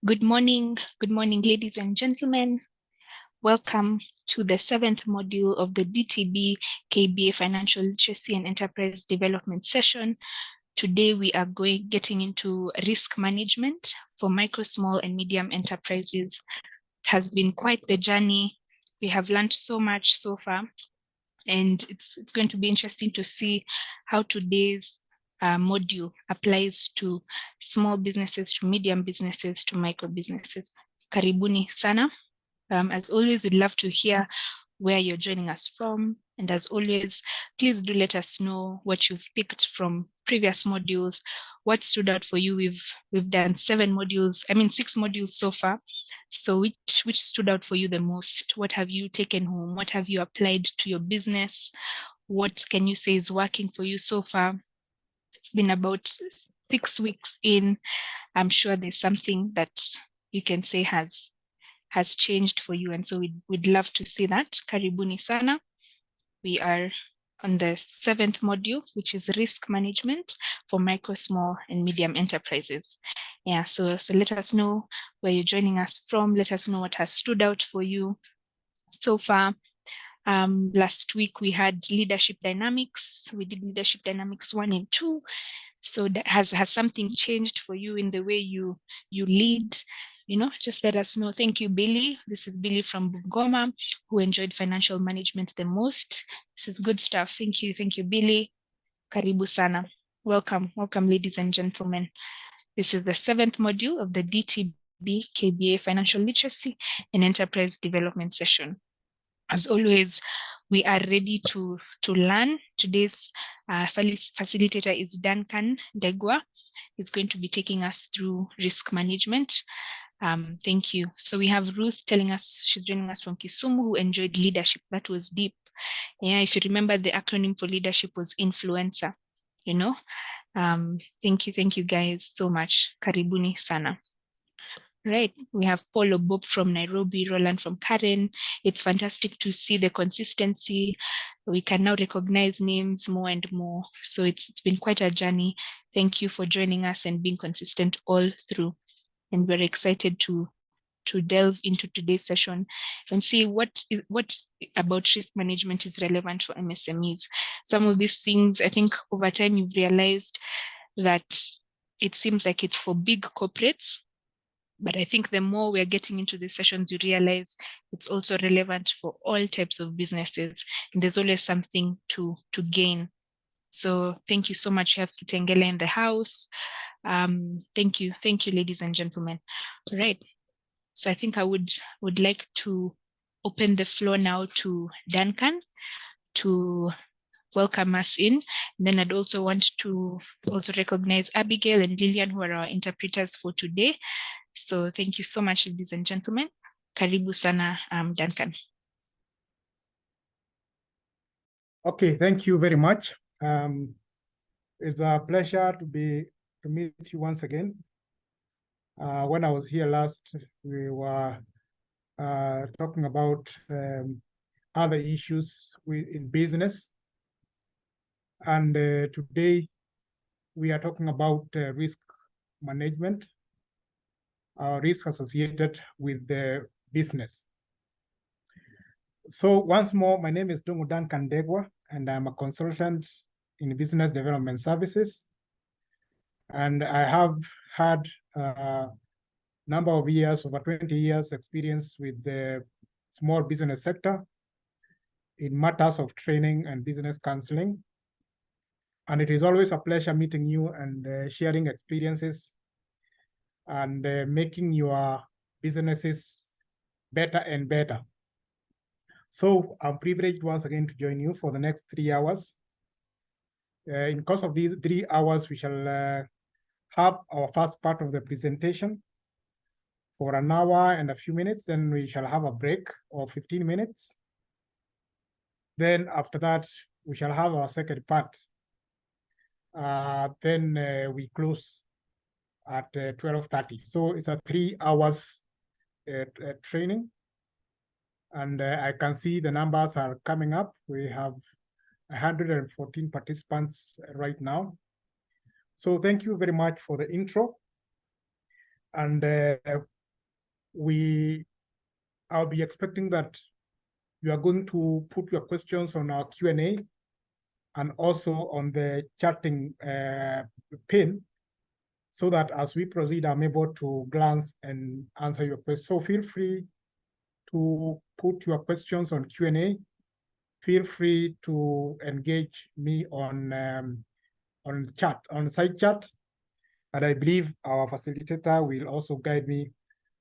Good morning, ladies and gentlemen. Welcome to the 7th module of the DTB KBA Financial Literacy and Enterprise Development session. Today we are getting into risk management for micro, small, and medium enterprises. It has been quite the journey. We have learned so much so far, and it's going to be interesting to see how today's module applies to small businesses, to medium businesses, to micro businesses. Karibuni sana. As always, we'd love to hear where you're joining us from. And as always, please do let us know what you've picked from previous modules, what stood out for you. We've done 6 modules so far. So which stood out for you the most? What have you taken home? What have you applied to your business? What can you say is working for you so far? It's been about 6 weeks in. I'm sure there's something that you can say has changed for you. And so we'd love to see that. Karibuni sana. We are on the 7th module, which is risk management for micro, small, and medium enterprises. Yeah, so let us know where you're joining us from. Let us know what has stood out for you so far. Last week we had leadership dynamics. We did leadership dynamics 1 and 2. So that has something changed for you in the way you lead? Just let us know. Thank you, Billy. This is Billy from Bungoma, who enjoyed financial management the most. This is good stuff. Thank you, Billy. Karibu sana. Welcome, ladies and gentlemen. This is the 7th module of the DTB KBA Financial Literacy and Enterprise Development session. As always, we are ready to learn. Today's facilitator is Duncan Degwa. He's going to be taking us through risk management. Thank you. So we have Ruth telling us, she's joining us from Kisumu, who enjoyed leadership. That was deep. Yeah, if you remember, the acronym for leadership was influencer, Thank you guys so much. Karibuni sana. Right, we have Paulo Bob from Nairobi, Roland from Karen. It's fantastic to see the consistency. We can now recognize names more and more. So it's been quite a journey. Thank you for joining us and being consistent all through. And we're excited to delve into today's session and see what about risk management is relevant for MSMEs. Some of these things, I think over time you've realized that it seems like it's for big corporates. But I think the more we're getting into these sessions, you realize it's also relevant for all types of businesses. And there's always something to gain. So thank you so much. You have Kitengele in the house. Thank you, ladies and gentlemen. All right. So I think I would like to open the floor now to Duncan to welcome us in. And then I'd also want to recognize Abigail and Lillian, who are our interpreters for today. So thank you so much, ladies and gentlemen. Karibu sana, Duncan. Okay, thank you very much. It's a pleasure to meet you once again. When I was here last, we were talking about other issues in business. And today we are talking about risk management, risk associated with the business. So once more, my name is Duncan Degwa, and I'm a consultant in business development services. And I have had a number of years, over 20 years experience with the small business sector in matters of training and business counseling. And it is always a pleasure meeting you and sharing experiences and making your businesses better and better. So I'm privileged once again to join you for the next 3 hours. In the course of these 3 hours, we shall have our first part of the presentation for an hour and a few minutes. Then we shall have a break of 15 minutes. Then after that, we shall have our second part. Then we close at 12:30. So it's a 3 hours training. And I can see the numbers are coming up. We have 114 participants right now. So thank you very much for the intro. And I'll be expecting that you are going to put your questions on our Q&A and also on the chatting pin, so that as we proceed, I'm able to glance and answer your questions. So feel free to put your questions on Q&A. Feel free to engage me on chat, on side chat. And I believe our facilitator will also guide me,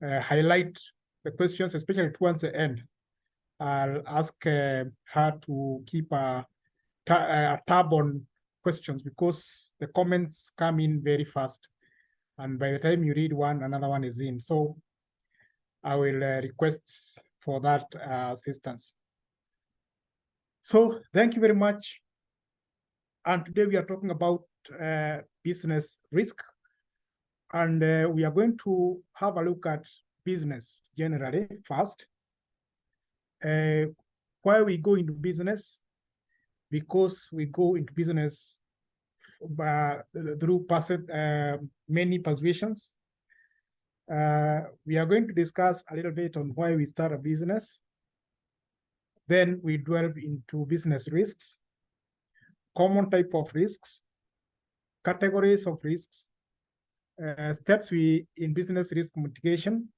highlight the questions, especially towards the end. I'll ask her to keep a tab on questions, because the comments come in very fast. And by the time you read one, another one is in. So I will request for that assistance. So thank you very much. And today we are talking about business risk. And we are going to have a look at business generally first. Why we go into business? Because we go into business through many persuasions. We are going to discuss a little bit on why we start a business. Then we delve into business risks, common type of risks, categories of risks, steps in business risk mitigation,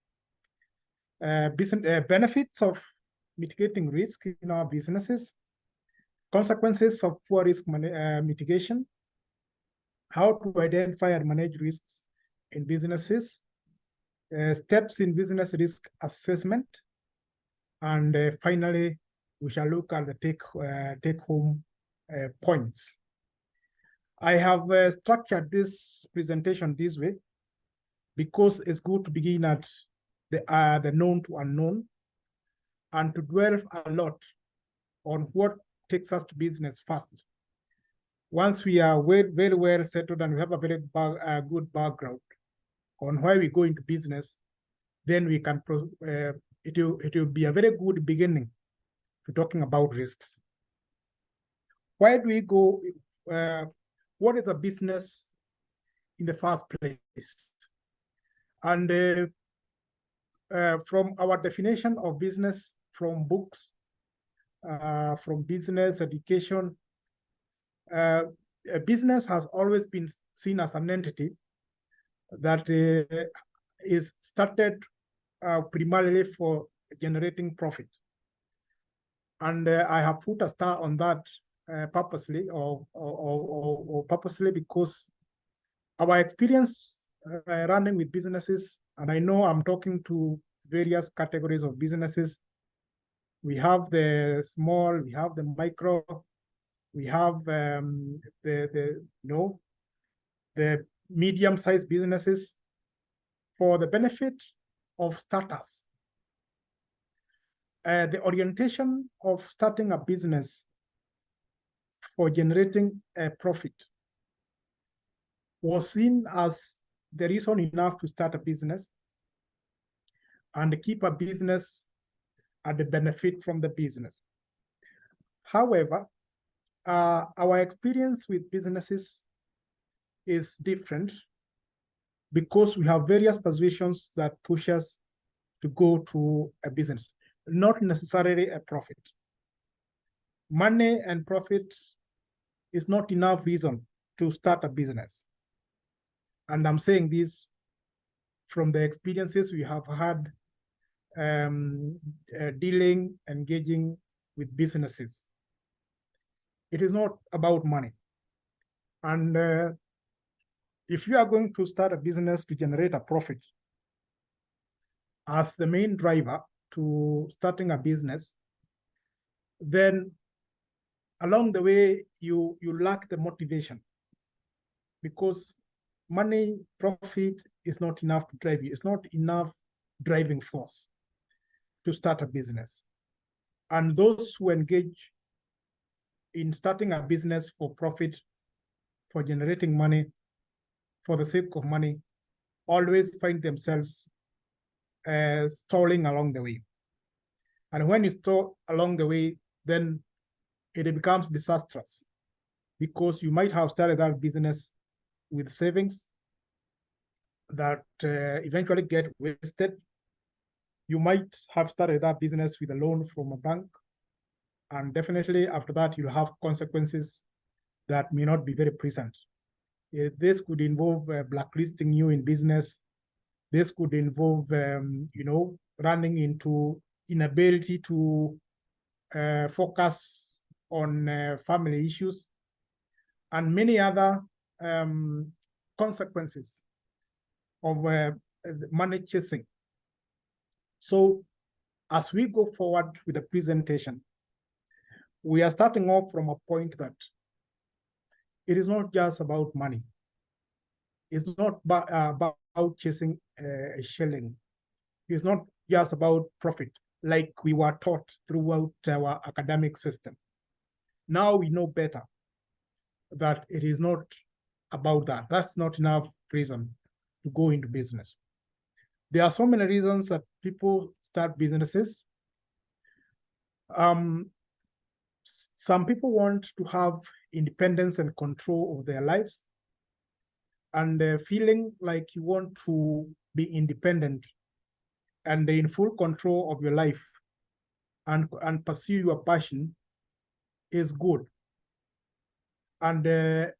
benefits of mitigating risk in our businesses, consequences of poor risk mitigation, how to identify and manage risks in businesses, steps in business risk assessment, and finally, we shall look at the take-home points. I have structured this presentation this way because it's good to begin at the known to unknown, and to dwell a lot on what takes us to business first. Once we are very well settled and we have a very good background on why we go into business, then we can it will be a very good beginning to talking about risks. Why do we go? What is a business in the first place? And from our definition of business, from books, from business education, a business has always been seen as an entity that is started primarily for generating profit. And I have put a star on that purposely, or purposely, because our experience running with businesses, and I know I'm talking to various categories of businesses. We have the small, we have the micro, we have the medium-sized businesses. For the benefit of starters, the orientation of starting a business for generating a profit was seen as the reason enough to start a business and keep a business at the benefit from the business. However, our experience with businesses is different, because we have various persuasions that push us to go to a business, not necessarily a profit. Money and profit is not enough reason to start a business. And I'm saying this from the experiences we have had engaging with businesses. It is not about money. And if you are going to start a business to generate a profit as the main driver to starting a business, then along the way, you lack the motivation, because money, profit is not enough to drive you. It's not enough driving force to start a business. And those who engage in starting a business for profit, for generating money, for the sake of money, always find themselves stalling along the way. And when you stall along the way, then it becomes disastrous, because you might have started that business with savings, that eventually get wasted. You might have started that business with a loan from a bank, and definitely after that, you'll have consequences that may not be very pleasant. This could involve blacklisting you in business. This could involve, running into inability to focus on family issues and many other consequences of money chasing. So as we go forward with the presentation, we are starting off from a point that it is not just about money. It's not about chasing a shilling. It's not just about profit, like we were taught throughout our academic system. Now we know better that it is not about that. That's not enough reason to go into business. There are so many reasons that people start businesses. Some people want to have independence and control of their lives, and feeling like you want to be independent and in full control of your life and pursue your passion is good. And it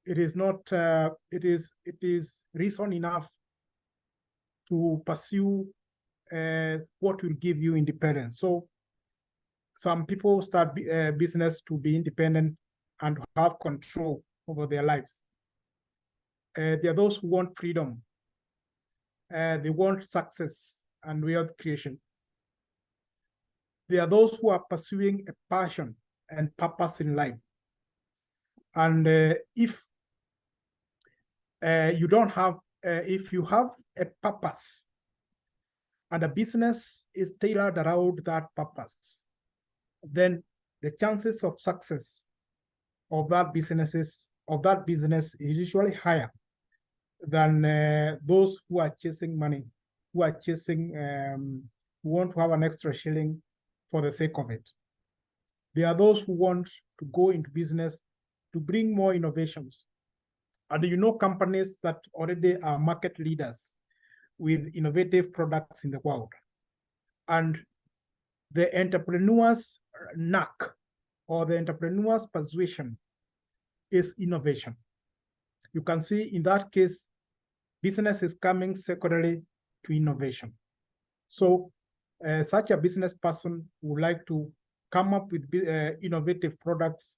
is not, it is reason enough to pursue what will give you independence. So some people start business to be independent and have control over their lives. There are those who want freedom. They want success and wealth creation. There are those who are pursuing a passion and purpose in life. And if you don't have, if you have a purpose and a business is tailored around that purpose, then the chances of success of that business is usually higher than those who are chasing money, who are chasing, who want to have an extra shilling for the sake of it. There are those who want to go into business to bring more innovations. And you know companies that already are market leaders with innovative products in the world. And the entrepreneur's knack or the entrepreneur's persuasion is innovation. You can see in that case, business is coming secondary to innovation. So such a business person would like to come up with innovative products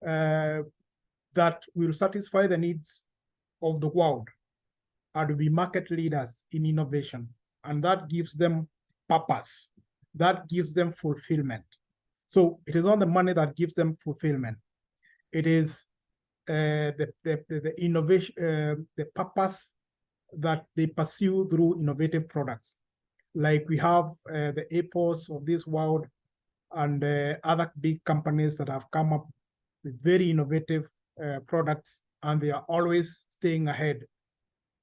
that will satisfy the needs of the world and to be market leaders in innovation. And that gives them purpose. That gives them fulfillment. So it is not the money that gives them fulfillment. It is the innovation, the purpose that they pursue through innovative products. Like we have the Apples of this world and other big companies that have come up with very innovative products, and they are always staying ahead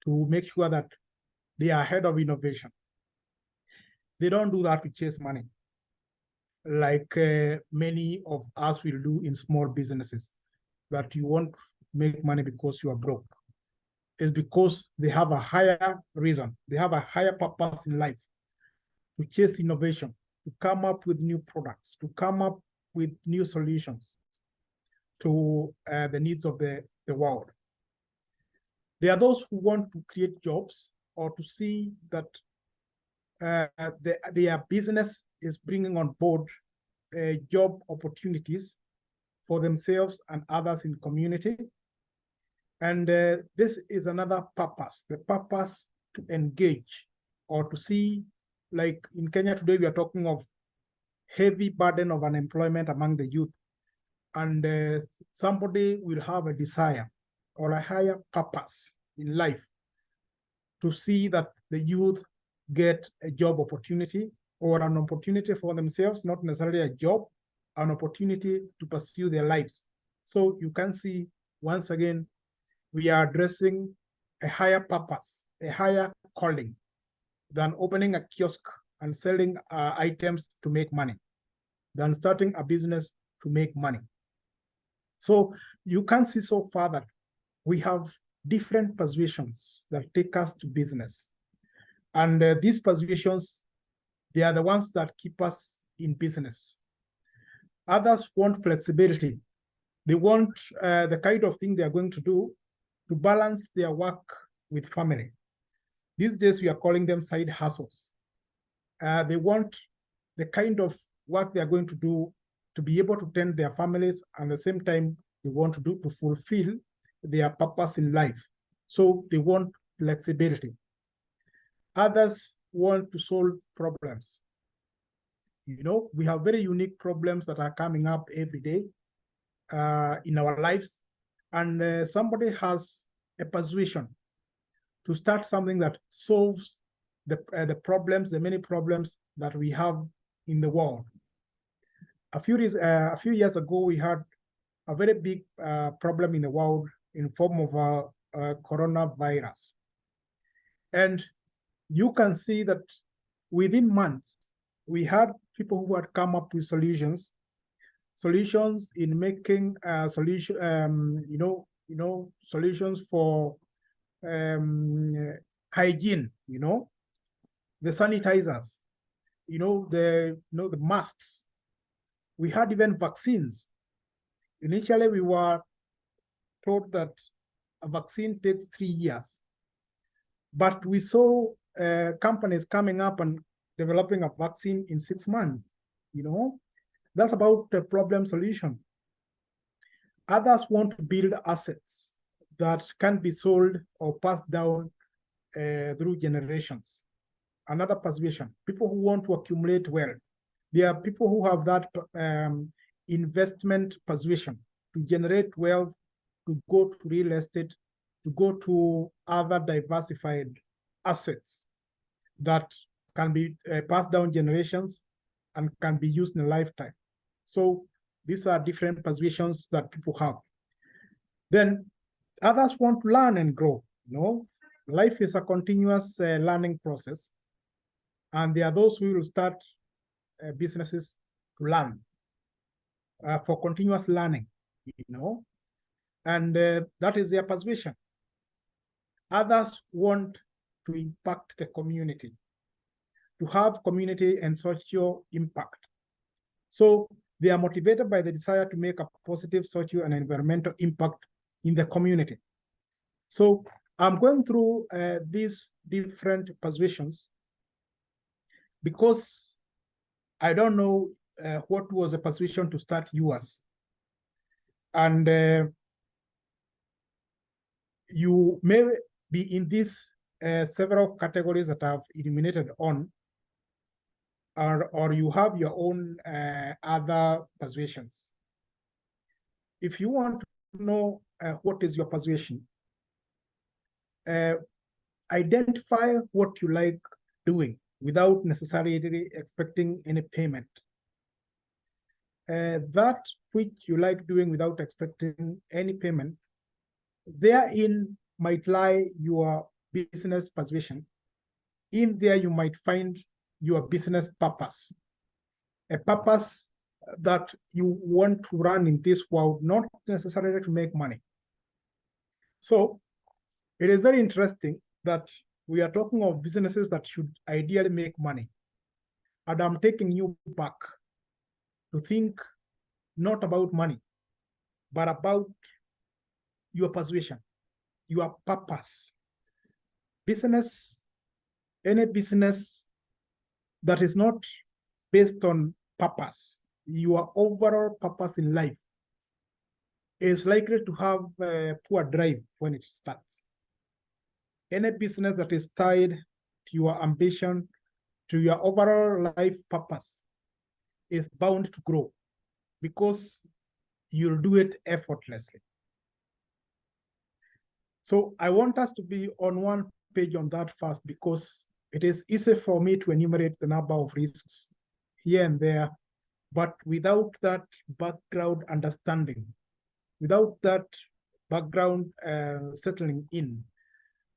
to make sure that they are ahead of innovation. They don't do that to chase money, like many of us will do in small businesses, that you won't make money because you are broke. It's because they have a higher reason, they have a higher purpose in life to chase innovation, to come up with new products, to come up with new solutions to the needs of the world. There are those who want to create jobs or to see that their business is bringing on board job opportunities for themselves and others in community. And this is another purpose, the purpose to engage or to see, like in Kenya today, we are talking of heavy burden of unemployment among the youth. And somebody will have a desire or a higher purpose in life to see that the youth get a job opportunity or an opportunity for themselves, not necessarily a job, an opportunity to pursue their lives. So you can see, once again, we are addressing a higher purpose, a higher calling than opening a kiosk and selling items to make money, than starting a business to make money. So you can see so far that we have different persuasions that take us to business. And these persuasions, they are the ones that keep us in business. Others want flexibility. They want the kind of thing they are going to do to balance their work with family. These days, we are calling them side hustles. They want the kind of work they are going to do to be able to tend their families, and at the same time, they want to do to fulfill their purpose in life. So they want flexibility. Others want to solve problems. You know, we have very unique problems that are coming up every day in our lives, and somebody has a persuasion to start something that solves the problems, the many problems that we have in the world. A few years ago, we had a very big problem in the world in form of coronavirus. And you can see that within months, we had people who had come up with solutions in making solutions for hygiene, the sanitizers, the masks. We had even vaccines. Initially, we were told that a vaccine takes 3 years, but we saw companies coming up and developing a vaccine in 6 months. That's about the problem solution. Others want to build assets that can be sold or passed down through generations. Another persuasion, people who want to accumulate wealth. There are people who have that investment persuasion to generate wealth, to go to real estate, to go to other diversified assets that can be passed down generations and can be used in a lifetime. So these are different persuasions that people have. Then others want to learn and grow. Life is a continuous learning process. And there are those who will start businesses to learn for continuous learning, and that is their persuasion. Others want to impact the community, to have community and social impact. So they are motivated by the desire to make a positive social and environmental impact in the community. So I'm going through these different persuasions because I don't know what was the persuasion to start yours. And you may be in these several categories that I've illuminated on, or you have your own other persuasions. If you want to know what is your persuasion, identify what you like doing without necessarily expecting any payment. That which you like doing without expecting any payment, therein might lie your business persuasion. In there, you might find your business purpose, a purpose that you want to run in this world, not necessarily to make money. So it is very interesting that we are talking of businesses that should ideally make money. And I'm taking you back to think not about money, but about your persuasion, your purpose. Any business that is not based on purpose, your overall purpose in life, is likely to have a poor drive when it starts. Any business that is tied to your ambition, to your overall life purpose, is bound to grow because you'll do it effortlessly. So I want us to be on one page on that first, because it is easy for me to enumerate the number of risks here and there, but without that background understanding, without that background settling in,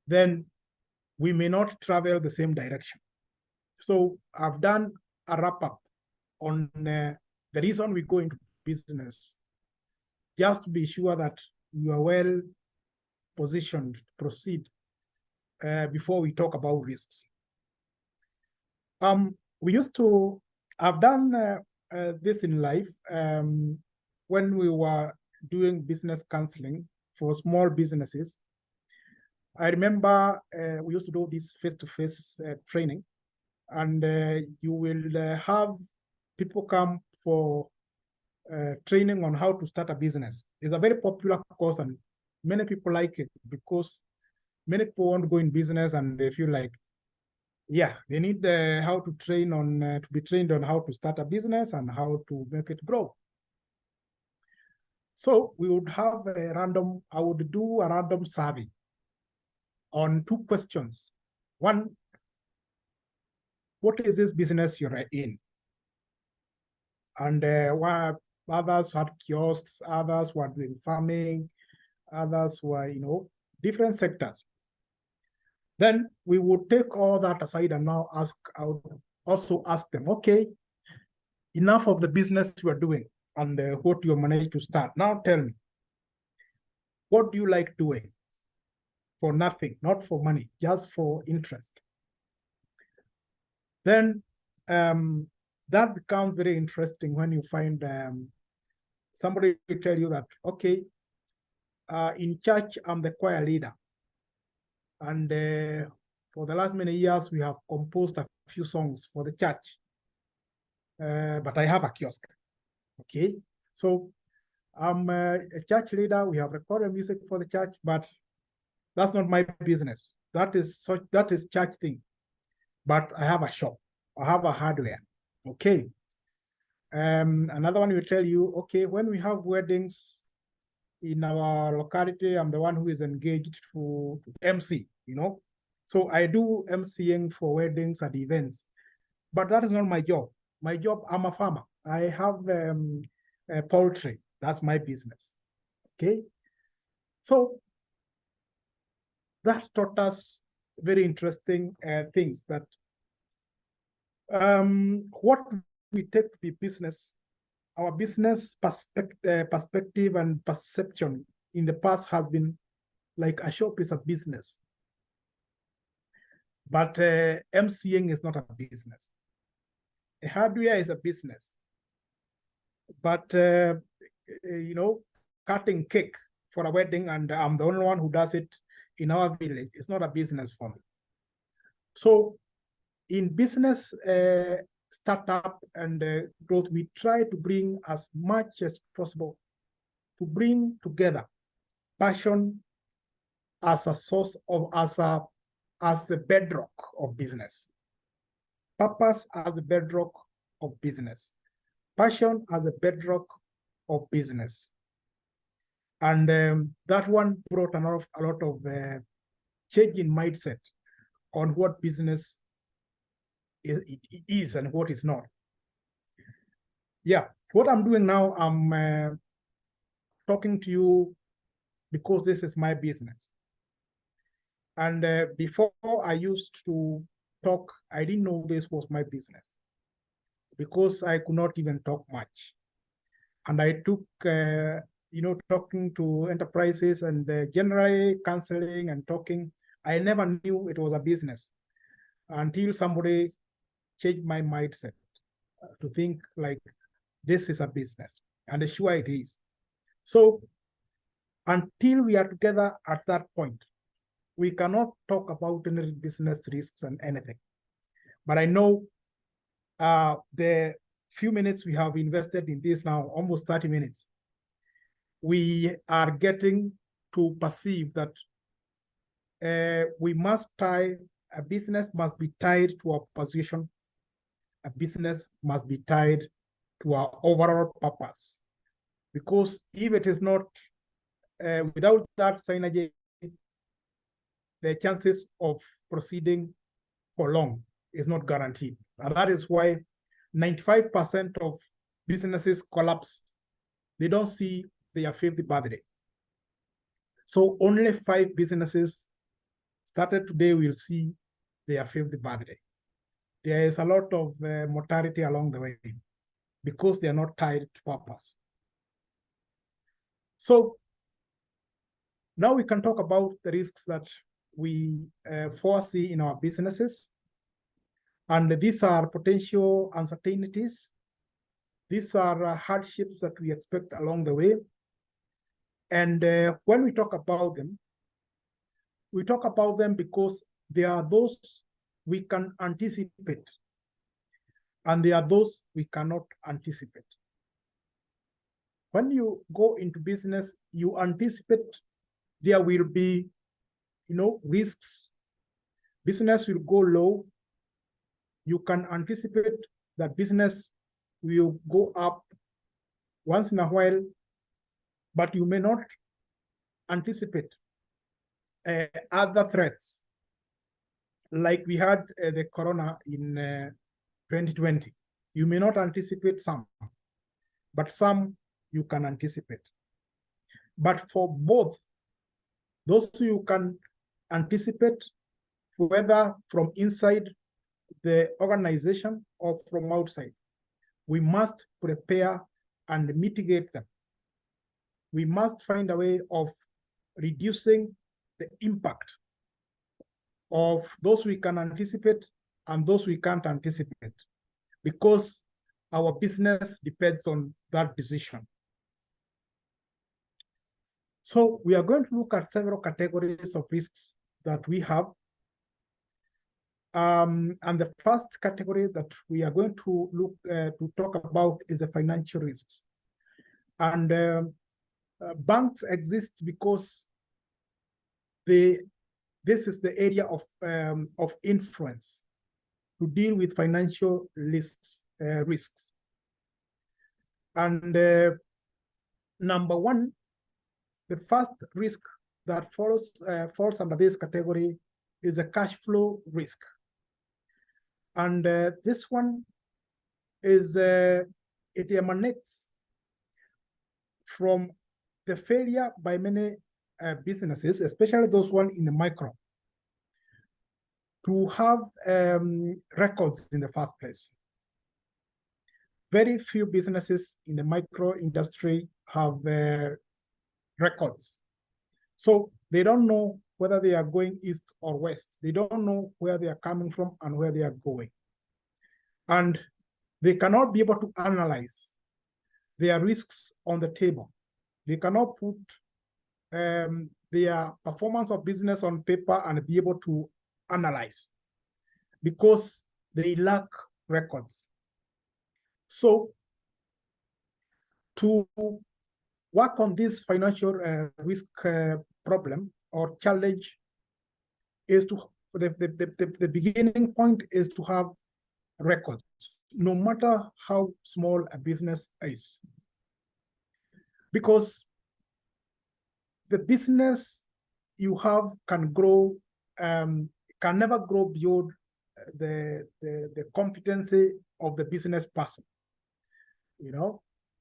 then we may not travel the same direction. So I've done a wrap-up on the reason we go into business, just to be sure that you are well positioned to proceed before we talk about risks. I've done this in life when we were doing business counseling for small businesses. I remember we used to do this face-to-face training, and you will have people come for training on how to start a business. It's a very popular course, and many people like it because many people want to go in business and they feel like, yeah, they need how to train on to be trained on how to start a business and how to make it grow. So we would have I would do a random survey on 2 questions. One, what is this business you're in? And others had kiosks, others were doing farming, others were, different sectors. Then we would take all that aside and now also ask them, okay, enough of the business you are doing and what you managed to start. Now tell me, what do you like doing for nothing, not for money, just for interest? Then that becomes very interesting when you find somebody will tell you that, okay, in church, I'm the choir leader. And for the last many years, we have composed a few songs for the church. But I have a kiosk. Okay, so I'm a church leader. We have recorded music for the church, but that's not my business. That is church thing. But I have a shop. I have a hardware. Okay. Another one will tell you, okay, when we have weddings in our locality, I'm the one who is engaged to MC, So I do MCing for weddings and events, but that is not my job. My job, I'm a farmer. I have poultry. That's my business. Okay. So that taught us very interesting things that what we take to be business, our business perspective and perception in the past has been like a shop is a business. But MCing is not a business. A hardware is a business. But, cutting cake for a wedding and I'm the only one who does it in our village, it's not a business for me. So in business startup and growth, we try to bring as much as possible to bring together passion as a source of, as a bedrock of business. Purpose as a bedrock of business. Passion as a bedrock of business. And that one brought a lot of change in mindset on what business is and what is not. Yeah, what I'm doing now, I'm talking to you because this is my business. And before I used to talk, I didn't know this was my business because I could not even talk much. And I took, talking to enterprises and generally counseling and talking, I never knew it was a business until somebody changed my mindset to think like this is a business, and sure it is. So until we are together at that point, we cannot talk about any business risks and anything. But I know the few minutes we have invested in this now, almost 30 minutes, we are getting to perceive that we must tie, a business must be tied to our position. A business must be tied to our overall purpose. Because if it is not, without that synergy, the chances of proceeding for long is not guaranteed. And that is why 95% of businesses collapse. They don't see their 50th birthday. So only 5 businesses started today will see their 50th birthday. There is a lot of mortality along the way because they are not tied to purpose. So Now we can talk about the risks that we foresee in our businesses. And these are potential uncertainties. These are hardships that we expect along the way. And when we talk about them, we talk about them because there are those we can anticipate, and there are those we cannot anticipate. When you go into business, you anticipate there will be, risks. Business will go low. You can anticipate that business will go up once in a while, but you may not anticipate other threats. Like we had the corona in 2020. You may not anticipate some, but some you can anticipate. But for both, those you can anticipate, whether from inside the organization or from outside, we must prepare and mitigate them. We must find a way of reducing the impact of those we can anticipate and those we can't anticipate, because our business depends on that decision. So we are going to look at several categories of risks that we have. And the first category that we are going to look to talk about is the financial risks. And banks exist because this is the area of influence to deal with financial risks. And number one, the first risk that falls under this category is a cash flow risk. And this one is, it emanates from the failure by many businesses, especially those one in the micro, to have records in the first place. Very few businesses in the micro industry have records. So they don't know whether they are going east or west. They don't know where they are coming from and where they are going. And they cannot be able to analyze their risks on the table. They cannot put their performance of business on paper and be able to analyze because they lack records. So to work on this financial risk problem or challenge is to, the beginning point is to have records, no matter how small a business is. Because the business you have can grow, can never grow beyond the competency of the business person.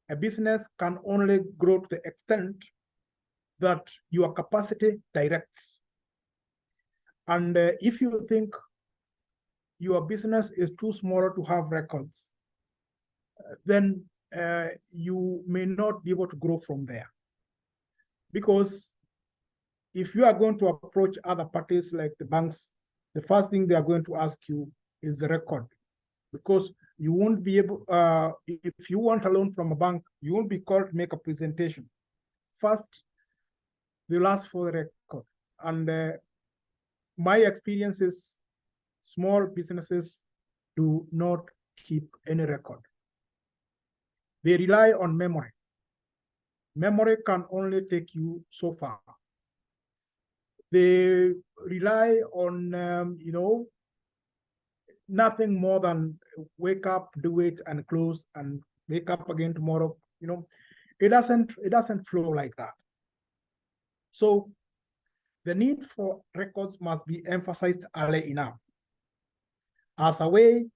A business can only grow to the extent that your capacity directs. And if you think your business is too small to have records, then you may not be able to grow from there. Because if you are going to approach other parties like the banks, the first thing they are going to ask you is the record. Because you won't be able, if you want a loan from a bank, you won't be called to make a presentation. First, they'll ask for the record. And my experience is small businesses do not keep any record. They rely on memory. Memory can only take you so far. They rely on, nothing more than wake up, do it, and close, and wake up again tomorrow. It doesn't flow like that. So the need for records must be emphasized early enough as a way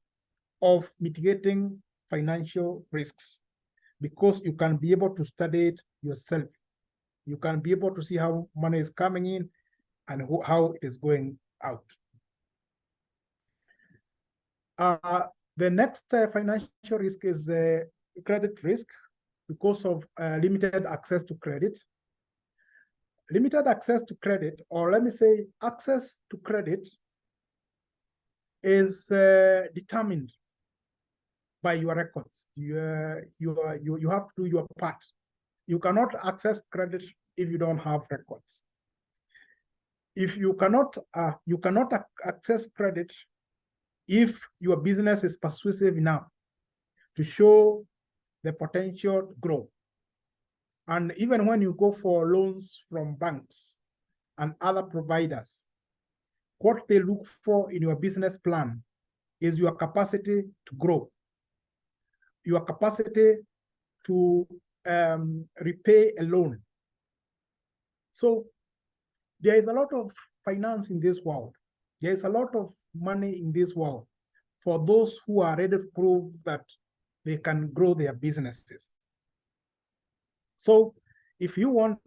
of mitigating financial risks, because you can be able to study it yourself. You can be able to see how money is coming in and how it is going out. The next financial risk is credit risk, because of limited access to credit. limited access to credit, or let me say access to credit, is determined by your records. You have to do your part. You cannot access credit if you don't have records. If you cannot access credit if your business is persuasive enough to show the potential to grow. And even when you go for loans from banks and other providers, what they look for in your business plan is your capacity to grow, your capacity to repay a loan. So there is a lot of finance in this world. There is a lot of money in this world for those who are ready to prove that they can grow their businesses. So if you want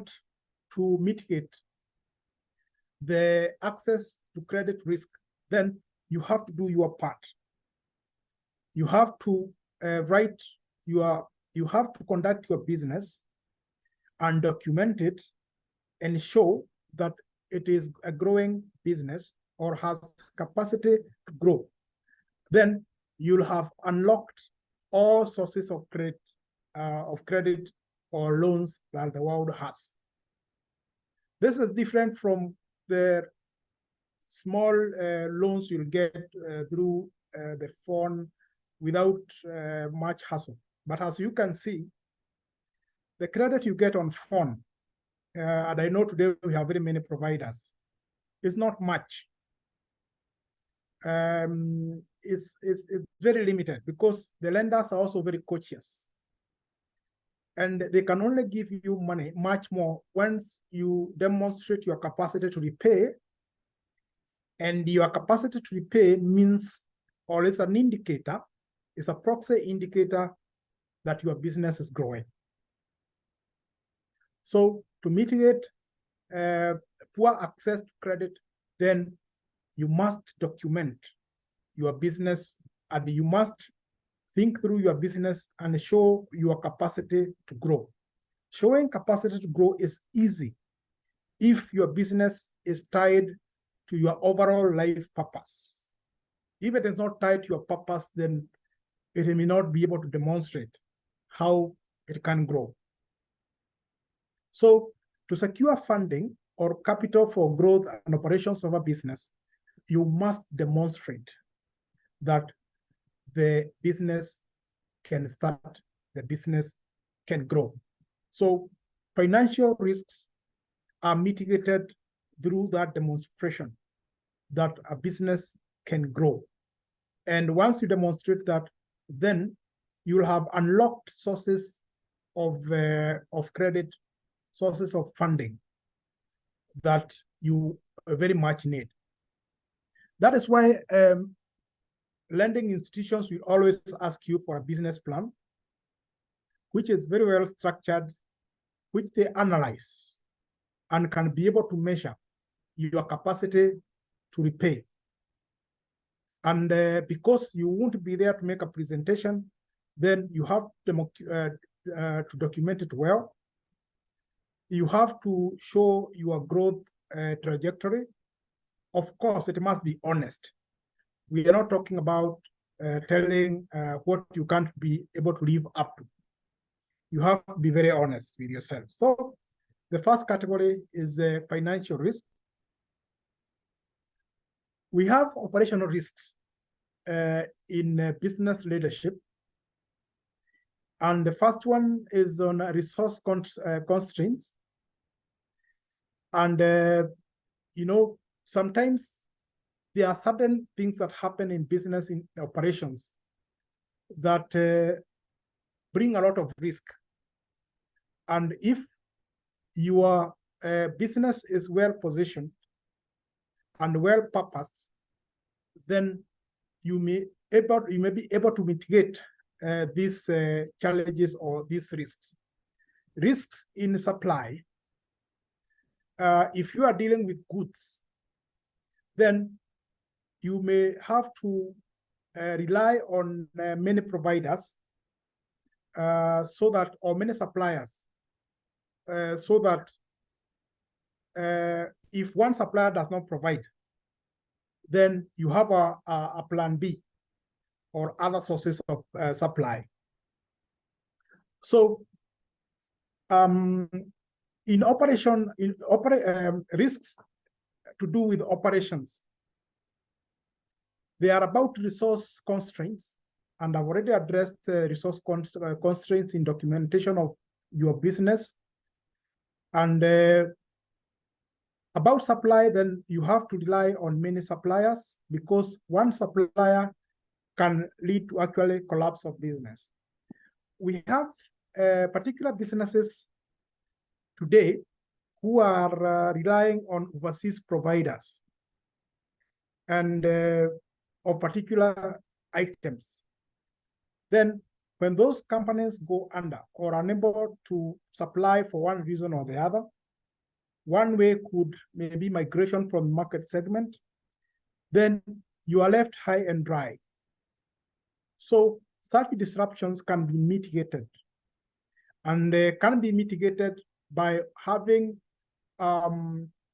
to mitigate the access to credit risk, then you have to do your part. You have to you have to conduct your business and document it and show that it is a growing business or has capacity to grow. Then you'll have unlocked all sources of credit or loans that the world has. This is different from the small loans you'll get through the phone without much hassle. But as you can see, the credit you get on phone, and I know today we have very many providers, is not much. It's very limited because the lenders are also very cautious. And they can only give you money much more once you demonstrate your capacity to repay. And your capacity to repay means, or is an indicator, it's a proxy indicator that your business is growing. So to mitigate poor access to credit, then you must document your business and you must think through your business and show your capacity to grow. Showing capacity to grow is easy if your business is tied to your overall life purpose. If it is not tied to your purpose, then it may not be able to demonstrate how it can grow. So to secure funding or capital for growth and operations of a business, you must demonstrate that the business can start, the business can grow. So financial risks are mitigated through that demonstration that a business can grow. And once you demonstrate that, then you'll have unlocked sources of credit, sources of funding that you very much need. That is why lending institutions will always ask you for a business plan, which is very well structured, which they analyze and can be able to measure your capacity to repay. And because you won't be there to make a presentation, then you have to document it well. You have to show your growth trajectory. Of course, it must be honest. We are not talking about telling what you can't be able to live up to. You have to be very honest with yourself. So the first category is financial risk. We have operational risks in business leadership. And the first one is on resource constraints. And, you know, sometimes there are certain things that happen in business in operations that bring a lot of risk. And if your business is well positioned and well purposed, then you may be able to mitigate these challenges or these risks. Risks in supply. If you are dealing with goods, then you may have to rely on many providers or many suppliers, so that if one supplier does not provide, then you have a plan B or other sources of supply. So in operation, risks to do with operations, they are about resource constraints, and I've already addressed resource constraints in documentation of your business. And about supply, then you have to rely on many suppliers, because one supplier can lead to actually collapse of business. We have particular businesses today who are relying on overseas providers and of particular items. Then when those companies go under or are unable to supply for one reason or the other, one way could maybe migration from market segment, then you are left high and dry. So such disruptions can be mitigated, and they can be mitigated by having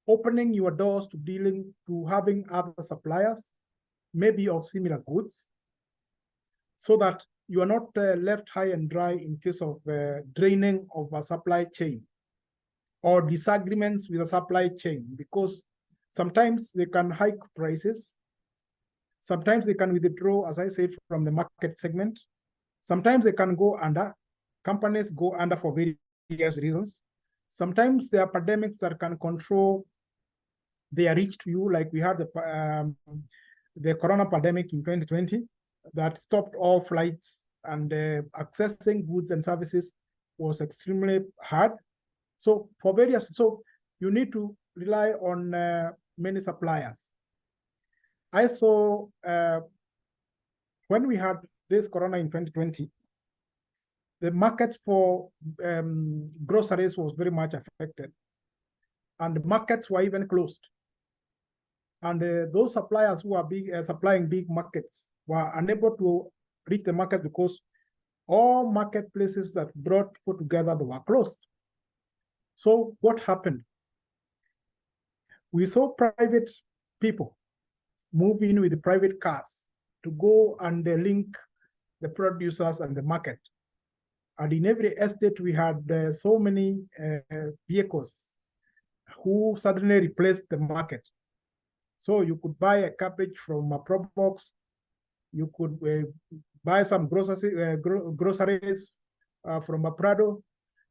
opening your doors to having other suppliers, maybe of similar goods, so that you are not left high and dry in case of draining of a supply chain or disagreements with the supply chain, because sometimes they can hike prices, sometimes they can withdraw, as I said, from the market segment, sometimes they can go under, companies go under for various reasons. Sometimes there are pandemics that can control their reach to you, like we had the corona pandemic in 2020 that stopped all flights, and accessing goods and services was extremely hard. So you need to rely on many suppliers. I saw when we had this corona in 2020, the markets for groceries was very much affected, and the markets were even closed. And those suppliers who are supplying big markets were unable to reach the markets because all marketplaces that brought people together, they were closed. So what happened? We saw private people move in with the private cars to go and link the producers and the market. And in every estate, we had so many vehicles who suddenly replaced the market. So you could buy a cabbage from a prop box, you could buy some groceries from a Prado,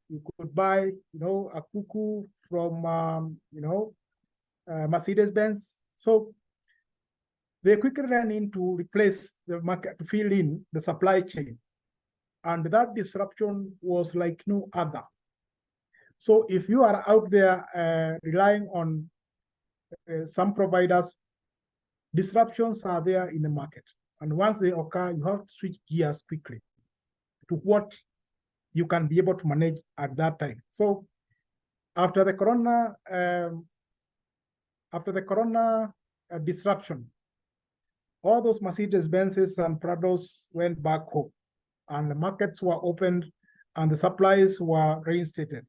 you could buy, a cuckoo from, Mercedes-Benz. So they quickly ran in to replace the market, to fill in the supply chain. And that disruption was like no other. So if you are out there relying on some providers, disruptions are there in the market. And once they occur, you have to switch gears quickly to what you can be able to manage at that time. So after the corona disruption, all those Mercedes-Benzes and Prados went back home, and the markets were opened and the supplies were reinstated.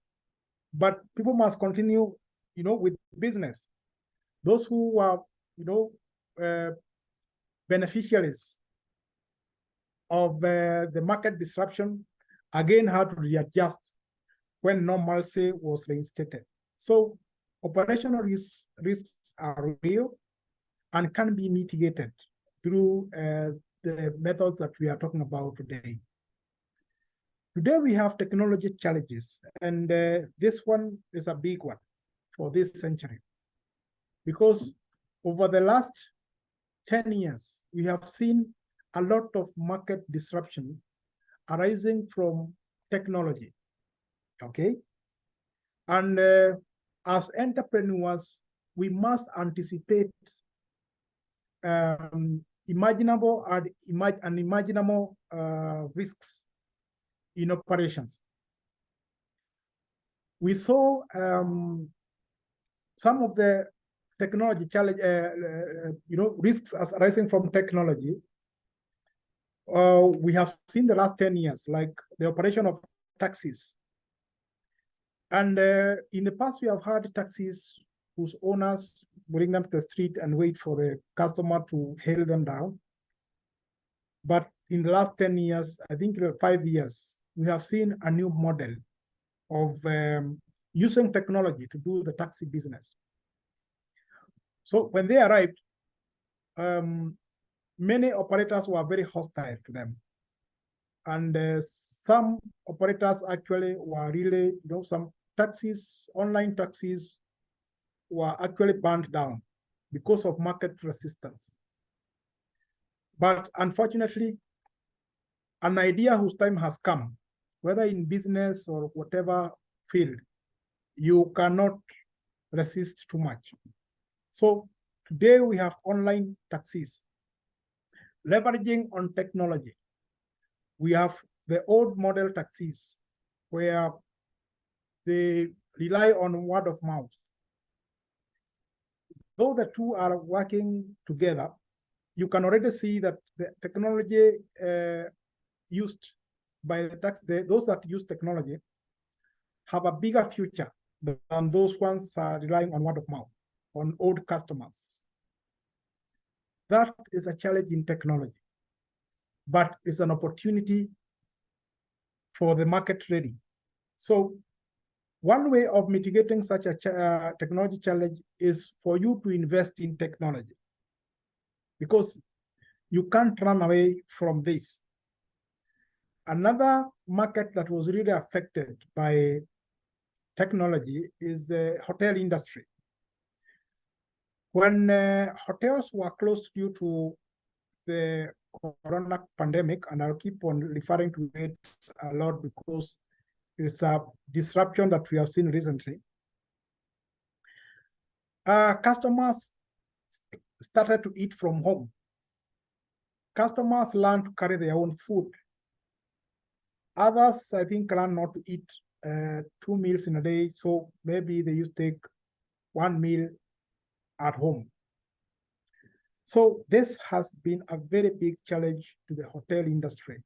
But people must continue, with business. Those who were, beneficiaries of the market disruption, again had to readjust when normalcy was reinstated. So operational risks are real and can be mitigated through the methods that we are talking about today. Today we have technology challenges, and this one is a big one for this century, because over the last 10 years, we have seen a lot of market disruption arising from technology, okay? And as entrepreneurs, we must anticipate imaginable and unimaginable risks in operations. We saw some of the technology challenge, risks as arising from technology. We have seen the last 10 years, like the operation of taxis. And in the past, we have had taxis whose owners bring them to the street and wait for the customer to hail them down. But in the last 10 years, I think 5 years, we have seen a new model of using technology to do the taxi business. So when they arrived, many operators were very hostile to them. And some operators actually were really, some taxis, online taxis were actually burned down because of market resistance. But unfortunately, an idea whose time has come, whether in business or whatever field, you cannot resist too much. So today we have online taxis, leveraging on technology. We have the old model taxis where they rely on word of mouth. Though the two are working together, you can already see that the technology used by those that use technology have a bigger future than those ones relying on word of mouth, on old customers. That is a challenge in technology, but it's an opportunity for the market ready. So one way of mitigating such a technology challenge is for you to invest in technology, because you can't run away from this. Another market that was really affected by technology is the hotel industry. When hotels were closed due to the corona pandemic, and I'll keep on referring to it a lot because it's a disruption that we have seen recently, customers started to eat from home. Customers learned to carry their own food. Others, I think, learn not to eat 2 meals in a day, so maybe they used to take 1 meal at home. So this has been a very big challenge to the hotel industry.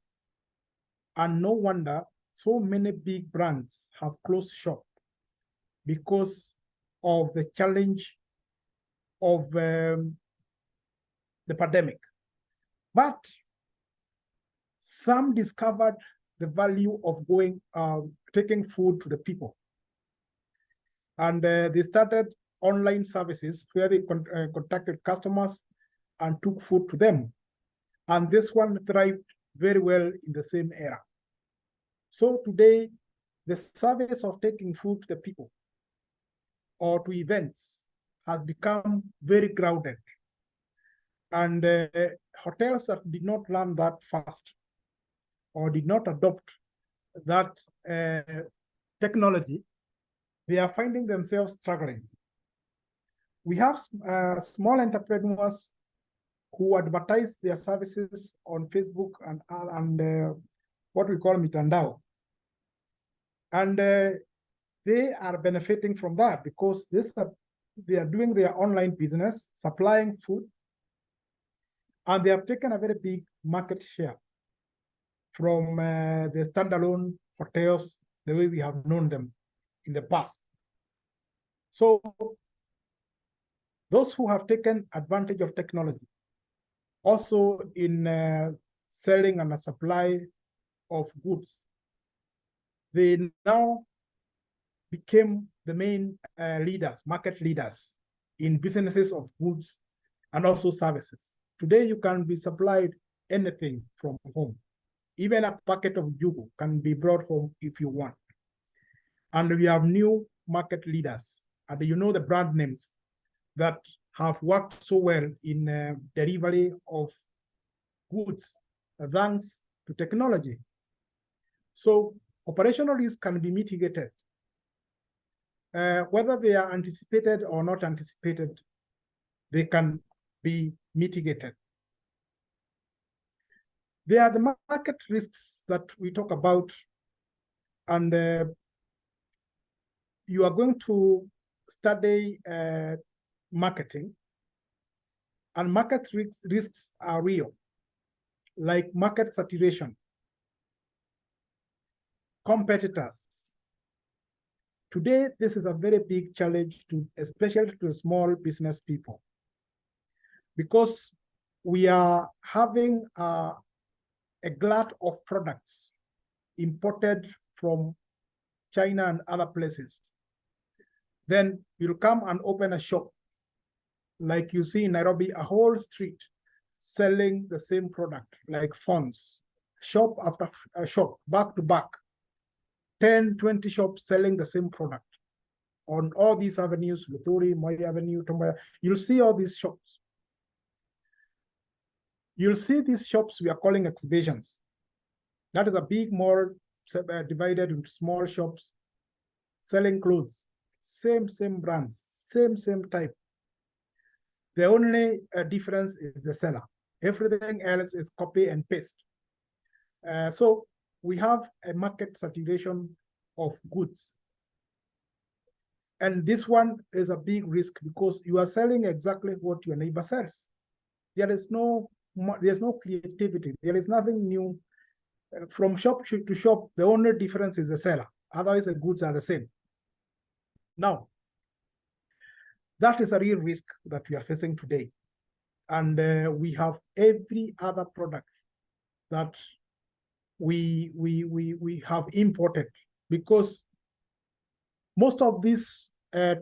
And no wonder so many big brands have closed shop because of the challenge of the pandemic. But some discovered the value of going, taking food to the people. And they started online services where they contacted customers and took food to them. And this one thrived very well in the same era. So today, the service of taking food to the people or to events has become very crowded. And hotels that did not learn that fast or did not adopt that technology, they are finding themselves struggling. We have small entrepreneurs who advertise their services on Facebook and what we call mitandao. And they are benefiting from that because they are doing their online business, supplying food, and they have taken a very big market share from the standalone hotels, the way we have known them in the past. So those who have taken advantage of technology, also in selling and a supply of goods, they now became the main leaders, market leaders in businesses of goods and also services. Today, you can be supplied anything from home. Even a packet of jugo can be brought home if you want. And we have new market leaders, and you know the brand names that have worked so well in delivery of goods thanks to technology. So operational risk can be mitigated. Whether they are anticipated or not anticipated, they can be mitigated. There are the market risks that we talk about, and you are going to study marketing, and market risks are real, like market saturation, competitors, Today, this is a very big challenge to, especially to small business people, because we are having a glut of products imported from China and other places. Then you'll come and open a shop, like you see in Nairobi, a whole street selling the same product, like phones, shop after shop, back to back, 10, 20 shops selling the same product on all these avenues, Luturi, Moi Avenue, Tombaya. You'll see all these shops. You'll see these shops we are calling exhibitions. That is a big mall divided into small shops selling clothes, same brands, same type. The only difference is the seller. Everything else is copy and paste. So we have a market saturation of goods. And this one is a big risk because you are selling exactly what your neighbor sells. There's no creativity. There is nothing new. From shop to shop, the only difference is the seller. Otherwise, the goods are the same. Now, that is a real risk that we are facing today. And we have every other product that we have imported, because most of these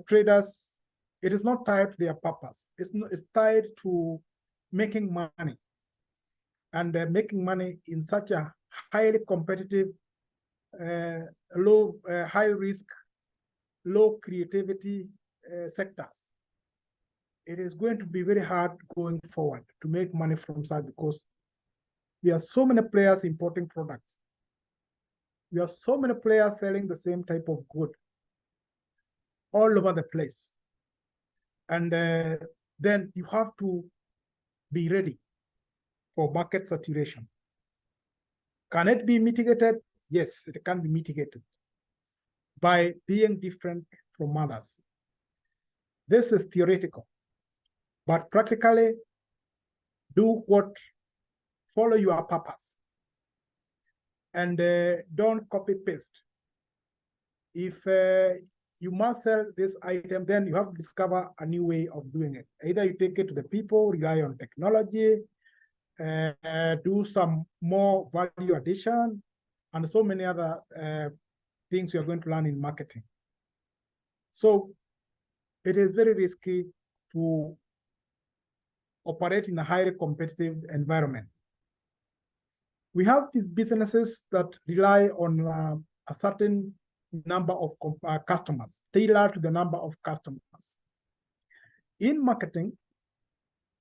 traders, it is not tied to their purpose. It's tied to making money, and making money in such a highly competitive, high risk, low creativity sectors. It is going to be very hard going forward to make money from that, because there are so many players importing products. We have so many players selling the same type of good all over the place. And then you have to be ready for market saturation. Can it be mitigated? Yes, it can be mitigated by being different from others. This is theoretical, but practically follow your purpose, and don't copy paste. If you must sell this item, then you have to discover a new way of doing it. Either you take it to the people, rely on technology, do some more value addition, and so many other things you're going to learn in marketing. So it is very risky to operate in a highly competitive environment. We have these businesses that rely on a certain number of customers, tailored to the number of customers. In marketing,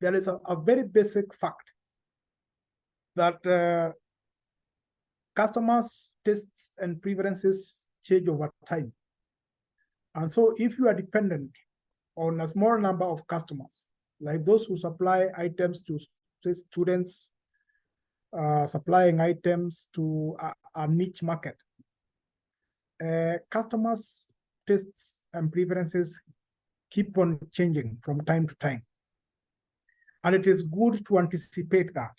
there is a very basic fact that customers' tastes and preferences change over time. And so if you are dependent on a small number of customers, like those who supply items to students, supplying items to a niche market, customers' tastes and preferences keep on changing from time to time. And it is good to anticipate that.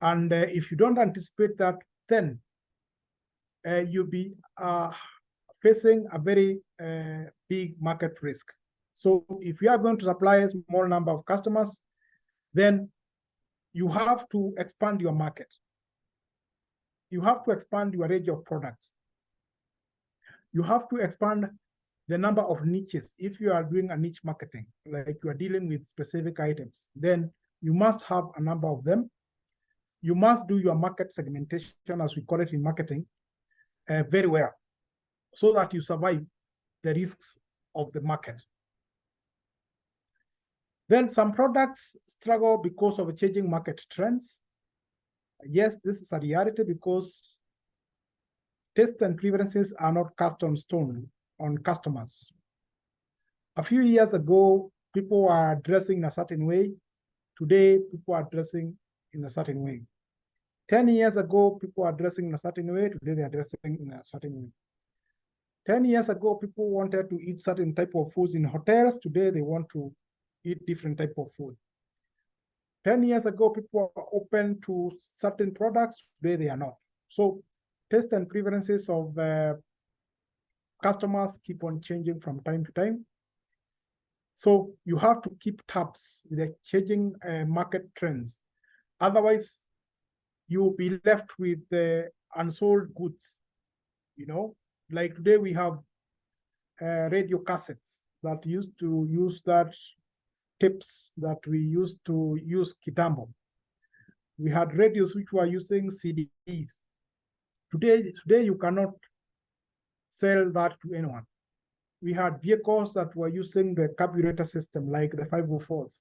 And if you don't anticipate that, then you'll be facing a very big market risk. So if you are going to supply a small number of customers, then you have to expand your market. You have to expand your range of products. You have to expand the number of niches. If you are doing a niche marketing, like you are dealing with specific items, then you must have a number of them. You must do your market segmentation, as we call it in marketing, very well, so that you survive the risks of the market. Then some products struggle because of changing market trends. Yes, this is a reality, because tastes and preferences are not cast on stone on customers. A few years ago, people were dressing in a certain way. Today, people are dressing in a certain way. 10 years ago, people are dressing in a certain way. Today, they are dressing in a certain way. 10 years ago, people wanted to eat certain type of foods in hotels. Today, they want to eat different type of food. 10 years ago, people were open to certain products. Today, they are not. So taste and preferences of customers keep on changing from time to time. So you have to keep tabs with the changing market trends. Otherwise, you'll be left with unsold goods. Like today we have radio cassettes that used to use that tips that we used to use kitambo. We had radios which were using CDs. Today you cannot sell that to anyone. We had vehicles that were using the carburetor system like the 504s.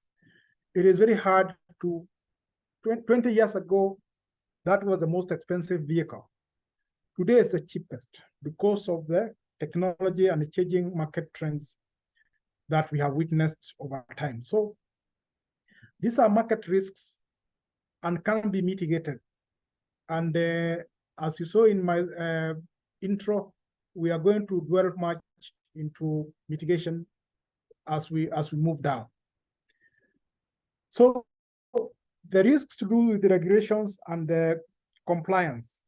It is very hard to, 20 years ago, that was the most expensive vehicle. Today is the cheapest because of the technology and the changing market trends that we have witnessed over time. So these are market risks and can be mitigated. And as you saw in my intro, we are going to dwell much into mitigation as we move down. So the risks to do with the regulations and the compliance,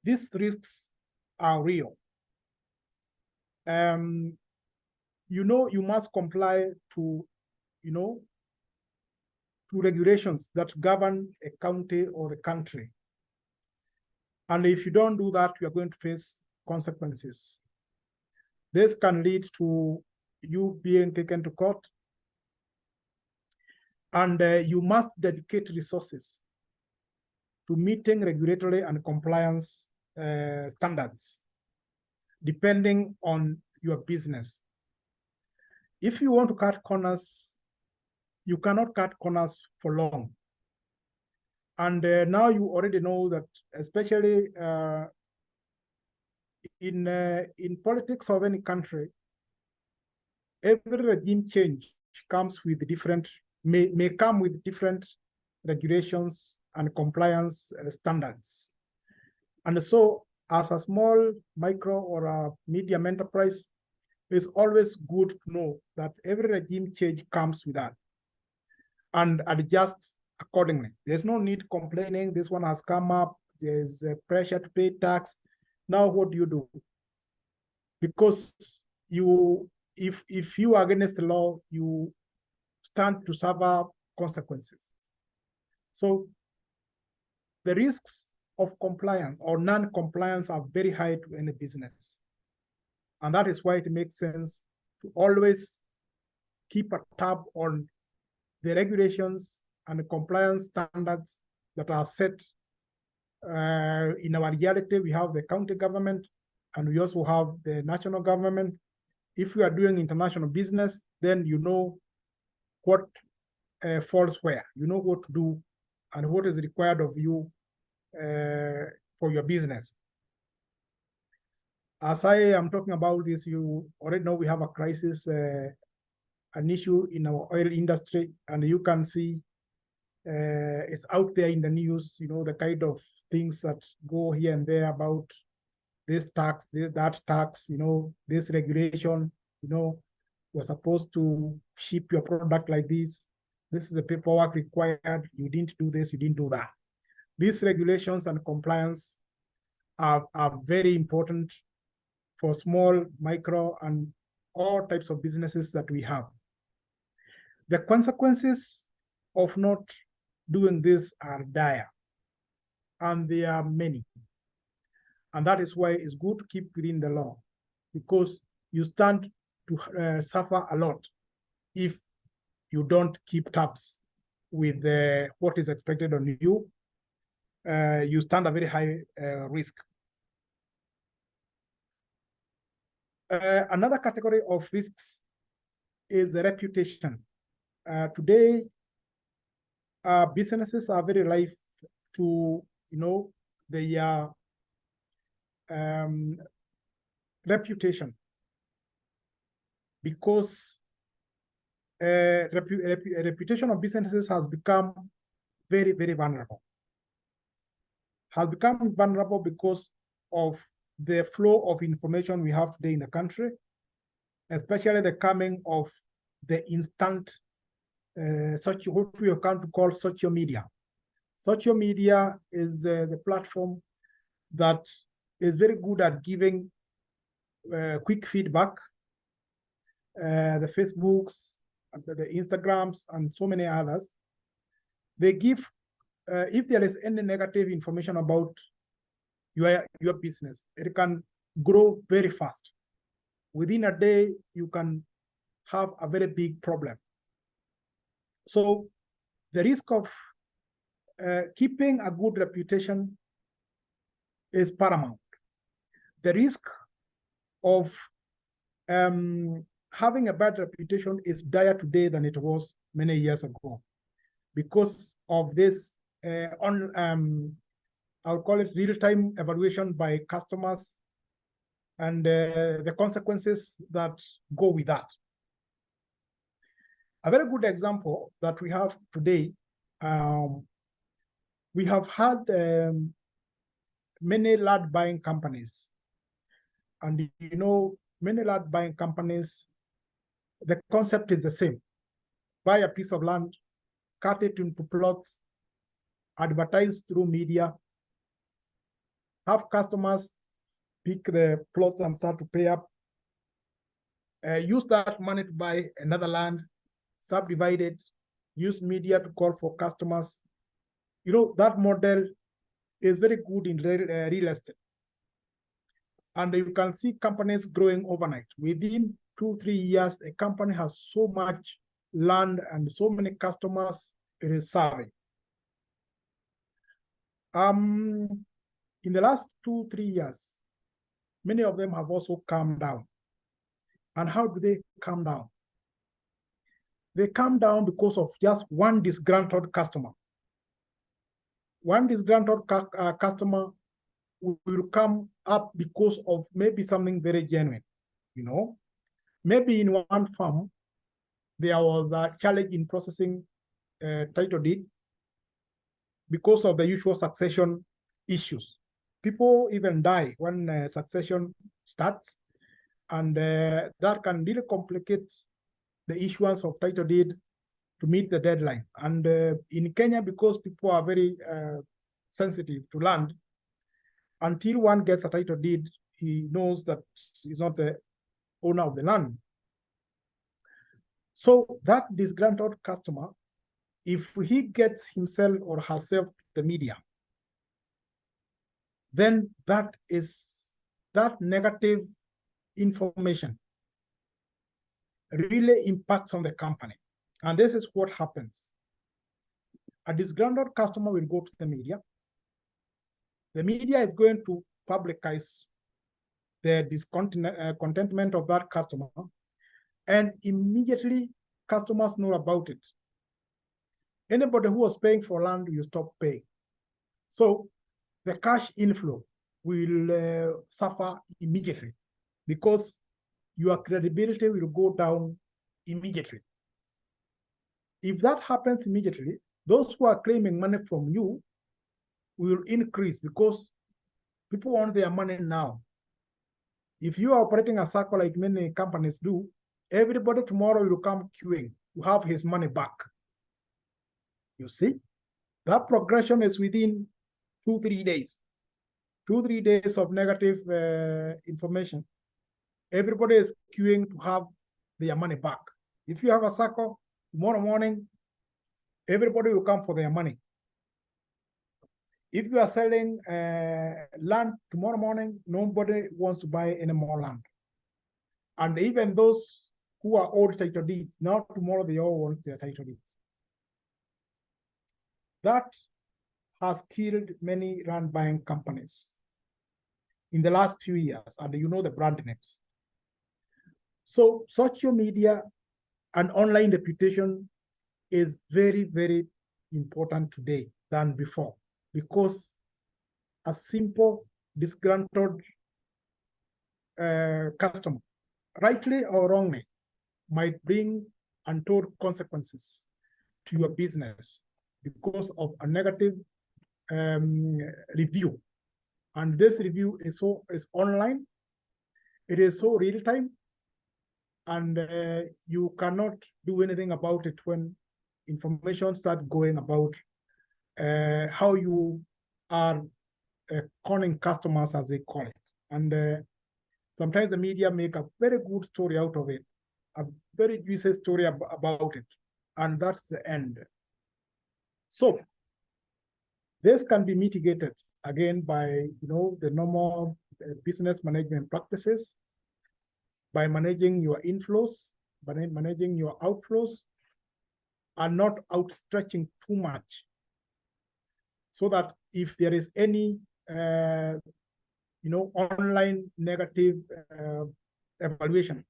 these risks are real. You must comply to, to regulations that govern a county or a country. And if you don't do that, you are going to face consequences. This can lead to you being taken to court. And you must dedicate resources to meeting regulatory and compliance standards, depending on your business. If you want to cut corners, you cannot cut corners for long. And now you already know that, especially in politics of any country, every regime change comes with different, may come with different regulations and compliance standards. And so as a small, micro, or a medium enterprise, it's always good to know that every regime change comes with that and adjust accordingly. There's no need complaining, this one has come up, there's pressure to pay tax. Now what do you do? Because if you are against the law, you stand to suffer consequences. So the risks of compliance or non-compliance are very high to any business. And that is why it makes sense to always keep a tab on the regulations and the compliance standards that are set. In our reality, we have the county government and we also have the national government. If we are doing international business, then you know what falls where, you know what to do and what is required of you for your business. As I am talking about this, you already know we have a crisis, an issue in our oil industry, and you can see it's out there in the news, the kind of things that go here and there about this tax, that tax, this regulation, you're supposed to ship your product like this. This is the paperwork required. You didn't do this, you didn't do that. These regulations and compliance are very important for small, micro, and all types of businesses that we have. The consequences of not doing this are dire, and there are many. And that is why it's good to keep within the law, because you stand to suffer a lot if you don't keep tabs with what is expected on you. You stand a very high risk. Another category of risks is the reputation. Today, businesses are very live to, their reputation, because reputation of businesses has become very, very vulnerable. Has become vulnerable because of the flow of information we have today in the country, especially the coming of the instant, what we have come to call social media. Social media is the platform that is very good at giving quick feedback, the Facebooks, the Instagrams, and so many others. They give, if there is any negative information about your business, it can grow very fast. Within a day, you can have a very big problem. So the risk of keeping a good reputation is paramount. The risk of having a bad reputation is dire today than it was many years ago, because of this I'll call it real-time evaluation by customers and the consequences that go with that. A very good example that we have today, we have had many land buying companies. And you know, many land buying companies, the concept is the same. Buy a piece of land, cut it into plots, advertise through media, have customers pick the plots and start to pay up, use that money to buy another land, subdivide it, use media to call for customers. You know, that model is very good in real estate. And you can see companies growing overnight. Within 2-3 years, a company has so much land and so many customers it is serving. In the last 2-3 years, many of them have also calmed down. And how do they calm down? They calm down because of just one disgruntled customer. One disgruntled customer will come up because of maybe something very genuine. You know, maybe in one farm, there was a challenge in processing title deed because of the usual succession issues. People even die when succession starts, and that can really complicate the issuance of title deed to meet the deadline. And in Kenya, because people are very sensitive to land, until one gets a title deed, he knows that he's not the owner of the land. So that disgruntled customer, if he gets himself or herself to the media, then that negative information really impacts on the company. And this is what happens. A disgruntled customer will go to the media. The media is going to publicize the discontentment of that customer, and immediately customers know about it. Anybody who was paying for land will stop paying. So the cash inflow will suffer immediately because your credibility will go down immediately. If that happens immediately, those who are claiming money from you will increase because people want their money now. If you are operating a circle like many companies do, everybody tomorrow will come queuing to have his money back. You see, that progression is within 2-3 days. 2-3 days of negative information. Everybody is queuing to have their money back. If you have a circle, tomorrow morning, everybody will come for their money. If you are selling land tomorrow morning, nobody wants to buy any more land. And even those who are owed title deeds, now tomorrow they all want their title deeds. That has killed many land buying companies in the last few years, and you know the brand names. So social media and online reputation is very, very important today than before, because a simple disgruntled customer, rightly or wrongly, might bring untold consequences to your business because of a negative review. And this review is online, it is so real time, and you cannot do anything about it when information starts going about how you are conning customers, as they call it. And Sometimes the media make a very good story out of it, a very juicy story about it, and that's the end. So this can be mitigated again by the normal business management practices, by managing your inflows, by managing your outflows, and not outstretching too much, so that if there is any online negative evaluation,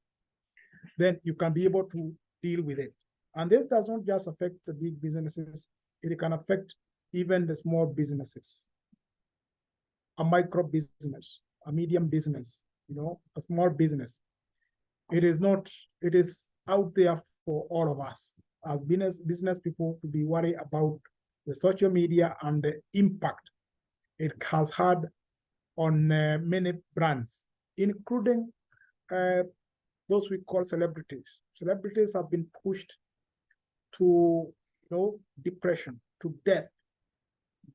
then you can be able to deal with it. And this does not just affect the big businesses, it can affect even the small businesses, a micro business, a medium business, a small business. It is out there for all of us as business people to be worried about the social media and the impact it has had on many brands, including those we call celebrities. Celebrities have been pushed to depression, to death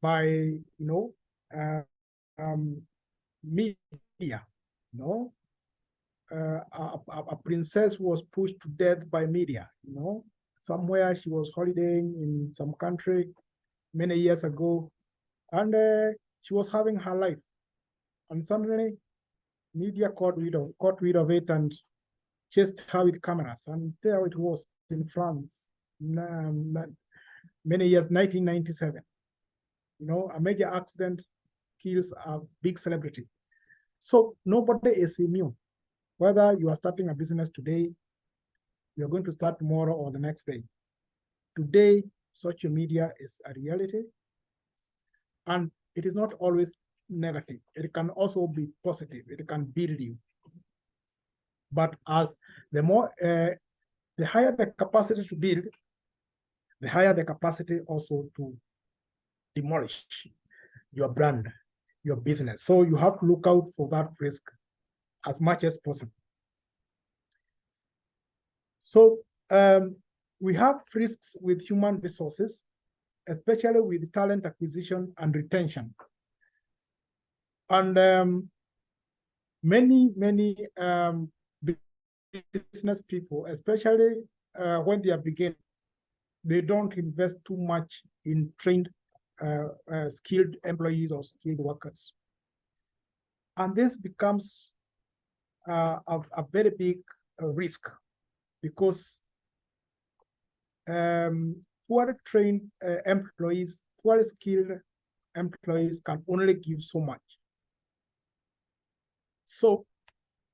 by media. A princess was pushed to death by media. Somewhere she was holidaying in some country many years ago, and she was having her life, and suddenly media caught rid of it and chased her with cameras, and there it was in France, many years, 1997. A major accident kills a big celebrity. So nobody is immune. Whether you are starting a business today, you're going to start tomorrow or the next day. Today, social media is a reality, and it is not always negative. It can also be positive. It can build you. But as the higher the capacity to build, the higher the capacity also to demolish your brand, your business. So you have to look out for that risk as much as possible. So we have risks with human resources, especially with talent acquisition and retention. And many business people, especially when they are beginning, they don't invest too much in trained, skilled employees or skilled workers. And this becomes a very big risk, because poorly trained employees, poorly skilled employees can only give so much. So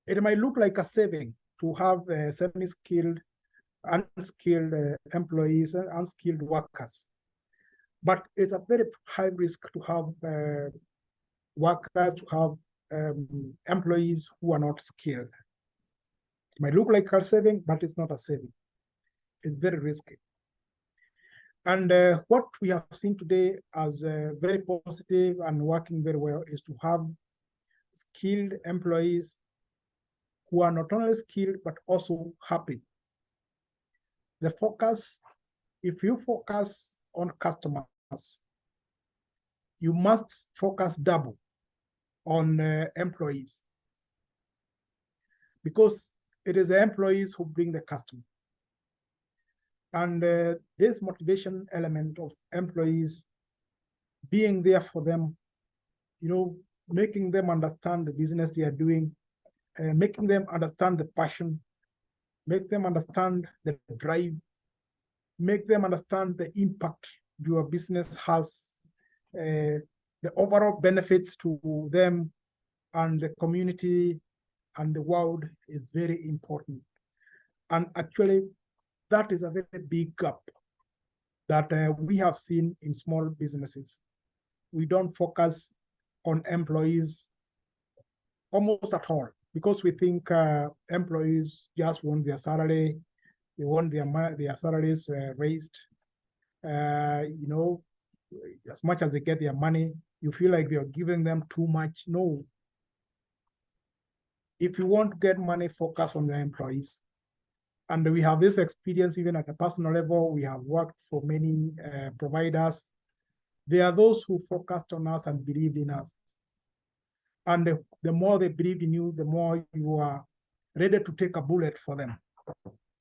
it might look like a saving to have semi-skilled, unskilled employees and unskilled workers. But it's a very high risk to have workers, to have employees who are not skilled. It might look like a saving, but it's not a saving. It's very risky. And what we have seen today as very positive and working very well is to have skilled employees who are not only skilled, but also happy. The focus, if you focus on customers, you must focus double on employees, because it is the employees who bring the customer. And this motivation element of employees, being there for them, making them understand the business they are doing, making them understand the passion, make them understand the drive, make them understand the impact your business has, the overall benefits to them and the community and the world is very important. And actually, that is a very big gap that we have seen in small businesses. We don't focus on employees almost at all, because we think employees just want their salary, they want their salaries raised. As much as they get their money, you feel like you're giving them too much. No. If you want to get money, focus on the employees. And we have this experience even at a personal level. We have worked for many providers. There are those who focused on us and believed in us. And the more they believe in you, the more you are ready to take a bullet for them,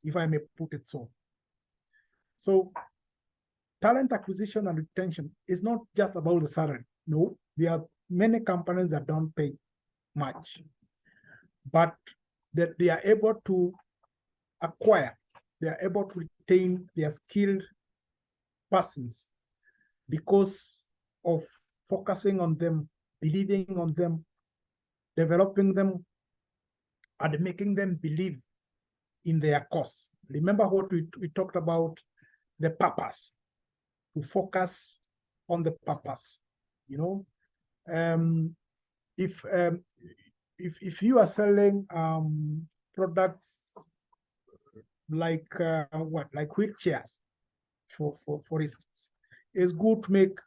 if I may put it so. So talent acquisition and retention is not just about the salary. No, there are many companies that don't pay much, but that they are able to acquire, they are able to retain their skilled persons because of focusing on them, believing on them, developing them, and making them believe in their cause. Remember what we talked about, the purpose, to focus on the purpose. You know, if you are selling products like like wheelchairs, for instance, it's good to make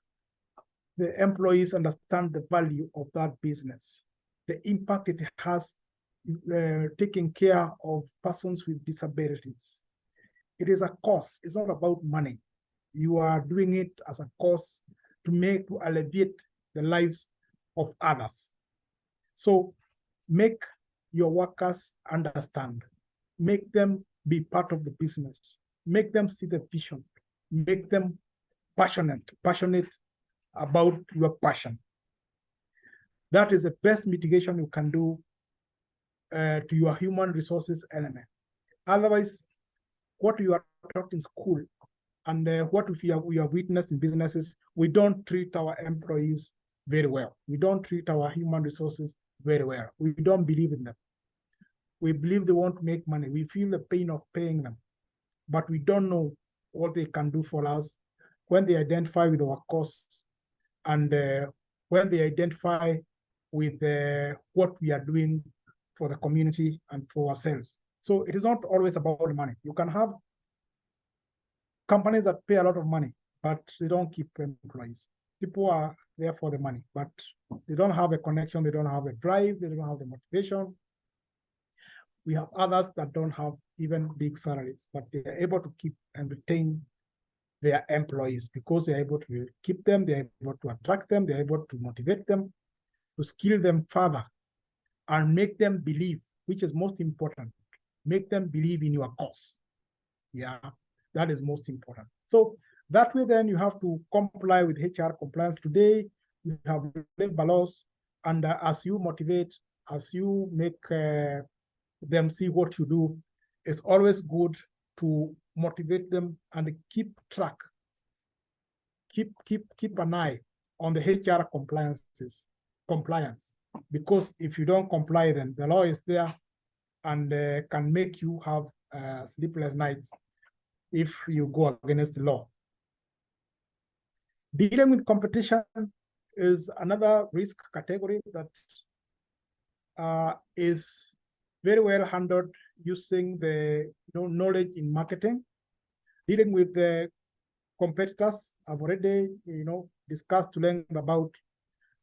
the employees understand the value of that business, the impact it has taking care of persons with disabilities. It is a cause. It's not about money. You are doing it as a cause to alleviate the lives of others. So make your workers understand. Make them be part of the business. Make them see the vision. Make them passionate about your passion. That is the best mitigation you can do to your human resources element. Otherwise, what you are taught in school and what we have witnessed in businesses, we don't treat our employees very well. We don't treat our human resources very well. We don't believe in them. We believe they want to make money. We feel the pain of paying them, but we don't know what they can do for us when they identify with our costs and when they identify with what we are doing for the community and for ourselves. So it is not always about money. You can have companies that pay a lot of money, but they don't keep employees. People are there for the money, but they don't have a connection, they don't have a drive, they don't have the motivation. We have others that don't have even big salaries, but they are able to keep and retain their employees because they're able to keep them, they're able to attract them, they're able to motivate them, to skill them further, and make them believe, which is most important, make them believe in your cause. Yeah, that is most important. So that way then you have to comply with HR compliance. Today, you have labor laws, and as you motivate, as you make them see what you do, it's always good to motivate them and keep track, keep an eye on the HR compliance, because if you don't comply, then the law is there and can make you have sleepless nights if you go against the law. Dealing with competition is another risk category that is very well handled using the knowledge in marketing. Dealing with the competitors, I've already discussed to learn about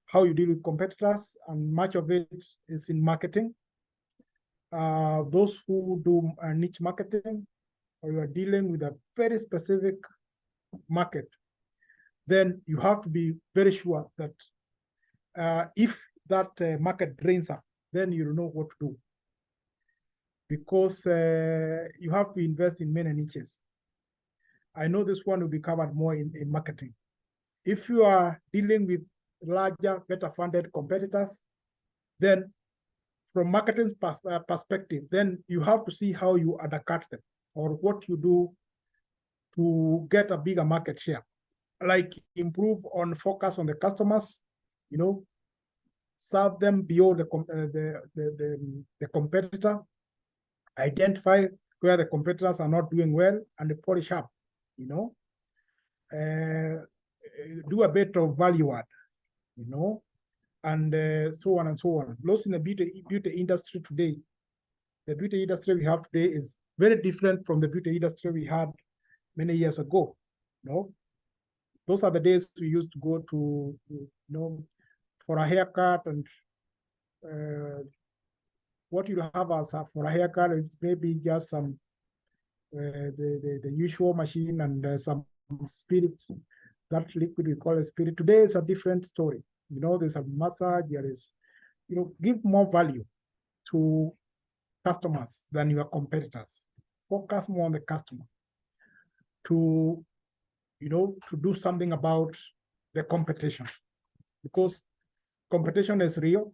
how you deal with competitors, and much of it is in marketing. Those who do niche marketing, or you are dealing with a very specific market, then you have to be very sure that if that market drains up, then you know what to do. Because you have to invest in many niches. I know this one will be covered more in marketing. If you are dealing with larger, better funded competitors, then from marketing perspective, then you have to see how you undercut them or what you do to get a bigger market share. Like improve on focus on the customers, serve them beyond the competitor, identify where the competitors are not doing well and polish up, do a bit of value add, and so on and so on. Those in the beauty industry today, the beauty industry we have today is very different from the beauty industry we had many years ago. Those are the days we used to go to, for a haircut, and what you have as for a haircut is maybe just some the usual machine and some spirit, that liquid we call a spirit. Today is a different story. There's a massage, there is give more value to customers than your competitors. Focus more on the customer to do something about the competition, because competition is real.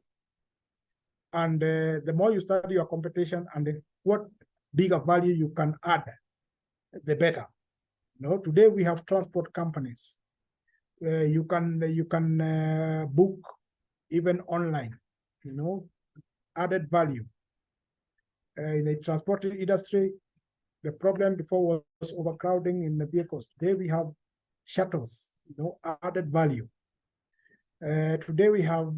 And the more you study your competition and what bigger value you can add, the better. Today we have transport companies. You can book even online, added value. In the transport industry, the problem before was overcrowding in the vehicles. Today we have shuttles, added value. Today we have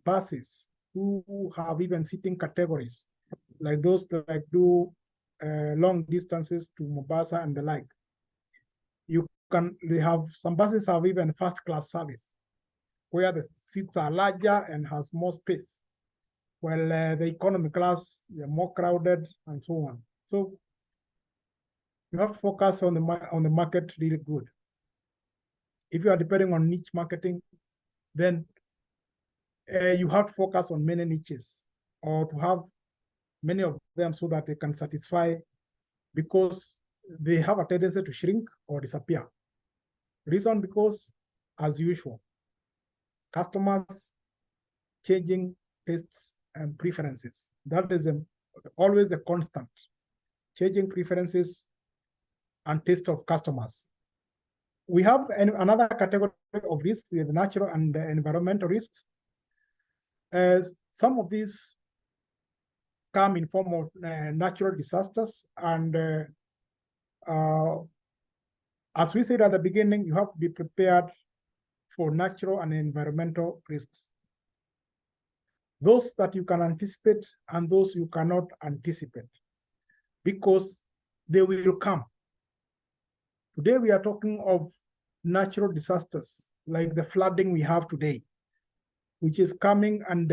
buses who have even seating categories, like those that do long distances to Mombasa and the like. They have some buses have even first class service, where the seats are larger and has more space, while the economy class, they're more crowded and so on. So you have to focus on the market really good. If you are depending on niche marketing, then you have to focus on many niches, or to have many of them so that they can satisfy, because they have a tendency to shrink or disappear. Reason because, as usual, customers changing tastes and preferences. That is always a constant, changing preferences and taste of customers. We have another category of risks, the natural and environmental risks. Some of these come in form of natural disasters, and as we said at the beginning, you have to be prepared for natural and environmental risks. Those that you can anticipate and those you cannot anticipate, because they will come. Today we are talking of natural disasters like the flooding we have today, which is coming and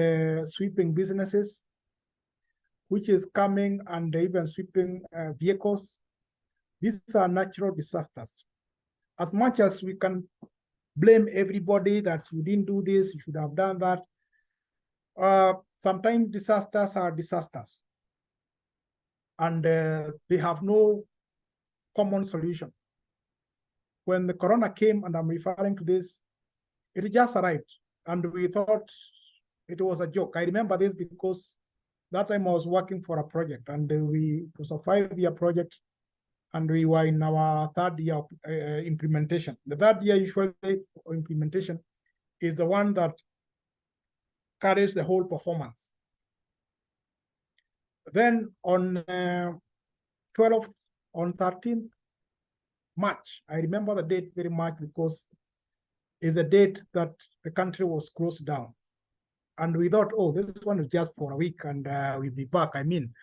sweeping businesses, which is coming and even sweeping vehicles. These are natural disasters. As much as we can blame everybody that you didn't do this, you should have done that, sometimes disasters are disasters, and they have no common solution. When the corona came, and I'm referring to this, it just arrived, and we thought it was a joke. I remember this because that time I was working for a project, and it was a 5-year project, and we were in our 3rd year of implementation. The 3rd year usually implementation is the one that carries the whole performance. Then on 13th March, I remember the date very much because it's a date that the country was closed down. And we thought, oh, this one is just for a week and we'll be back. I mean,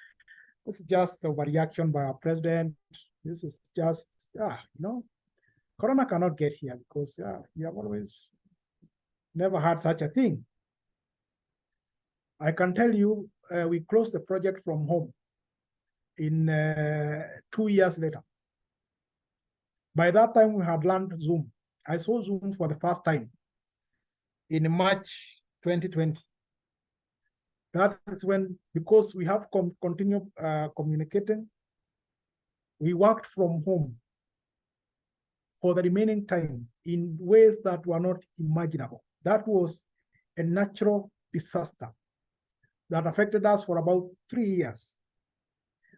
this is just a overreaction by our president. This is just, Corona cannot get here because we have always never had such a thing. I can tell you, we closed the project from home in 2 years later. By that time, we had learned Zoom. I saw Zoom for the first time in March 2020. That is when, because we have continued communicating, we worked from home for the remaining time in ways that were not imaginable. That was a natural disaster that affected us for about 3 years.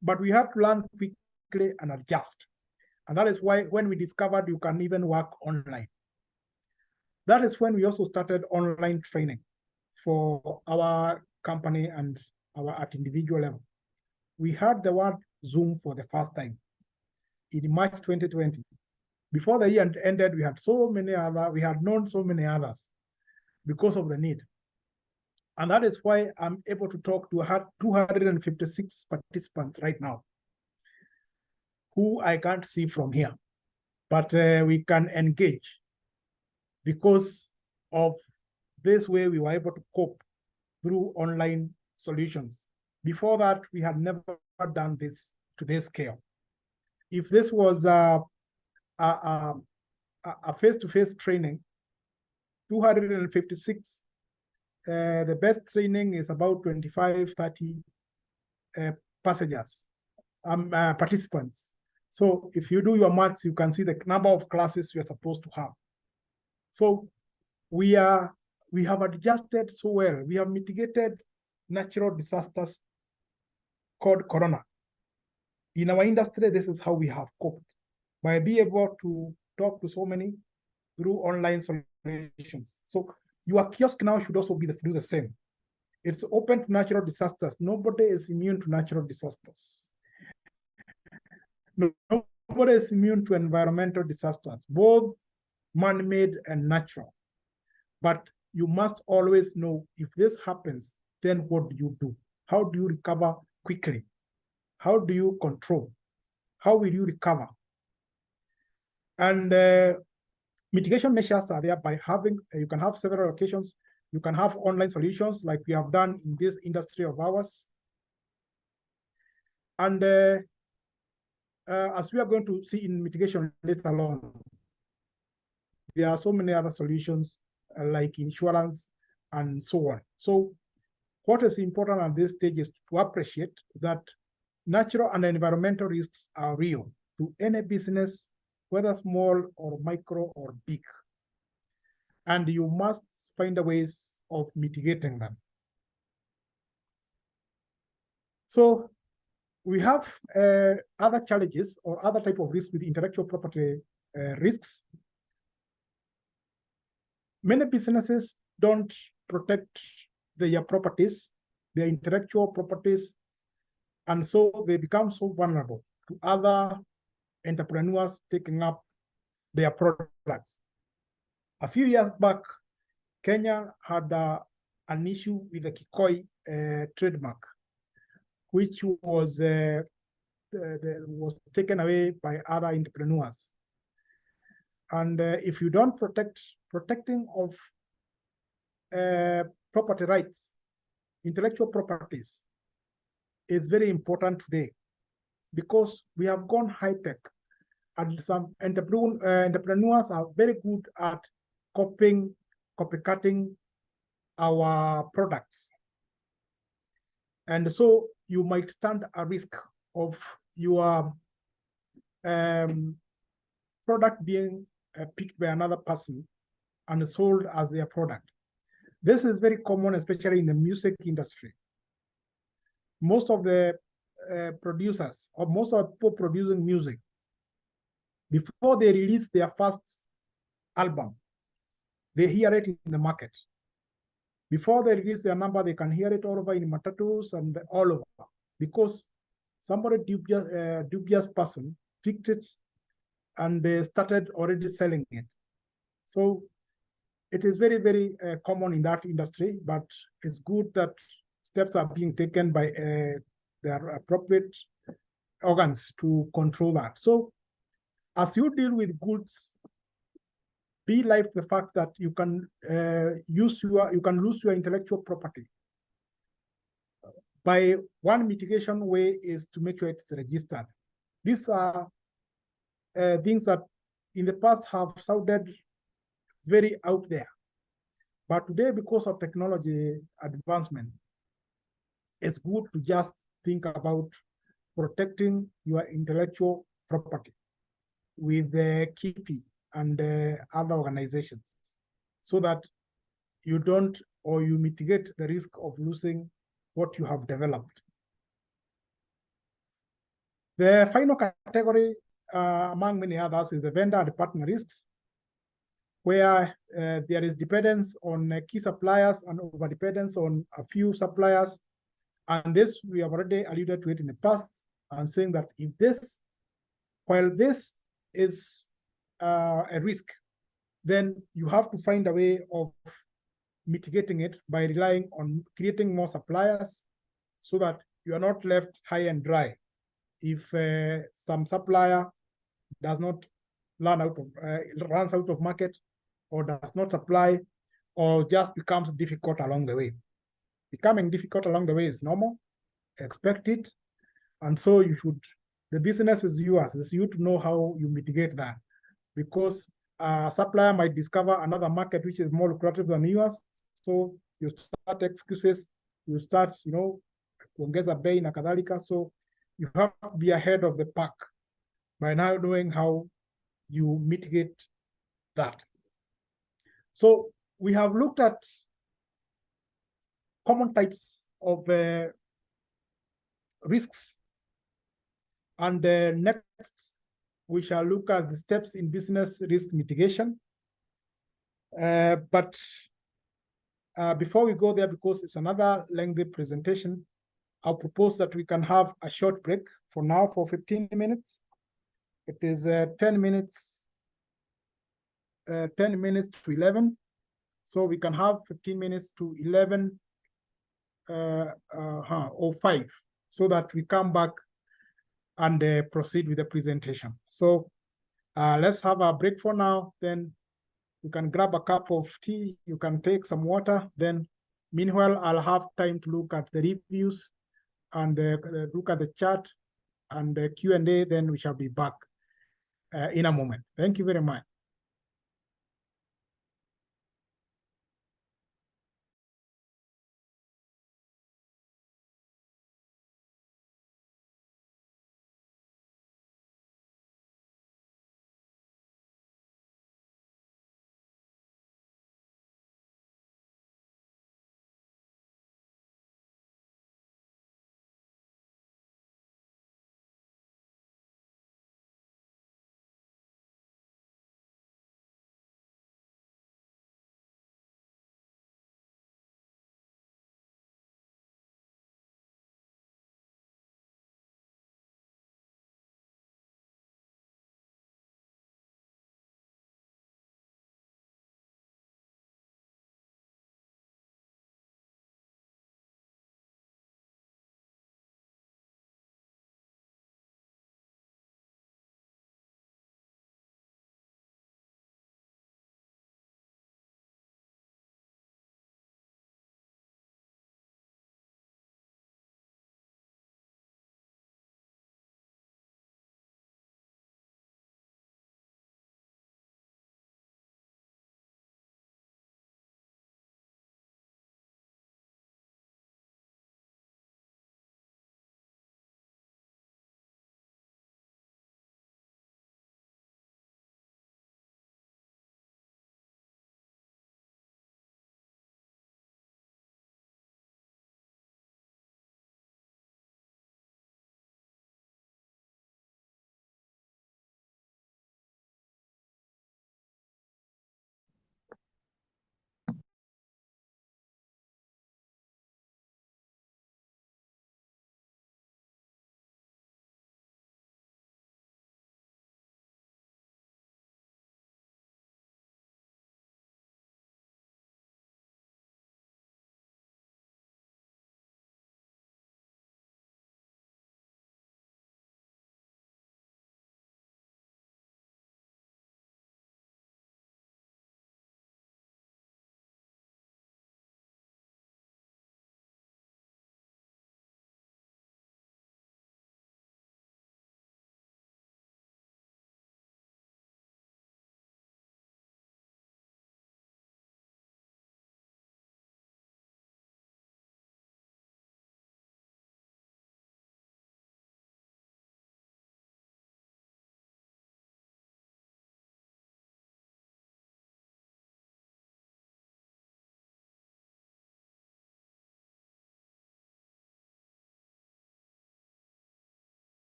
But we had to learn quickly and adjust. And that is why when we discovered you can even work online, that is when we also started online training for our company and at individual level. We heard the word Zoom for the first time in March 2020. Before the year ended, we had known so many others because of the need. And that is why I'm able to talk to 256 participants right now, who I can't see from here, but we can engage because of this way we were able to cope through online solutions. Before that, we had never done this to this scale. If this was a face-to-face training, 256 the best training is about 25, 30 passengers, participants. So if you do your maths, you can see the number of classes you're supposed to have. So we have adjusted so well. We have mitigated natural disasters called corona. In our industry, this is how we have coped, by being able to talk to so many through online solutions. So your kiosk now should also do the same. It's open to natural disasters. Nobody is immune to natural disasters. Nobody is immune to environmental disasters, both man-made and natural. But you must always know, if this happens, then what do you do? How do you recover quickly? How do you control? How will you recover? And mitigation measures are there by having, you can have several locations. You can have online solutions like we have done in this industry of ours. And as we are going to see in mitigation later on, there are so many other solutions like insurance and so on. So what is important at this stage is to appreciate that natural and environmental risks are real to any business, whether small or micro or big. And you must find a ways of mitigating them. So we have other challenges or other type of risks with intellectual property risks. Many businesses don't protect their properties, their intellectual properties, and so they become so vulnerable to other entrepreneurs taking up their products. A few years back, Kenya had an issue with the Kikoi trademark, which was taken away by other entrepreneurs. And if you don't protecting of property rights, intellectual properties, is very important today, because we have gone high-tech, and some entrepreneurs are very good at copycatting our products. And so you might stand a risk of your product being picked by another person and sold as their product. This is very common, especially in the music industry. Most of the producers, or most of the people producing music, before they release their first album, they hear it in the market. Before they release their number, they can hear it all over in matatus and all over, because somebody dubious person picked it and they started already selling it. So it is very, very common in that industry, but it's good that steps are being taken by their appropriate organs to control that. So as you deal with goods, be like the fact that you can lose your intellectual property. By one mitigation way is to make sure it's registered. These are things that in the past have sounded very out there, but today, because of technology advancement, it's good to just think about protecting your intellectual property with the KIPI and other organizations, so that you don't, or you mitigate the risk of losing what you have developed. The final category, among many others, is the vendor and partner risks, where there is dependence on key suppliers and overdependence on a few suppliers. And this, we have already alluded to it in the past, and saying that if this, while this is a risk, then you have to find a way of mitigating it by relying on creating more suppliers, so that you are not left high and dry if some supplier does not runs out of market, or does not supply, or just becomes difficult along the way. Becoming difficult along the way is normal, expect it, and so you should, the business is yours. It's you to know how you mitigate that, because a supplier might discover another market which is more lucrative than yours, so you start excuses, you start, kuongeza bei na kadhalika. So you have to be ahead of the pack by now knowing how you mitigate that. So we have looked at common types of risks. And next, we shall look at the steps in business risk mitigation. But before we go there, because it's another lengthy presentation, I'll propose that we can have a short break for now for 15 minutes. It is 10 minutes to 11. So we can have 15 minutes to 11 or 5, so that we come back and proceed with the presentation. So let's have a break for now. Then you can grab a cup of tea, you can take some water. Then meanwhile, I'll have time to look at the reviews and look at the chat and the Q&A. Then we shall be back in a moment. Thank you very much.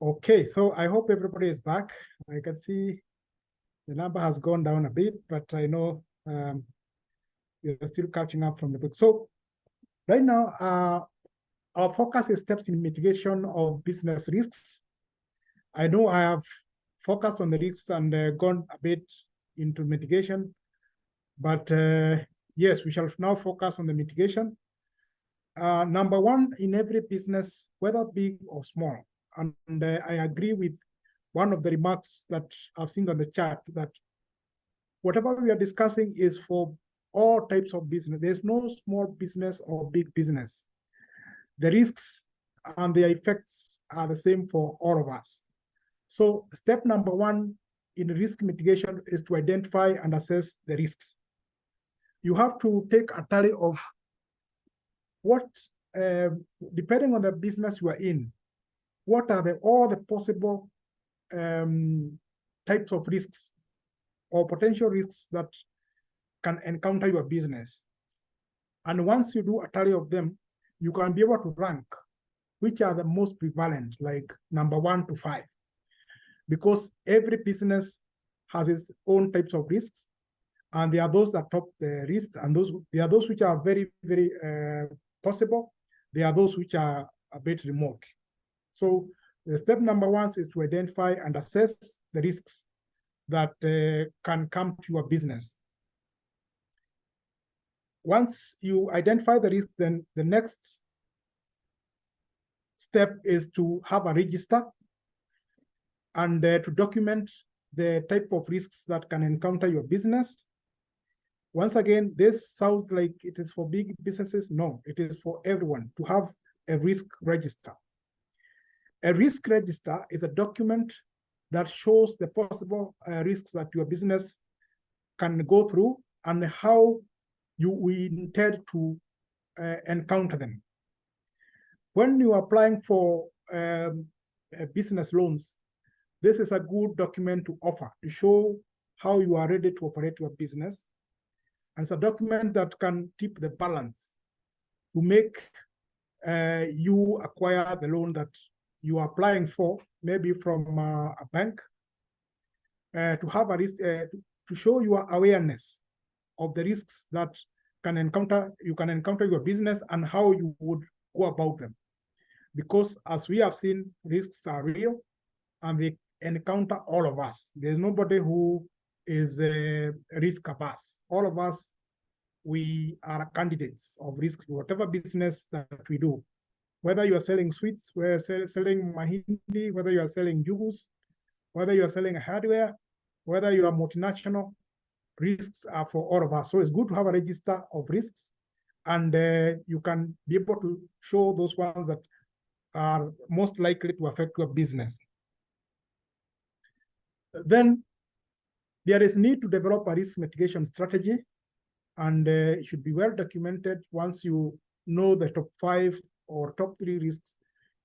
Okay, so I hope everybody is back. I can see the number has gone down a bit, but I know we're still catching up from the book. So right now, our focus is steps in mitigation of business risks. I know I have focused on the risks and gone a bit into mitigation, but yes, we shall now focus on the mitigation. Number one, in every business, whether big or small, and I agree with one of the remarks that I've seen on the chart, that whatever we are discussing is for all types of business. There's no small business or big business. The risks and the effects are the same for all of us. So step number one in risk mitigation is to identify and assess the risks. You have to take a tally of what, depending on the business you are in, what are all the possible types of risks or potential risks that can encounter your business. And once you do a tally of them, you can be able to rank which are the most prevalent, like number 1 to 5. Because every business has its own types of risks, and there are those that top the risk, and there are those which are very, very possible. There are those which are a bit remote. So the step number 1 is to identify and assess the risks that can come to your business. Once you identify the risk, then the next step is to have a register and to document the type of risks that can encounter your business. Once again, this sounds like it is for big businesses. No, it is for everyone to have a risk register. A risk register is a document that shows the possible risks that your business can go through and how you intend to encounter them. When you are applying for business loans, this is a good document to offer to show how you are ready to operate your business. And it's a document that can tip the balance to make you acquire the loan that you are applying for, maybe from a bank, to have a risk, to show your awareness of the risks that you can encounter your business and how you would go about them. Because as we have seen, risks are real and they encounter all of us. There's nobody who is risk averse. All of us, we are candidates of risk, whatever business that we do. Whether you are selling sweets, whether you're selling mahindi, whether you are selling jugos, whether you are selling hardware, whether you are multinational, risks are for all of us. So it's good to have a register of risks, and you can be able to show those ones that are most likely to affect your business. Then there is need to develop a risk mitigation strategy, and it should be well documented. Once you know the top 5 or top 3 risks,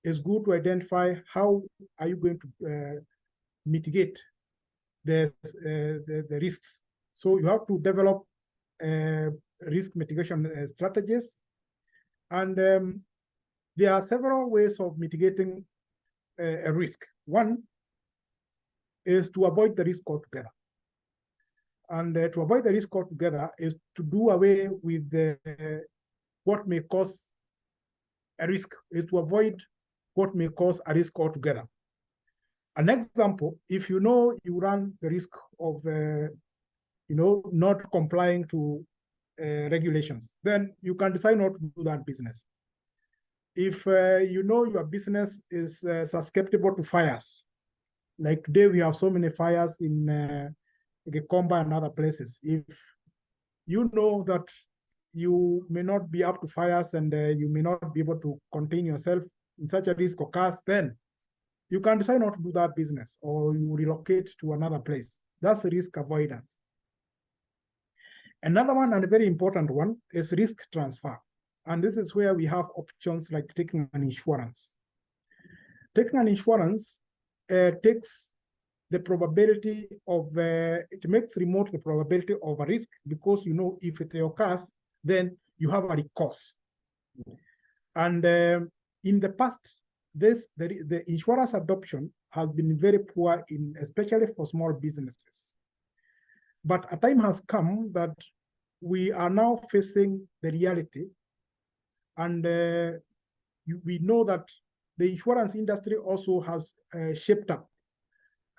it's good to identify how are you going to mitigate the risks. So you have to develop risk mitigation strategies, and there are several ways of mitigating a risk. One is to avoid the risk altogether. And to avoid the risk altogether is to do away with what may cause a risk, is to avoid what may cause a risk altogether. An example, if you know you run the risk of not complying to regulations, then you can decide not to do that business. If you know your business is susceptible to fires, like today we have so many fires in Gikomba and other places. If you know that you may not be up to fires and you may not be able to contain yourself in such a risk occurs, then you can decide not to do that business, or you relocate to another place. That's risk avoidance. Another one, and a very important one, is risk transfer. And this is where we have options like taking an insurance. Taking an insurance takes the probability of, it makes remote the probability of a risk, because you know if it occurs, then you have a recourse. And in the past, the insurance adoption has been very poor especially for small businesses. But a time has come that we are now facing the reality, and we know that the insurance industry also has shaped up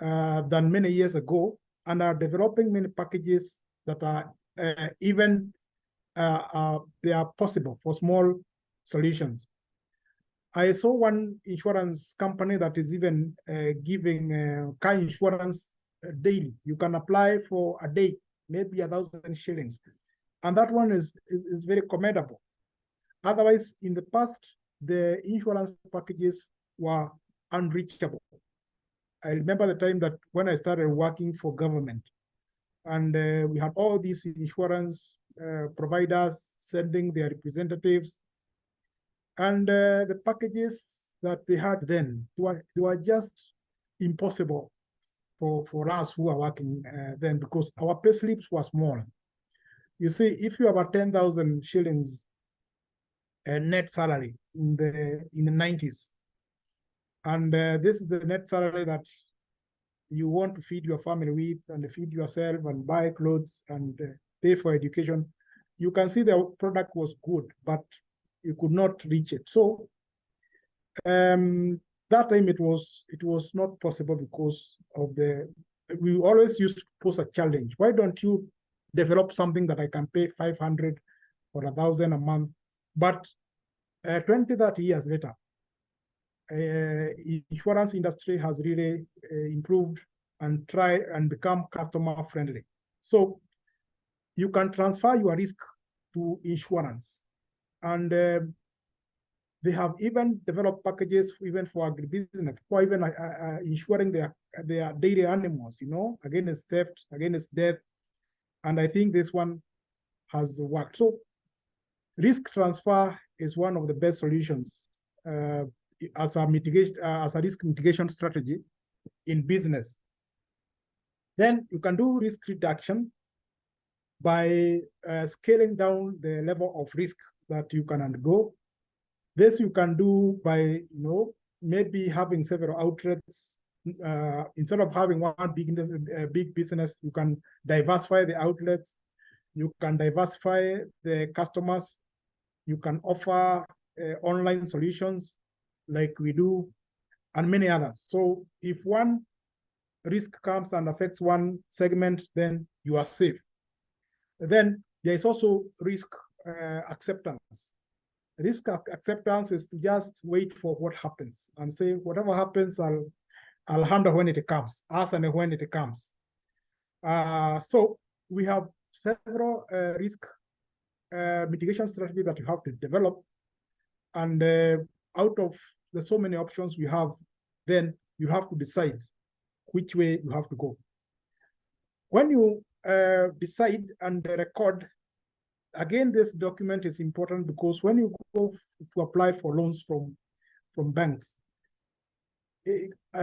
than many years ago, and are developing many packages that are even they are possible for small solutions. I saw one insurance company that is even giving car insurance daily. You can apply for a day, maybe 1,000 shillings. And that one is very commendable. Otherwise, in the past, the insurance packages were unreachable. I remember the time that when I started working for government, and we had all these insurance providers sending their representatives, and the packages that they had then, they were just impossible for us who are working then, because our pay slips were small. You see, if you have a 10,000 shillings net salary in the 90s, and this is the net salary that you want to feed your family with, and feed yourself, and buy clothes, and pay for education, you can see the product was good, but you could not reach it. So that time it was not possible because of we always used to pose a challenge. Why don't you develop something that I can pay 500 or 1,000 a month? But 20, 30 years later, insurance industry has really improved and try and become customer friendly. So you can transfer your risk to insurance, and they have even developed packages even for agribusiness, for even insuring their dairy animals, against theft, against death. And I think this one has worked. So risk transfer is one of the best solutions as a risk mitigation strategy in business. Then you can do risk reduction by scaling down the level of risk that you can undergo. This you can do by, maybe having several outlets. Instead of having one big business, you can diversify the outlets. You can diversify the customers. You can offer online solutions like we do, and many others. So if one risk comes and affects one segment, then you are safe. Then there is also risk acceptance. Risk acceptance is to just wait for what happens and say, whatever happens, I'll handle when it comes, as and when it comes. So we have several risk mitigation strategies that you have to develop. And out of the so many options we have, then you have to decide which way you have to go. When you decide and record, again, this document is important, because when you go to apply for loans from banks,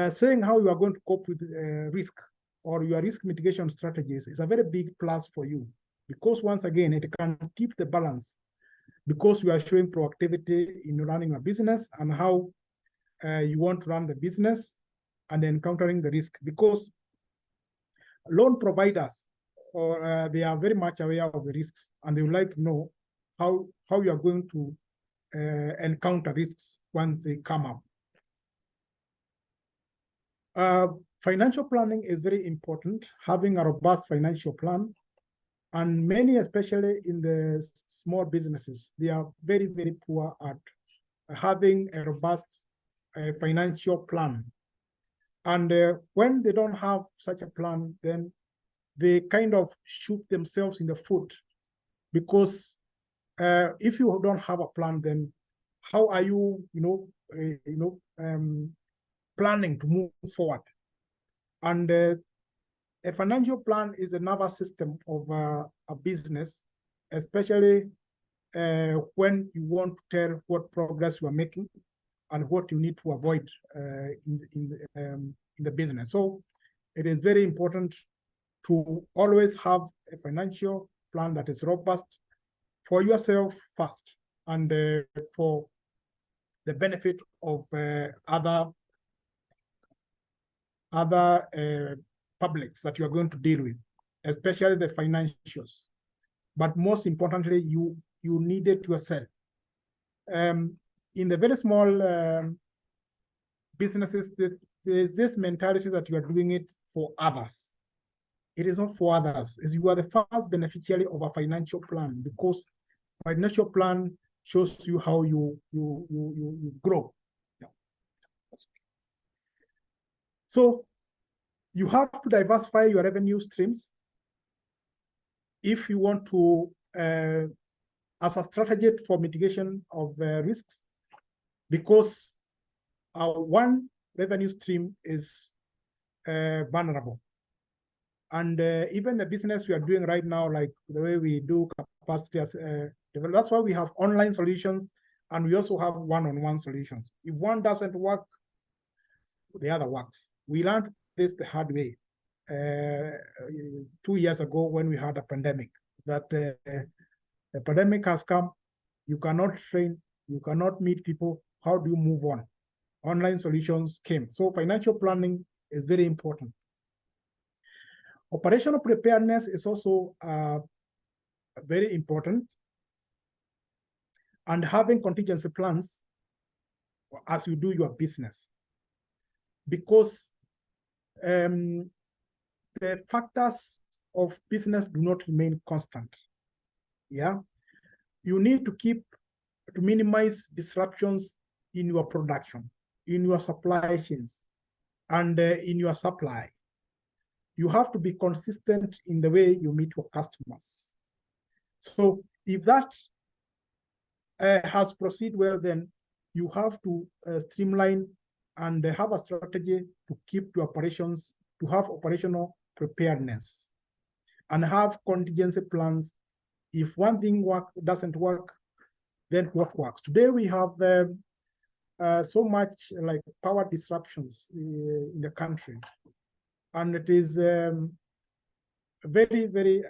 saying how you are going to cope with risk or your risk mitigation strategies is a very big plus for you, because once again, it can tip the balance, because you are showing proactivity in running a business and how you want to run the business and encountering the risk. Because loan providers, they are very much aware of the risks, and they would like to know how you are going to encounter risks once they come up. Financial planning is very important, having a robust financial plan. And many, especially in the small businesses, they are very, very poor at having a robust financial plan. And when they don't have such a plan, then they kind of shoot themselves in the foot, because if you don't have a plan, then how are you, planning to move forward? And a financial plan is a nervous system of a business, especially when you want to tell what progress you are making and what you need to avoid in the business. So it is very important to always have a financial plan that is robust for yourself first, and for the benefit of other publics that you are going to deal with, especially the financials. But most importantly, you need it yourself. In the very small businesses, there's this mentality that you are doing it for others. It is not for others. You are the first beneficiary of a financial plan, because financial plan shows you how you grow. Yeah. So you have to diversify your revenue streams if you want to, as a strategy for mitigation of risks, because one revenue stream is vulnerable. And even the business we are doing right now, like the way we do capacity as that's why we have online solutions, and we also have one-on-one solutions. If one doesn't work, the other works. We learned this the hard way 2 years ago when we had a pandemic, that the pandemic has come, you cannot train, you cannot meet people. How do you move on? Online solutions came. So financial planning is very important. Operational preparedness is also very important, and having contingency plans as you do your business, because the factors of business do not remain constant. Yeah, you need to minimize disruptions in your production, in your supply chains, and in your supply. You have to be consistent in the way you meet your customers. So if that has proceeded well, then you have to streamline and have a strategy to keep your operations, to have operational preparedness, and have contingency plans. If one thing doesn't work, then what works? Today we have so much like power disruptions in the country, and it is very, very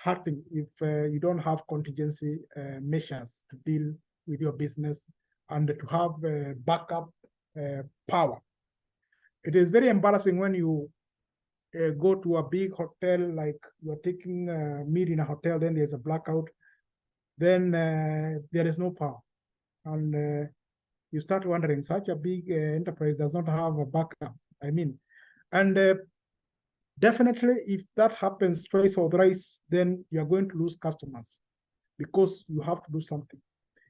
hurting if you don't have contingency measures to deal with your business and to have backup power. It is very embarrassing when you go to a big hotel, like you're taking a meal in a hotel, then there's a blackout, then there is no power. And you start wondering, such a big enterprise does not have a backup. And definitely, if that happens twice or thrice, then you're going to lose customers, because you have to do something.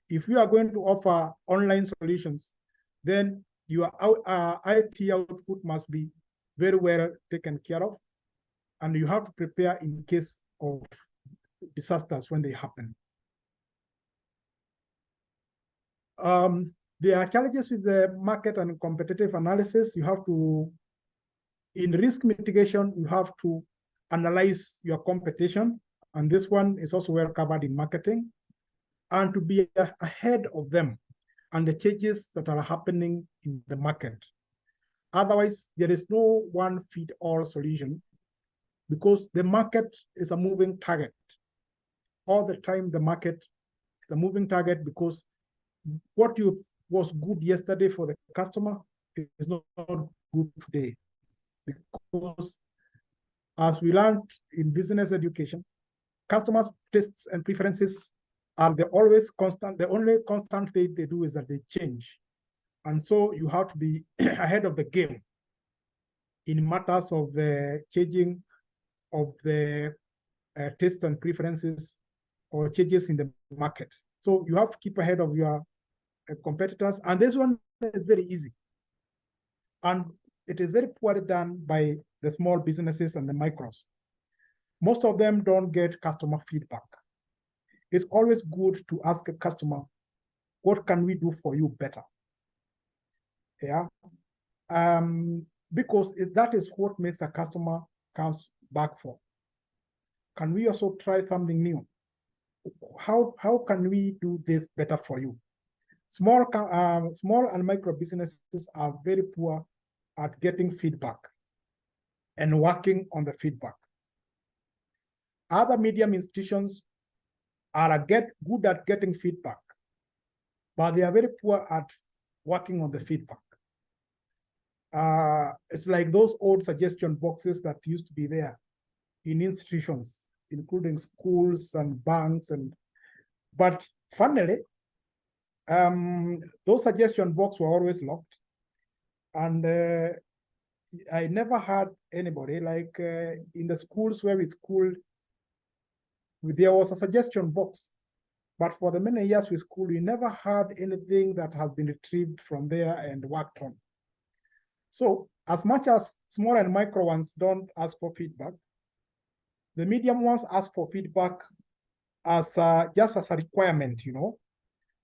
If you are going to offer online solutions, then your IT output must be very well taken care of, and you have to prepare in case of disasters when they happen. There are challenges with the market and competitive analysis. You have to, in risk mitigation, you have to analyze your competition, and this one is also well covered in marketing, and to be ahead of them and the changes that are happening in the market. Otherwise, there is no one-fit-all solution, because the market is a moving target. All the time, the market is a moving target, because what was good yesterday for the customer is not good today. Because as we learned in business education, customers' tastes and preferences are always constant. The only constant thing they do is that they change. And so you have to be ahead of the game in matters of the changing of the tastes and preferences or changes in the market. So you have to keep ahead of your competitors. And this one is very easy. And it is very poorly done by the small businesses and the micros. Most of them don't get customer feedback. It's always good to ask a customer, what can we do for you better? Yeah, because that is what makes a customer comes back for. Can we also try something new? How can we do this better for you? Small and micro businesses are very poor at getting feedback and working on the feedback. Other medium institutions are good at getting feedback, but they are very poor at working on the feedback. It's like those old suggestion boxes that used to be there in institutions, including schools and banks, but finally, those suggestion boxes were always locked, and I never had anybody like in the schools where we schooled. There was a suggestion box, but for the many years we schooled, we never had anything that has been retrieved from there and worked on. So as much as small and micro ones don't ask for feedback, the medium ones ask for feedback as just as a requirement, you know,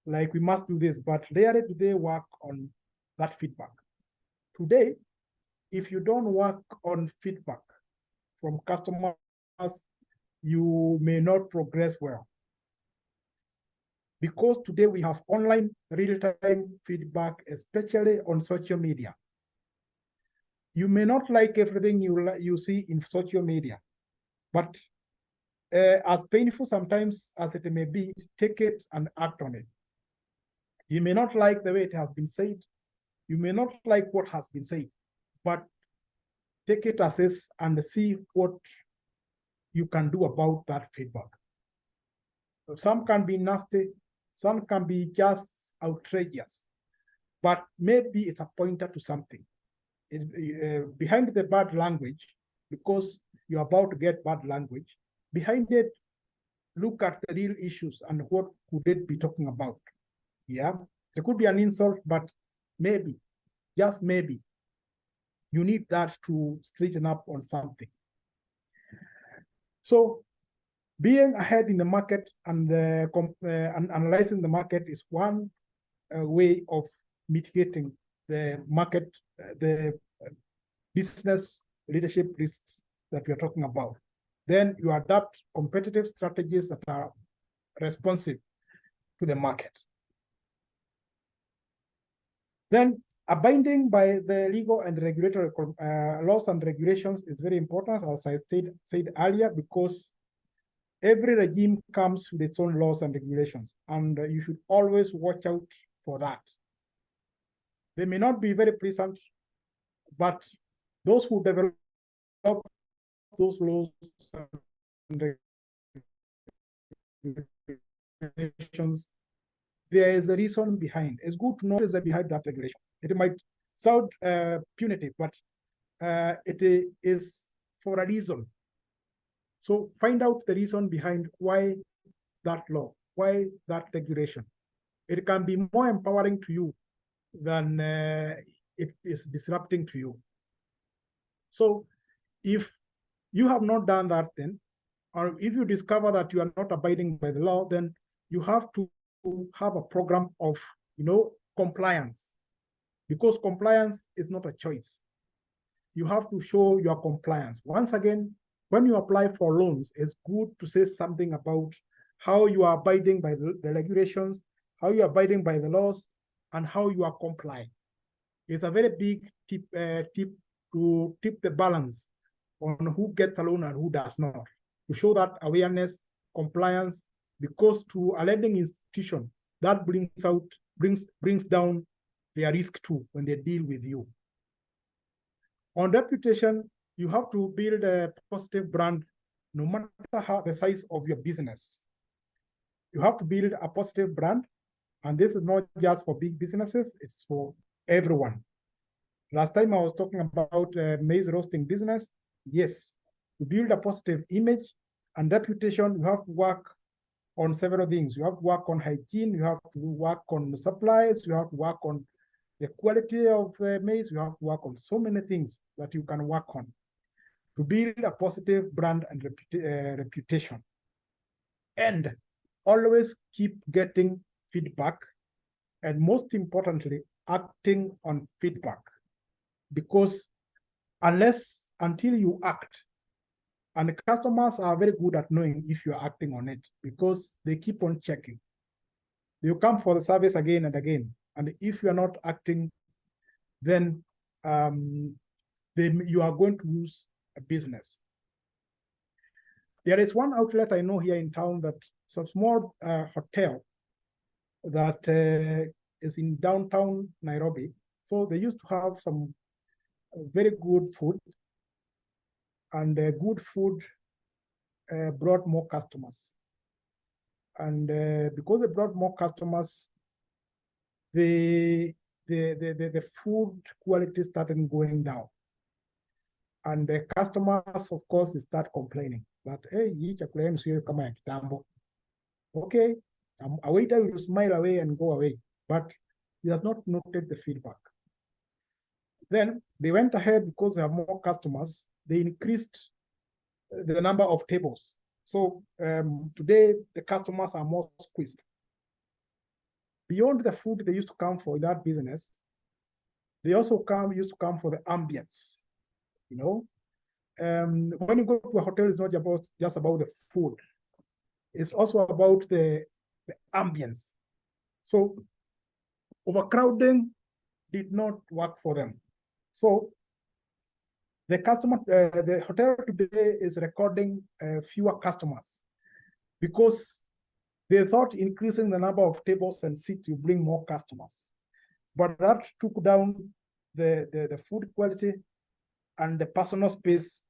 like we must do this, but rarely do they work on that feedback. Today, if you don't work on feedback from customers, you may not progress well. Because today we have online real-time feedback, especially on social media. You may not like everything you see in social media, but as painful sometimes as it may be, take it and act on it. You may not like the way it has been said. You may not like what has been said, but take it as is and see what you can do about that feedback. Some can be nasty, some can be just outrageous, but maybe it's a pointer to something. Behind the bad language, because you're about to get bad language, behind it, look at the real issues and what could it be talking about. Yeah, there could be an insult, but maybe, just maybe, you need that to straighten up on something. So being ahead in the market and analyzing the market is one way of mitigating the market, the business leadership risks that we are talking about. Then you adapt competitive strategies that are responsive to the market. Then abiding by the legal and regulatory laws and regulations is very important, as I said earlier, because every regime comes with its own laws and regulations, and you should always watch out for that. They may not be very pleasant, but those who develop those laws and regulations, there is a reason behind. It's good to know that behind that regulation. It might sound punitive, but it is for a reason. So find out the reason behind why that law, why that regulation. It can be more empowering to you than it is disrupting to you. So if you have not done that then, or if you discover that you are not abiding by the law, then you have to have a program of, compliance, because compliance is not a choice. You have to show your compliance. Once again, when you apply for loans, it's good to say something about how you are abiding by the regulations, how you are abiding by the laws, and how you are complying. It's a very big tip to tip the balance on who gets a loan and who does not, to show that awareness, compliance, because to a lending institution, that brings down their risk too when they deal with you. On reputation, you have to build a positive brand, no matter how the size of your business. You have to build a positive brand, and this is not just for big businesses, it's for everyone. Last time I was talking about maize roasting business. Yes, to build a positive image and reputation, you have to work on several things. You have to work on hygiene, you have to work on supplies, you have to work on the quality of maize, you have to work on so many things that you can work on to build a positive brand and reputation. And always keep getting feedback, and most importantly, acting on feedback. Because until you act, and the customers are very good at knowing if you're acting on it, because they keep on checking. They'll come for the service again and again. And if you're not acting, then you are going to lose a business. There is one outlet I know here in town, that some small hotel that is in downtown Nairobi. So they used to have some very good food, and good food brought more customers. And because they brought more customers, the food quality started going down. And the customers, of course, they start complaining that, hey, hii chakula yenu sio kama ya kitambo. Okay, a waiter will smile away and go away, but he has not noted the feedback. Then they went ahead, because they have more customers, they increased the number of tables. So today, the customers are more squeezed. Beyond the food they used to come for in that business, they also used to come for the ambience. You know, when you go to a hotel, it's not just about the food. It's also about the ambience. So overcrowding did not work for them. So the hotel today is recording fewer customers, because they thought increasing the number of tables and seats will bring more customers. But that took down the food quality and the personal space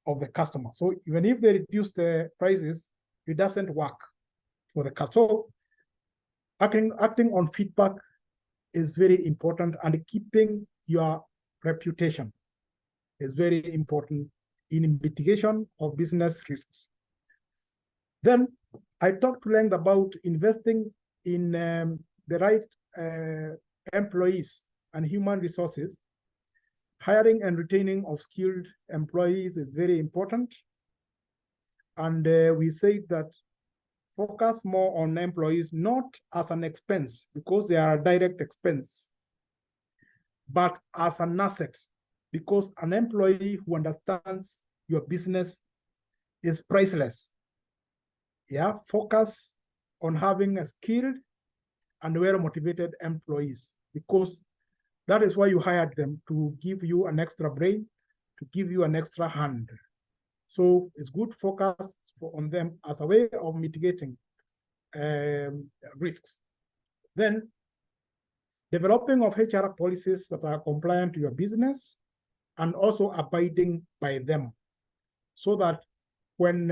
of the customer. So even if they reduce the prices, it doesn't work for the customer. So acting on feedback is very important, and keeping your reputation is very important in mitigation of business risks. Then I talked to length about investing in the right employees and human resources. Hiring and retaining of skilled employees is very important. And we say that focus more on employees, not as an expense, because they are a direct expense, but as an asset, because an employee who understands your business is priceless. Yeah, focus on having a skilled and well-motivated employees, because that is why you hired them, to give you an extra brain, to give you an extra hand. So it's good focus on them as a way of mitigating risks. Then developing of HR policies that are compliant to your business and also abiding by them, so that when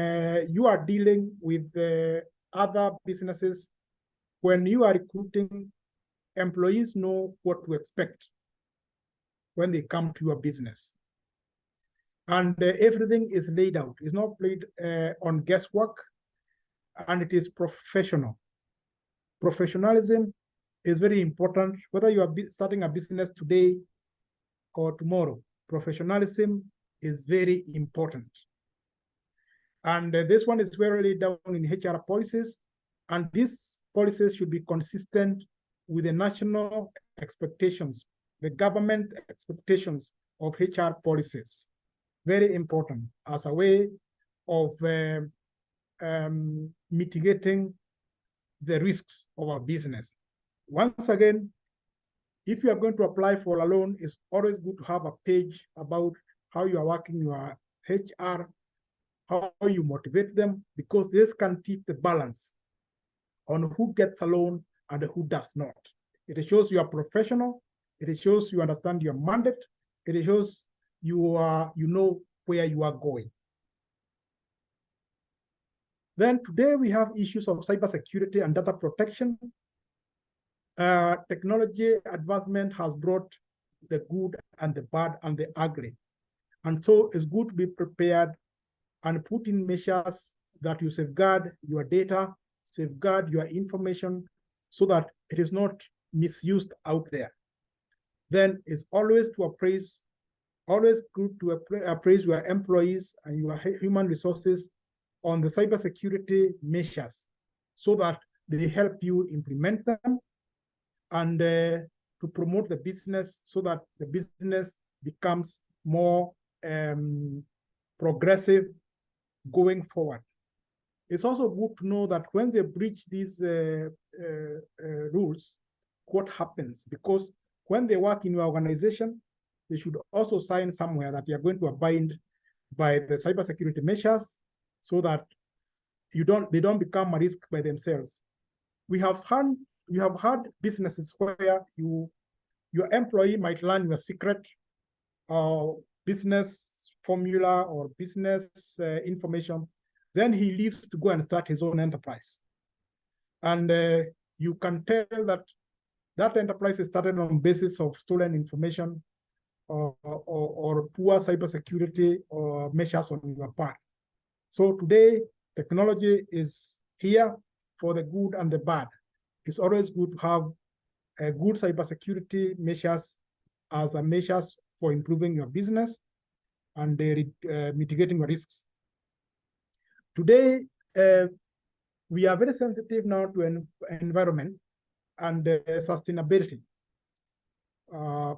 you are dealing with other businesses, when you are recruiting, employees know what to expect when they come to your business. And everything is laid out. It's not played on guesswork, and it is professional. Professionalism is very important, whether you are starting a business today or tomorrow. Professionalism is very important. And this one is very laid down in HR policies, and these policies should be consistent with the national expectations, the government expectations of HR policies. Very important as a way of mitigating the risks of our business. Once again, if you are going to apply for a loan, it's always good to have a page about how you are working your HR, how you motivate them, because this can keep the balance on who gets a loan and who does not. It shows you are professional. It shows you understand your mandate. It shows you know where you are going. Then today we have issues of cybersecurity and data protection. Technology advancement has brought the good and the bad and the ugly. And so it's good to be prepared and put in measures that you safeguard your data, safeguard your information, so that it is not misused out there. Then it's always good to appraise your employees and your human resources on the cybersecurity measures, so that they help you implement them, and to promote the business, so that the business becomes more progressive going forward. It's also good to know that when they breach these rules, what happens? Because when they work in your organization, they should also sign somewhere that you are going to abide by the cybersecurity measures, so that they don't become a risk by themselves. We have had you have had businesses where your employee might learn your secret business formula or business information, then he leaves to go and start his own enterprise. And you can tell that that enterprise is started on basis of stolen information or poor cybersecurity or measures on your part. So today, technology is here for the good and the bad. It's always good to have a good cybersecurity measures as a measures for improving your business and mitigating risks. Today, we are very sensitive now to environment and sustainability. I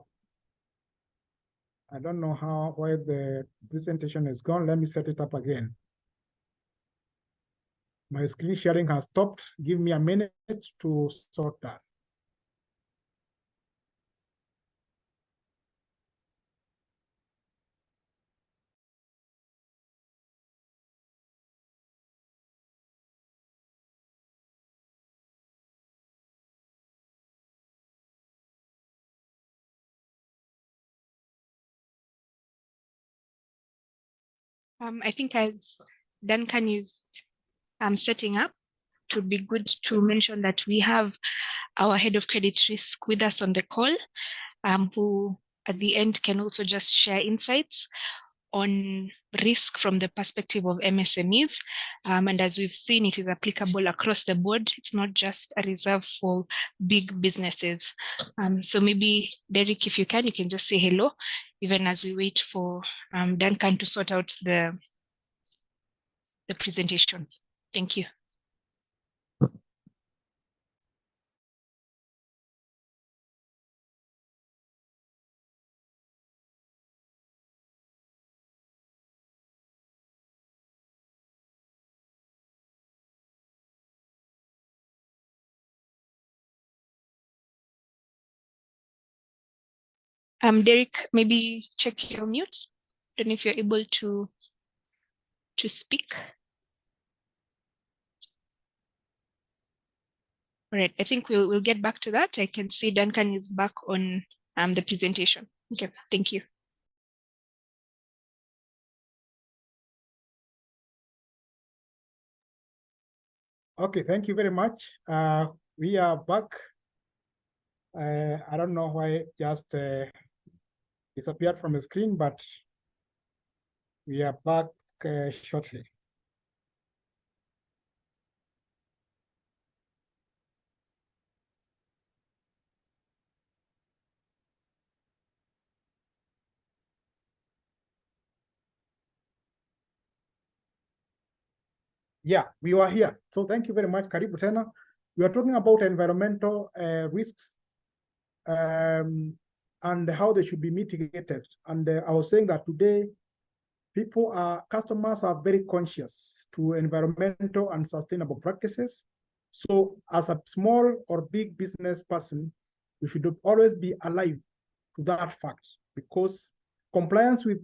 don't know why the presentation is gone. Let me set it up again. My screen sharing has stopped. Give me a minute to sort that. I think as Duncan is setting up, it would be good to mention that we have our head of credit risk with us on the call, who at the end can also just share insights on risk from the perspective of MSMEs. And as we've seen, it is applicable across the board. It's not just a reserve for big businesses. So maybe, Derek, if you can just say hello, even as we wait for Duncan to sort out the presentation. Thank you. Derek, maybe check your mute. Don't know if you're able to speak. All right, I think we'll get back to that. I can see Duncan is back on the presentation. Okay, thank you. Okay, thank you very much. We are back. I don't know why it just disappeared from the screen, but we are back shortly. Yeah, we were here. So thank you very much, Karibu Tena. We are talking about environmental risks and how they should be mitigated. And I was saying that today, customers are very conscious to environmental and sustainable practices. So as a small or big business person, you should always be alive to that fact, because compliance with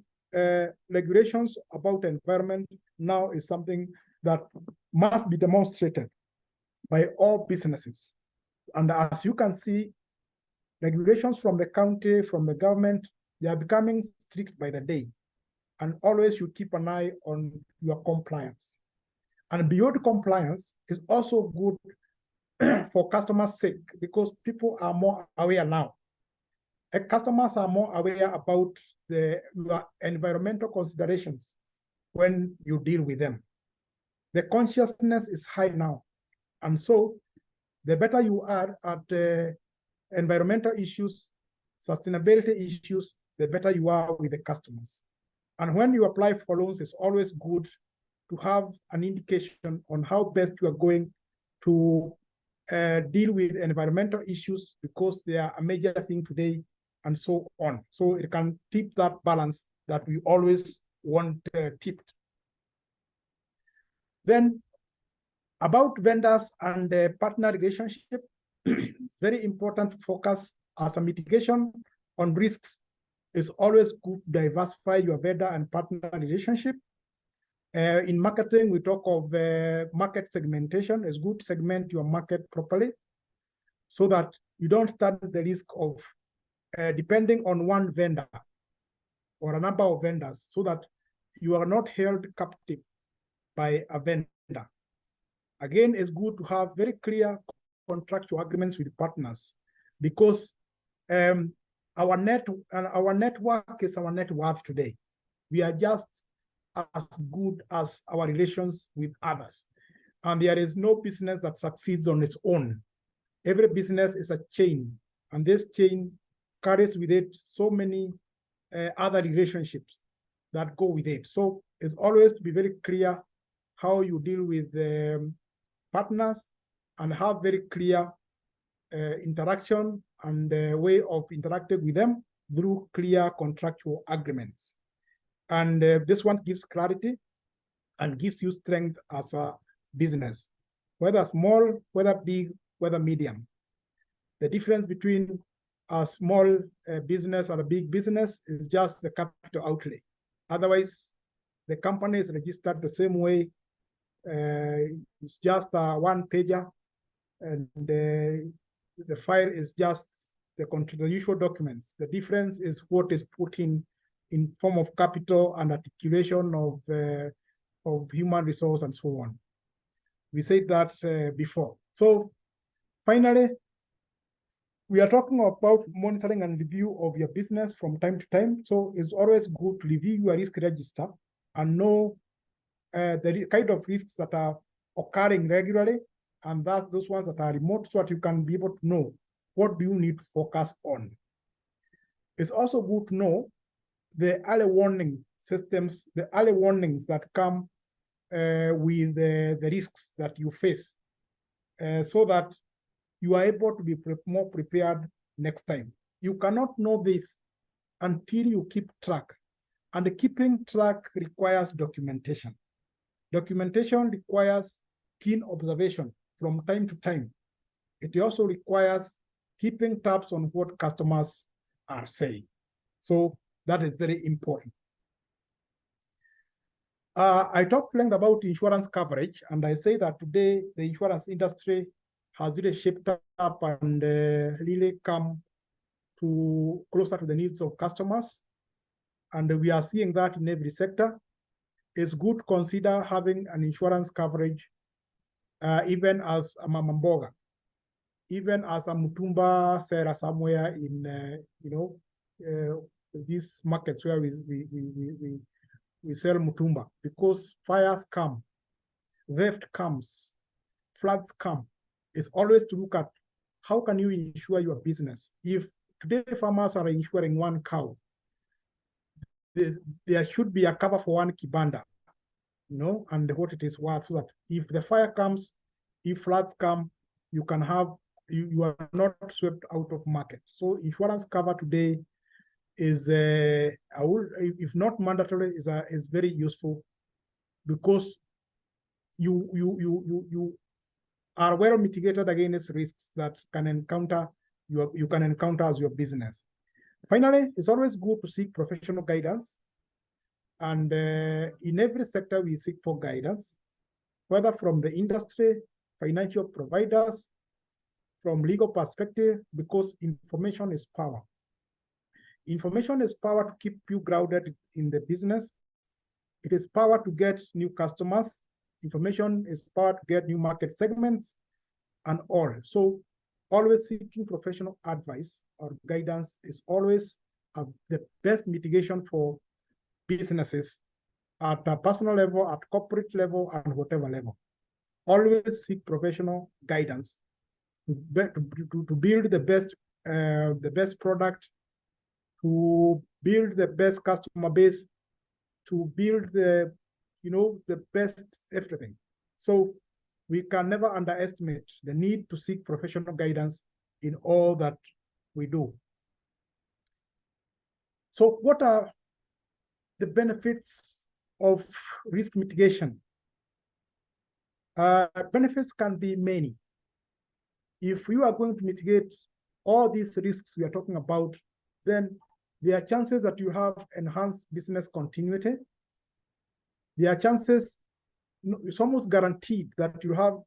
regulations about environment now is something that must be demonstrated by all businesses. And as you can see, regulations from the county, from the government, they are becoming strict by the day. And always you keep an eye on your compliance. And beyond compliance is also good for customers' sake, because people are more aware now. Customers are more aware about your environmental considerations when you deal with them. The consciousness is high now. And so the better you are at environmental issues, sustainability issues, the better you are with the customers. And when you apply for loans, it's always good to have an indication on how best you are going to deal with environmental issues, because they are a major thing today, and so on. So it can tip that balance that we always want tipped. Then about vendors and the partner relationship, very important to focus as a mitigation on risks. It's always good to diversify your vendor and partner relationship. In marketing, we talk of market segmentation. It's good to segment your market properly. so that you don't start the risk of depending on one vendor or a number of vendors, so that you are not held captive by a vendor. Again, it's good to have very clear contractual agreements with partners, because our network is our net worth today. We are just as good as our relations with others. And there is no business that succeeds on its own. Every business is a chain, and this chain carries with it so many other relationships that go with it. So it's always to be very clear how you deal with partners, and have very clear interaction and way of interacting with them through clear contractual agreements. And this one gives clarity and gives you strength as a business, whether small, whether big, whether medium. The difference between a small business and a big business is just the capital outlay. Otherwise, the company is registered the same way. It's just a one-pager, and the file is just the usual documents. The difference is what is put in form of capital and articulation of human resource and so on. We said that before. So finally, we are talking about monitoring and review of your business from time to time. So it's always good to review your risk register and know the kind of risks that are occurring regularly, and that those ones that are remote, so that you can be able to know what do you need to focus on. It's also good to know the early warning systems, the early warnings that come with the risks that you face, so that you are able to be more prepared next time. You cannot know this until you keep track, and keeping track requires documentation. Documentation requires keen observation from time to time. It also requires keeping tabs on what customers are saying. So that is very important. I talked length about insurance coverage, and I say that today the insurance industry has really shaped up and really come to closer to the needs of customers. And we are seeing that in every sector. It's good to consider having an insurance coverage, even as a mama mboga, even as a mutumba seller somewhere in these markets where we sell mutumba, because fires come, theft comes, floods come. It's always to look at how can you insure your business. If today farmers are insuring one cow, there should be a cover for one kibanda, and what it is worth, so that if the fire comes, if floods come, you can have, you are not swept out of market. So insurance cover today is, if not mandatory, is very useful, because you are well mitigated against risks that you can encounter as your business. Finally, it's always good to seek professional guidance. And in every sector, we seek for guidance, whether from the industry, financial providers, from legal perspective, because information is power. Information is power to keep you grounded in the business. It is power to get new customers. Information is power to get new market segments and all. So always seeking professional advice or guidance is always the best mitigation for businesses at a personal level, at corporate level, and whatever level. Always seek professional guidance to build the best product, to build the best customer base, to build the best everything. So we can never underestimate the need to seek professional guidance in all that we do. So what are the benefits of risk mitigation? Benefits can be many. If you are going to mitigate all these risks we are talking about, then there are chances that you have enhanced business continuity. There are chances, it's almost guaranteed that you have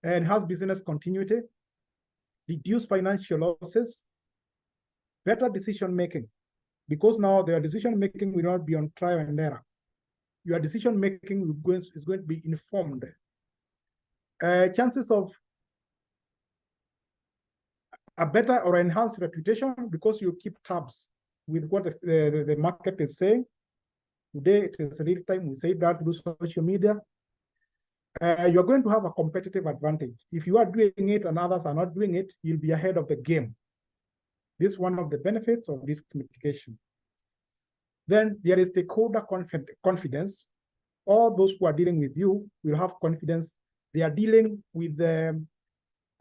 enhanced business continuity. reduce financial losses, better decision making, because now their decision making will not be on trial and error. Your decision making is going to be informed. Chances of a better or enhanced reputation, because you keep tabs with what the market is saying. Today, it is real time. We say that through social media. You're going to have a competitive advantage. If you are doing it and others are not doing it, you'll be ahead of the game. This is one of the benefits of risk mitigation. Then there is stakeholder confidence. All those who are dealing with you will have confidence. They are dealing with a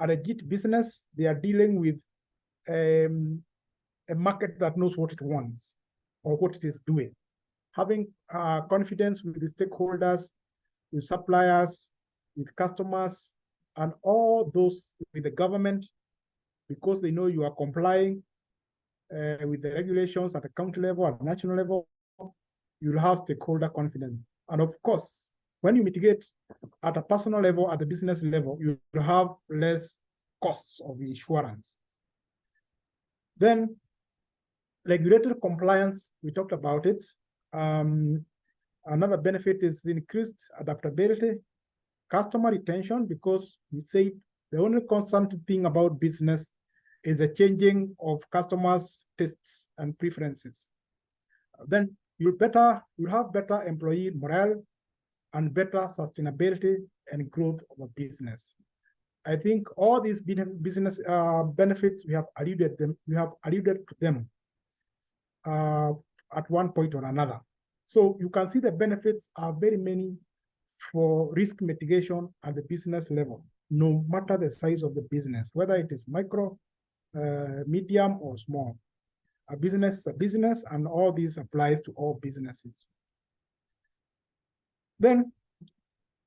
legit business. They are dealing with a market that knows what it wants or what it is doing. Having confidence with the stakeholders, with suppliers, with customers, and all those with the government, because they know you are complying with the regulations at the county level, at the national level, you'll have stakeholder confidence. And of course, when you mitigate at a personal level, at the business level, you have less costs of insurance. Then regulatory compliance, we talked about it. Another benefit is increased adaptability, customer retention, because we say the only constant thing about business is a changing of customers' tastes and preferences. Then you'll have better employee morale and better sustainability and growth of a business. I think all these business benefits, we have alluded to them at one point or another. So you can see the benefits are very many for risk mitigation at the business level, no matter the size of the business, whether it is micro, medium, or small. A business is a business, and all this applies to all businesses. Then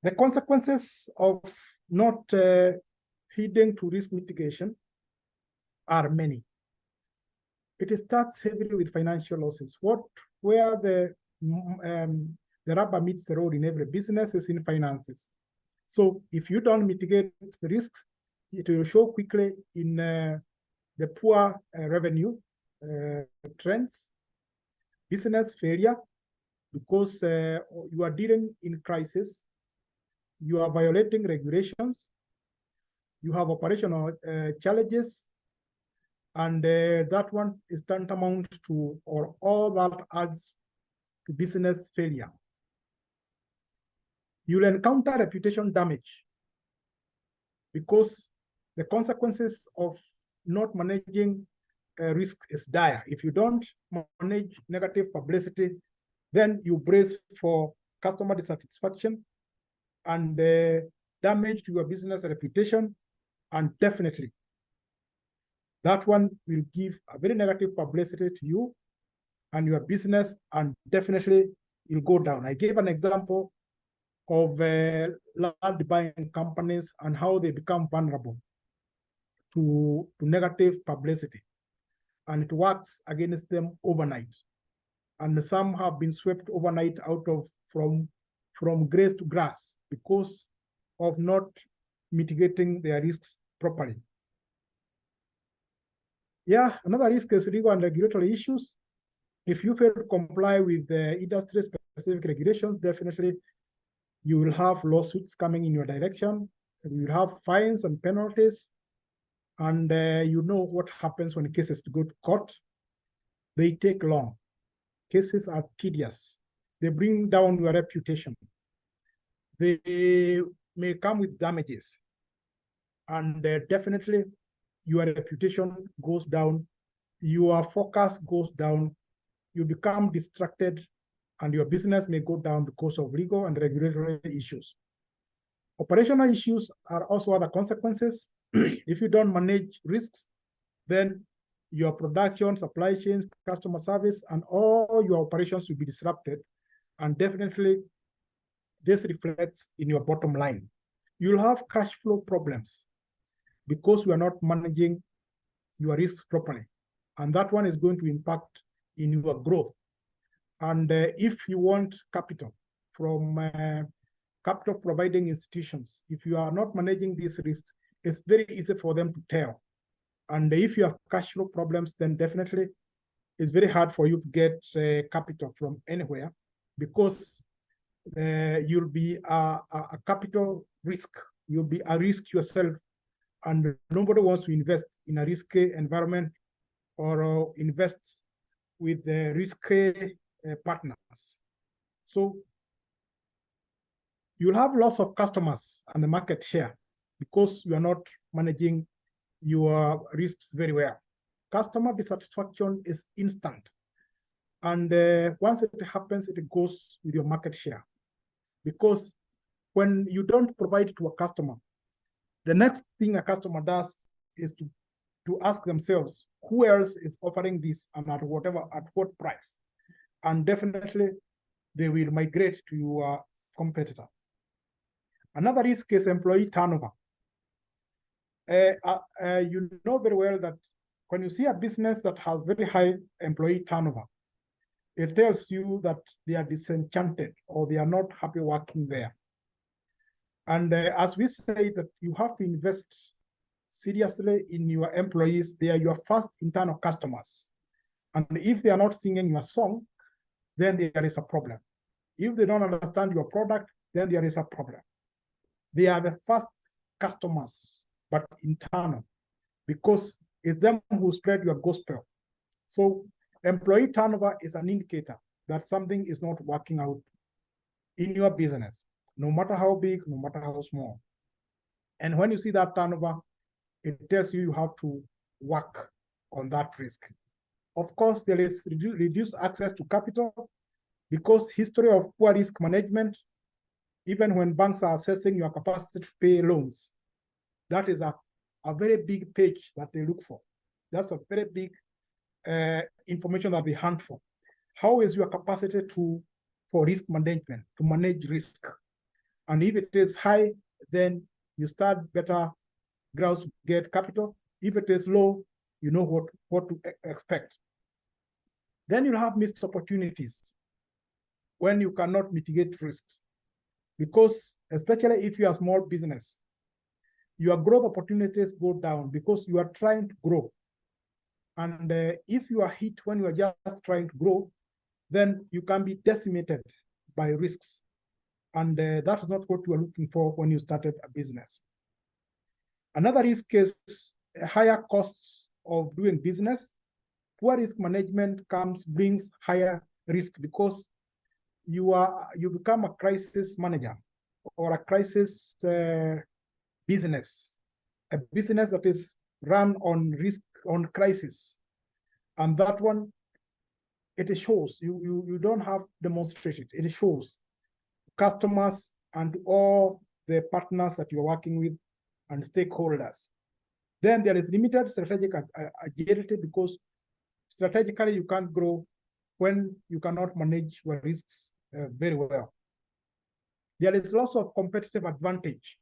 the consequences of not heeding to risk mitigation are many. It starts heavily with financial losses. Where the rubber meets the road in every business is in finances. So if you don't mitigate the risks, it will show quickly in the poor revenue trends, business failure, because you are dealing in crisis, you are violating regulations, you have operational challenges, and that one is tantamount to, or all that adds to business failure. You'll encounter reputation damage because the consequences of not managing risk is dire. If you don't manage negative publicity, then you brace for customer dissatisfaction and damage to your business reputation, and definitely that one will give a very negative publicity to you and your business, and definitely you'll go down. I gave an example of land buying companies and how they become vulnerable to negative publicity, and it works against them overnight. And some have been swept overnight out of from grass to grass because of not mitigating their risks properly. Yeah, another risk is legal and regulatory issues. If you fail to comply with the industry-specific regulations, definitely you will have lawsuits coming in your direction. You will have fines and penalties. And you know what happens when cases go to court. They take long. Cases are tedious. They bring down your reputation. They may come with damages. And definitely your reputation goes down, your focus goes down, you become distracted, and your business may go down because of legal and regulatory issues. Operational issues are also other consequences. If you don't manage risks, then your production, supply chains, customer service, and all your operations will be disrupted. And definitely this reflects in your bottom line. You'll have cash flow problems because you are not managing your risks properly. And that one is going to impact in your growth. And if you want capital from capital providing institutions, if you are not managing these risks, it's very easy for them to tell. And if you have cash flow problems, then definitely it's very hard for you to get capital from anywhere, because you'll be a capital risk. You'll be a risk yourself, and nobody wants to invest in a risky environment or invest with the risky partners. So you'll have lots of customers and the market share because you are not managing your risks very well. Customer dissatisfaction is instant. And once it happens, it goes with your market share. Because when you don't provide to a customer, the next thing a customer does is to ask themselves, who else is offering this and at what price? And definitely they will migrate to your competitor. Another risk is employee turnover. You know very well that when you see a business that has very high employee turnover, it tells you that they are disenchanted or they are not happy working there. And as we say, that you have to invest seriously in your employees. They are your first internal customers. And if they are not singing your song, then there is a problem. If they don't understand your product, then there is a problem. They are the first customers, but internal, because it's them who spread your gospel. So employee turnover is an indicator that something is not working out in your business, no matter how big, no matter how small. And when you see that turnover, it tells you have to work on that risk. Of course, there is reduced access to capital, because history of poor risk management, even when banks are assessing your capacity to pay loans, that is a very big page that they look for. That's a very big information that they hunt for. How is your capacity for risk management, to manage risk? And if it is high, then you start better grounds to get capital. If it is low, you know what to expect. Then you'll have missed opportunities when you cannot mitigate risks. Because especially if you are a small business, your growth opportunities go down because you are trying to grow. And if you are hit when you are just trying to grow, then you can be decimated by risks. And that is not what you are looking for when you started a business. Another risk is higher costs of doing business. Poor risk management brings higher risk, because you become a crisis manager or a crisis business, a business that is run on risk, on crisis. And that one, it shows, you don't have demonstrated, it shows customers and all the partners that you're working with and stakeholders. Then there is limited strategic agility, because strategically you can't grow when you cannot manage your risks very well. There is loss of competitive advantage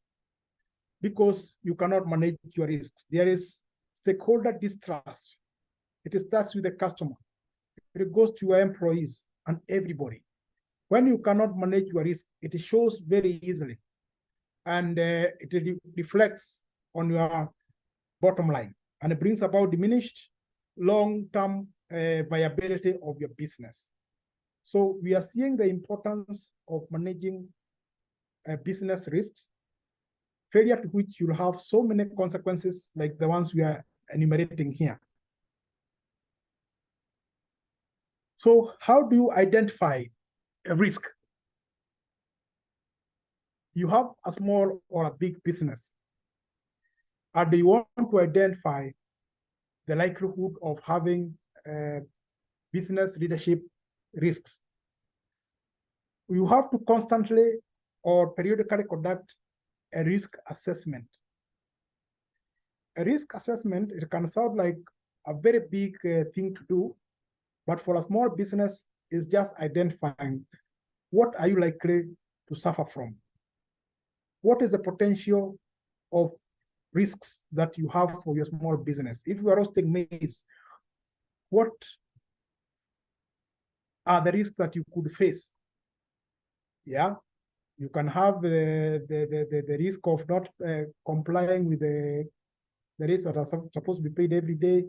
because you cannot manage your risks. There is stakeholder distrust. It starts with the customer. It goes to your employees and everybody. When you cannot manage your risk, it shows very easily, and it reflects on your bottom line, and it brings about diminished long-term viability of your business. So we are seeing the importance of managing business risks, failure to which you'll have so many consequences like the ones we are enumerating here. So how do you identify a risk? You have a small or a big business, and you want to identify the likelihood of having business leadership risks. You have to constantly or periodically conduct a risk assessment. A risk assessment, it can sound like a very big thing to do, but for a small business, it's just identifying what are you likely to suffer from. What is the potential of risks that you have for your small business? If you are roasting maize, what are the risks that you could face? Yeah, you can have the risk of not complying with the the risks that are supposed to be paid every day.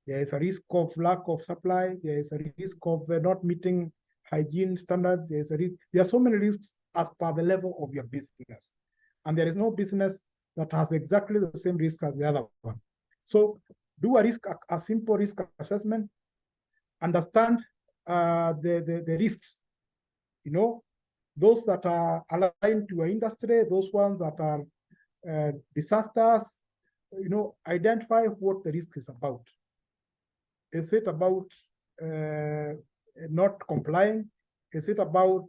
There is a risk of lack of supply. There is a risk of not meeting hygiene standards. There are so many risks as per the level of your business. And there is no business that has exactly the same risk as the other one. So do a simple risk assessment, understand the risks, those that are aligned to your industry, those ones that are disasters, identify what the risk is about. Is it about not complying? Is it about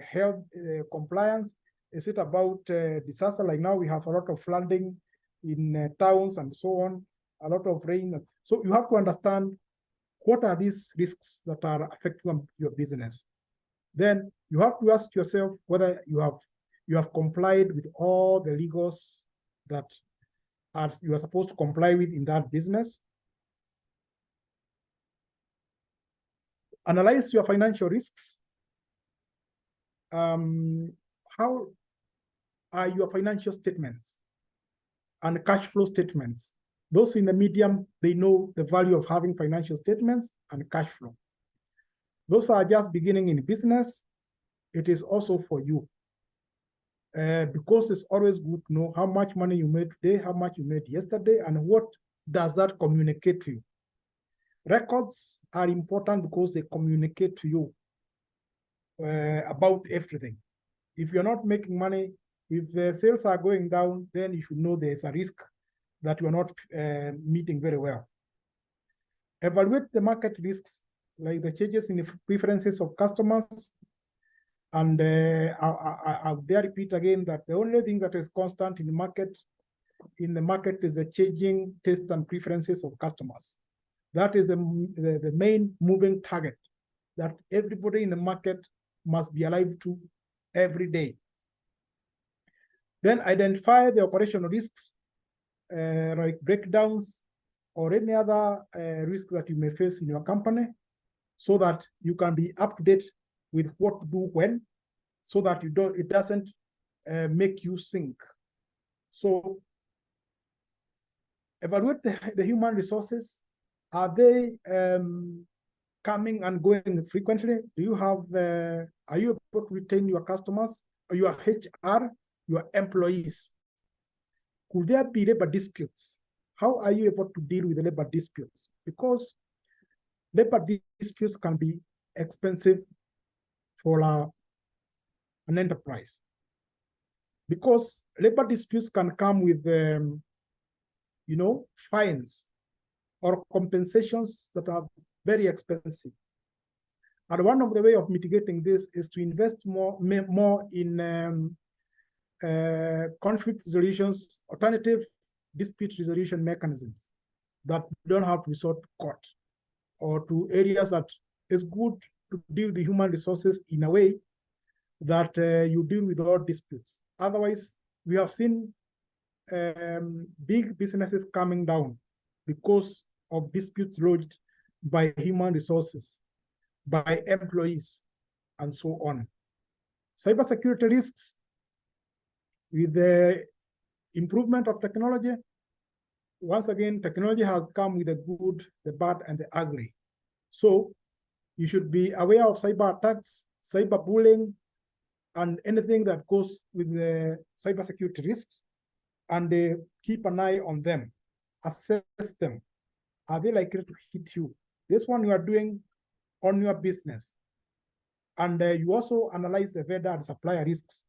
health compliance? Is it about disaster? Like now we have a lot of flooding in towns and so on, a lot of rain. So you have to understand what are these risks that are affecting your business. Then you have to ask yourself whether you have complied with all the legals that you are supposed to comply with in that business. Analyze your financial risks. How are your financial statements and cash flow statements? Those in the medium, they know the value of having financial statements and cash flow. Those are just beginning in business. It is also for you. Because it's always good to know how much money you made today, how much you made yesterday, and what does that communicate to you. Records are important because they communicate to you about everything. If you're not making money, if the sales are going down, then you should know there's a risk that you're not meeting very well. Evaluate the market risks, like the changes in the preferences of customers. And I'll dare repeat again that the only thing that is constant in the market is the changing tastes and preferences of customers. That is the main moving target that everybody in the market must be alive to every day. Then identify the operational risks, like breakdowns or any other risk that you may face in your company, so that you can be up to date with what to do when, so that it doesn't make you sink. So evaluate the human resources. Are they coming and going frequently? Do you have, are you able to retain your customers, or your HR, your employees? Could there be labor disputes? How are you able to deal with the labor disputes? Because labor disputes can be expensive for an enterprise. Because labor disputes can come with, fines or compensations that are very expensive. And one of the ways of mitigating this is to invest more in conflict resolutions, alternative dispute resolution mechanisms that don't have to resort to court, or to areas that is good to deal with the human resources in a way that you deal with all disputes. Otherwise, we have seen big businesses coming down because of disputes lodged by human resources, by employees, and so on. Cybersecurity risks. With the improvement of technology, once again, technology has come with the good, the bad, and the ugly. So you should be aware of cyber attacks, cyberbullying, and anything that goes with the cybersecurity risks, and keep an eye on them, assess them. Are they likely to hit you? This one you are doing on your business. And you also analyze the vendor and supplier risks.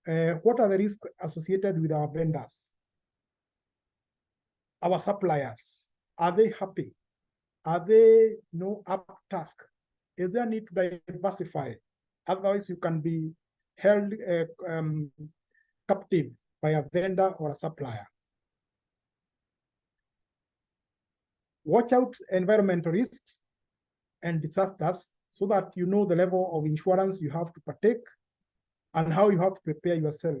What are the risks associated with our vendors? Our suppliers, are they happy? Are they up to task? Is there a need to diversify? Otherwise, you can be held captive by a vendor or a supplier. Watch out environmental risks and disasters so that you know the level of insurance you have to partake and how you have to prepare yourself.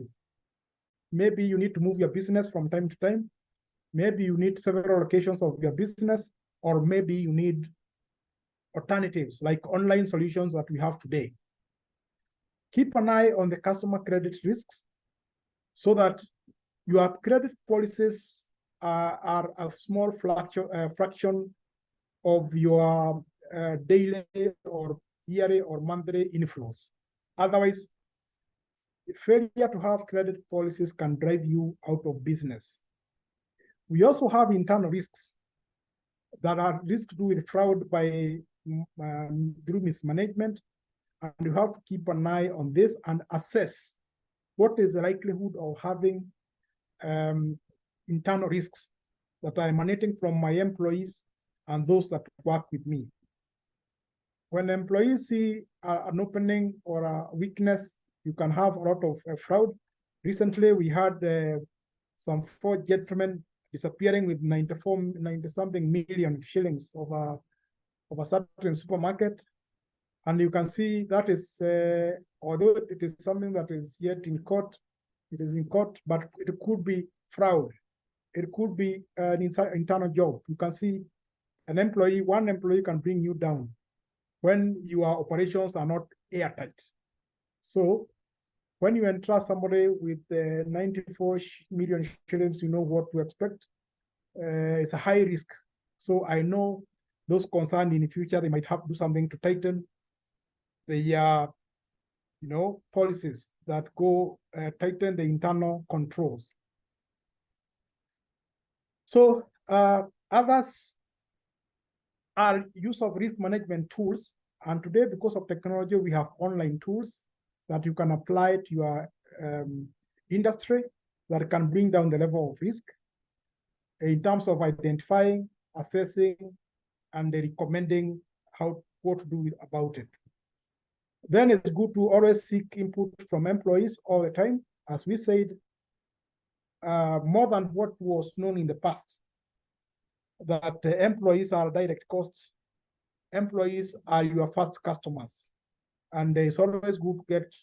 Maybe you need to move your business from time to time. Maybe you need several locations of your business, or maybe you need alternatives like online solutions that we have today. Keep an eye on the customer credit risks so that your credit policies are a small fraction of your daily or yearly or monthly inflows. Otherwise, failure to have credit policies can drive you out of business. We also have internal risks that are risks to do with fraud by through mismanagement, and you have to keep an eye on this and assess what is the likelihood of having internal risks that are emanating from my employees and those that work with me. When employees see an opening or a weakness, you can have a lot of fraud. Recently, we had some 4 gentlemen disappearing with 90-something million shillings of a certain supermarket. And you can see that is, although it is something that is yet in court, it is in court, but it could be fraud. It could be an internal job. You can see one employee can bring you down when your operations are not airtight. So when you entrust somebody with 94 million shillings, you know what to expect. It's a high risk. So I know those concerned in the future, they might have to do something to tighten the policies that go tighten the internal controls. So others are use of risk management tools. And today, because of technology, we have online tools that you can apply to your industry that can bring down the level of risk in terms of identifying, assessing, and recommending what to do about it. Then it's good to always seek input from employees all the time. As we said, more than what was known in the past, that employees are direct costs. Employees are your first customers. And it's always good to get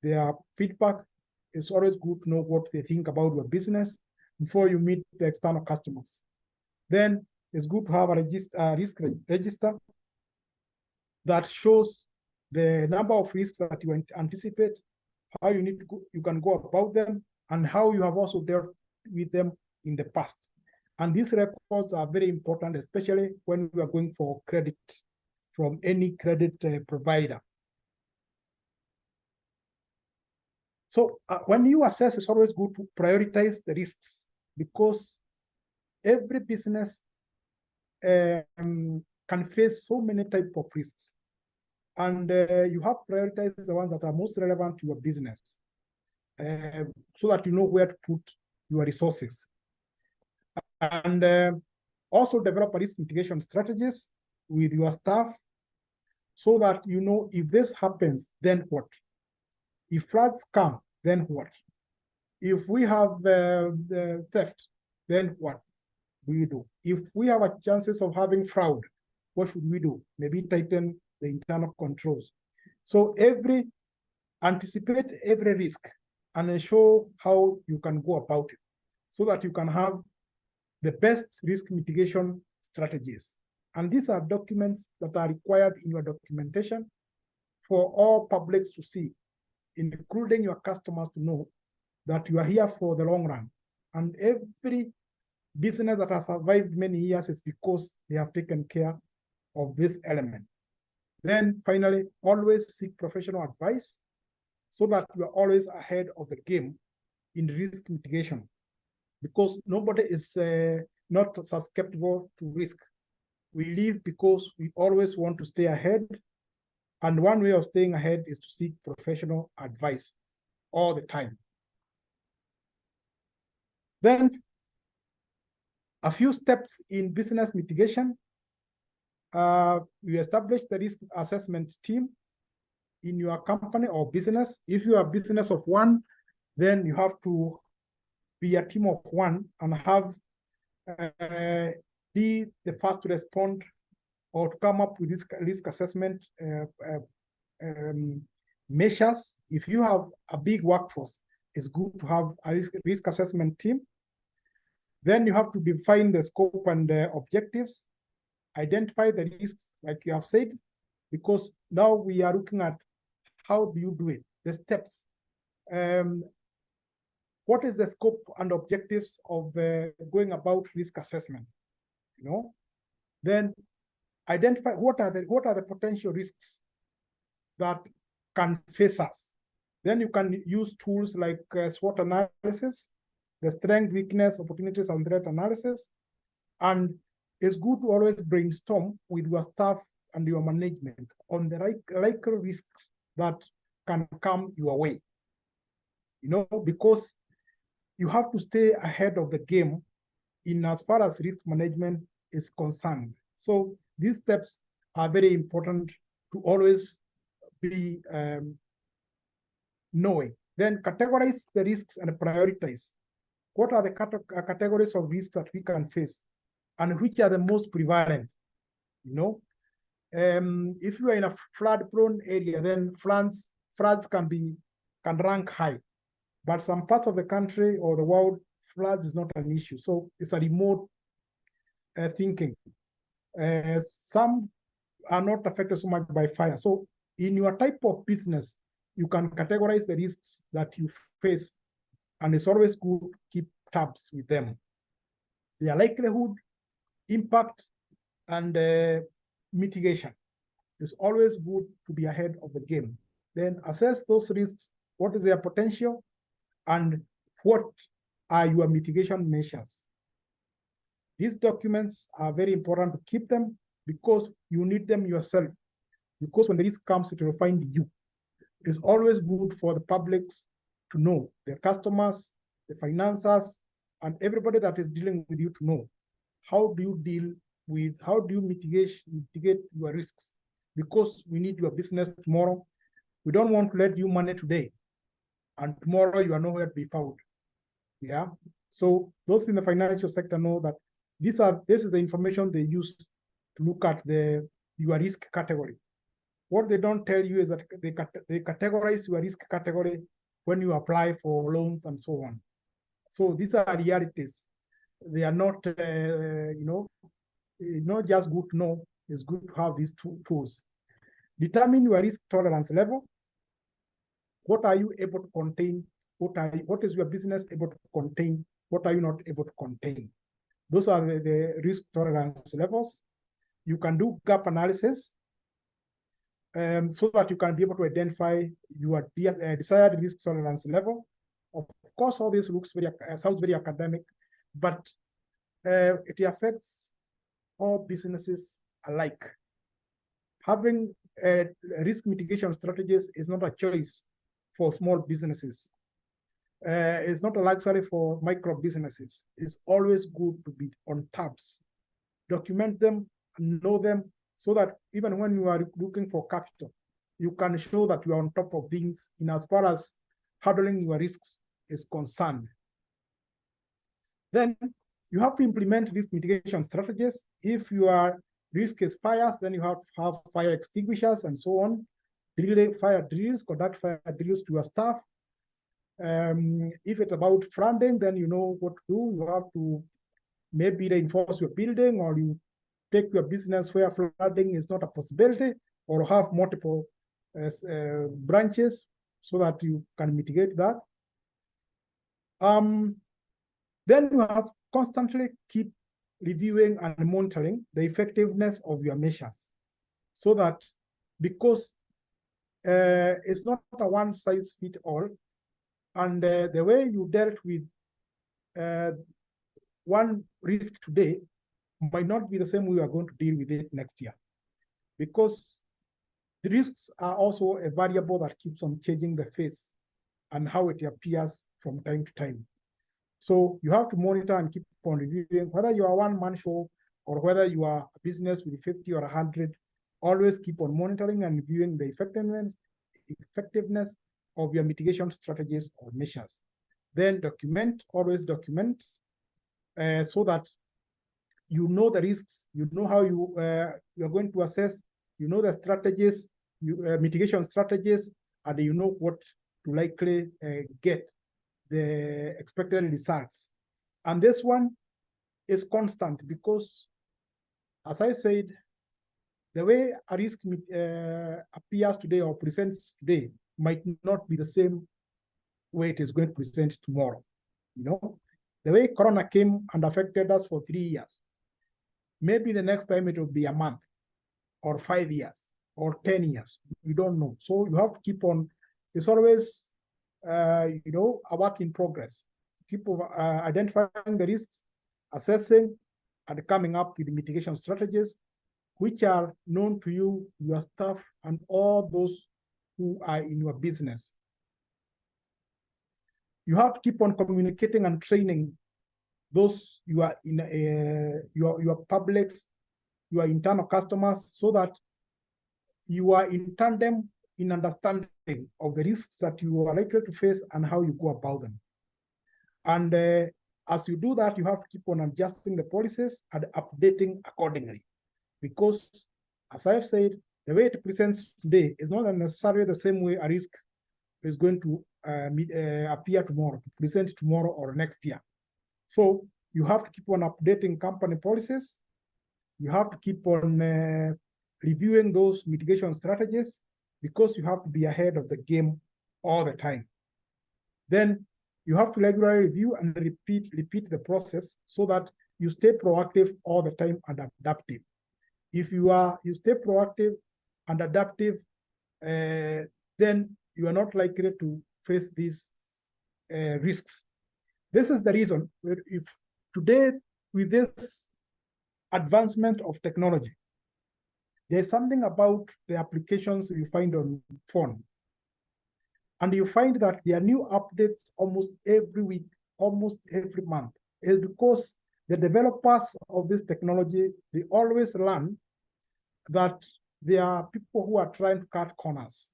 their feedback. It's always good to know what they think about your business before you meet the external customers. Then it's good to have a risk register that shows the number of risks that you anticipate, how you can go about them, and how you have also dealt with them in the past. And these records are very important, especially when we are going for credit from any credit provider. So when you assess, it's always good to prioritize the risks, because every business can face so many types of risks. And you have to prioritize the ones that are most relevant to your business so that you know where to put your resources. And also develop risk mitigation strategies with your staff so that you know if this happens, then what? If floods come, then what? If we have the theft, then what do we do? If we have a chances of having fraud, what should we do? Maybe tighten the internal controls. So anticipate every risk and ensure how you can go about it so that you can have the best risk mitigation strategies. And these are documents that are required in your documentation for all publics to see, including your customers to know that you are here for the long run. And every business that has survived many years is because they have taken care of this element. Then finally, always seek professional advice so that you are always ahead of the game in risk mitigation, because nobody is not susceptible to risk. We live because we always want to stay ahead. And one way of staying ahead is to seek professional advice all the time. Then a few steps in business mitigation. You establish the risk assessment team in your company or business. If you are a business of one, then you have to be a team of one and have be the first to respond or to come up with this risk assessment measures. If you have a big workforce, it's good to have a risk assessment team. Then you have to define the scope and the objectives, identify the risks, like you have said, because now we are looking at how do you do it, the steps. what is the scope and objectives of going about risk assessment? Then identify what are the potential risks that can face us. Then you can use tools like SWOT analysis, the strength, weakness, opportunities, and threat analysis. And it's good to always brainstorm with your staff and your management on the likely risks that can come your way. Because you have to stay ahead of the game in as far as risk management is concerned. So these steps are very important to always be knowing. Then categorize the risks and prioritize. What are the categories of risks that we can face, and which are the most prevalent? If you are in a flood-prone area, then floods can rank high. But some parts of the country or the world, floods is not an issue. So it's a remote thinking. Some are not affected so much by fire. So in your type of business, you can categorize the risks that you face, and it's always good to keep tabs with them. Their likelihood, impact, and mitigation. It's always good to be ahead of the game. Then assess those risks, what is their potential, and what are your mitigation measures. These documents are very important to keep them because you need them yourself. Because when the risk comes, it will find you. It's always good for the public to know, their customers, the financiers, and everybody that is dealing with you to know how do you mitigate your risks, because we need your business tomorrow. We don't want to let you money today, and tomorrow you are nowhere to be found. Yeah. So those in the financial sector know that this is the information they use to look at your risk category. What they don't tell you is that they categorize your risk category when you apply for loans and so on. So these are realities. They are not, not just good to know. It's good to have these tools. Determine your risk tolerance level. What are you able to contain? What is your business able to contain? What are you not able to contain? Those are the risk tolerance levels. You can do gap analysis so that you can be able to identify your desired risk tolerance level. Of course, all this sounds very academic, but it affects all businesses alike. Having risk mitigation strategies is not a choice for small businesses. It's not a luxury for micro businesses. It's always good to be on tabs, document them, know them, so that even when you are looking for capital, you can show that you are on top of things in as far as handling your risks is concerned. Then you have to implement risk mitigation strategies. If your risk is fires, then you have to have fire extinguishers and so on. Fire drills, conduct fire drills to your staff. If it's about flooding, then you know what to do. You have to maybe reinforce your building, or you take your business where flooding is not a possibility, or have multiple branches so that you can mitigate that. Then you have constantly keep reviewing and monitoring the effectiveness of your measures, so that, because it's not a one size fits all, and the way you dealt with one risk today might not be the same way you are going to deal with it next year, because the risks are also a variable that keeps on changing the face and how it appears from time to time. So you have to monitor and keep on reviewing, whether you are a one-man show or whether you are a business with 50 or 100, always keep on monitoring and reviewing the effectiveness of your mitigation strategies or measures. Then always document, so that you know the risks, you know how you're going to assess, you know the strategies, mitigation strategies, and you know what to likely get the expected results. And this one is constant, because, as I said, the way a risk appears today or presents today might not be the same way it is going to present tomorrow. You know, the way Corona came and affected us for 3 years, maybe the next time it will be a month or 5 years or 10 years. You don't know. So you have to keep on, it's always, a work in progress. Keep identifying the risks, assessing, and coming up with mitigation strategies, which are known to you, your staff, and all those who are in your business. You have to keep on communicating and training those you are in your publics, your internal customers, so that you are in tandem in understanding of the risks that you are likely to face and how you go about them. And as you do that, you have to keep on adjusting the policies and updating accordingly. Because, as I've said, the way it presents today is not necessarily the same way a risk is going to appear tomorrow, present tomorrow or next year. So you have to keep on updating company policies. You have to keep on reviewing those mitigation strategies, because you have to be ahead of the game all the time. Then you have to regularly review and repeat the process so that you stay proactive all the time and adaptive. If you stay proactive and adaptive, then you are not likely to face these risks. This is the reason if today, with this advancement of technology, there's something about the applications you find on phone. And you find that there are new updates almost every week, almost every month. It's because the developers of this technology, they always learn that there are people who are trying to cut corners,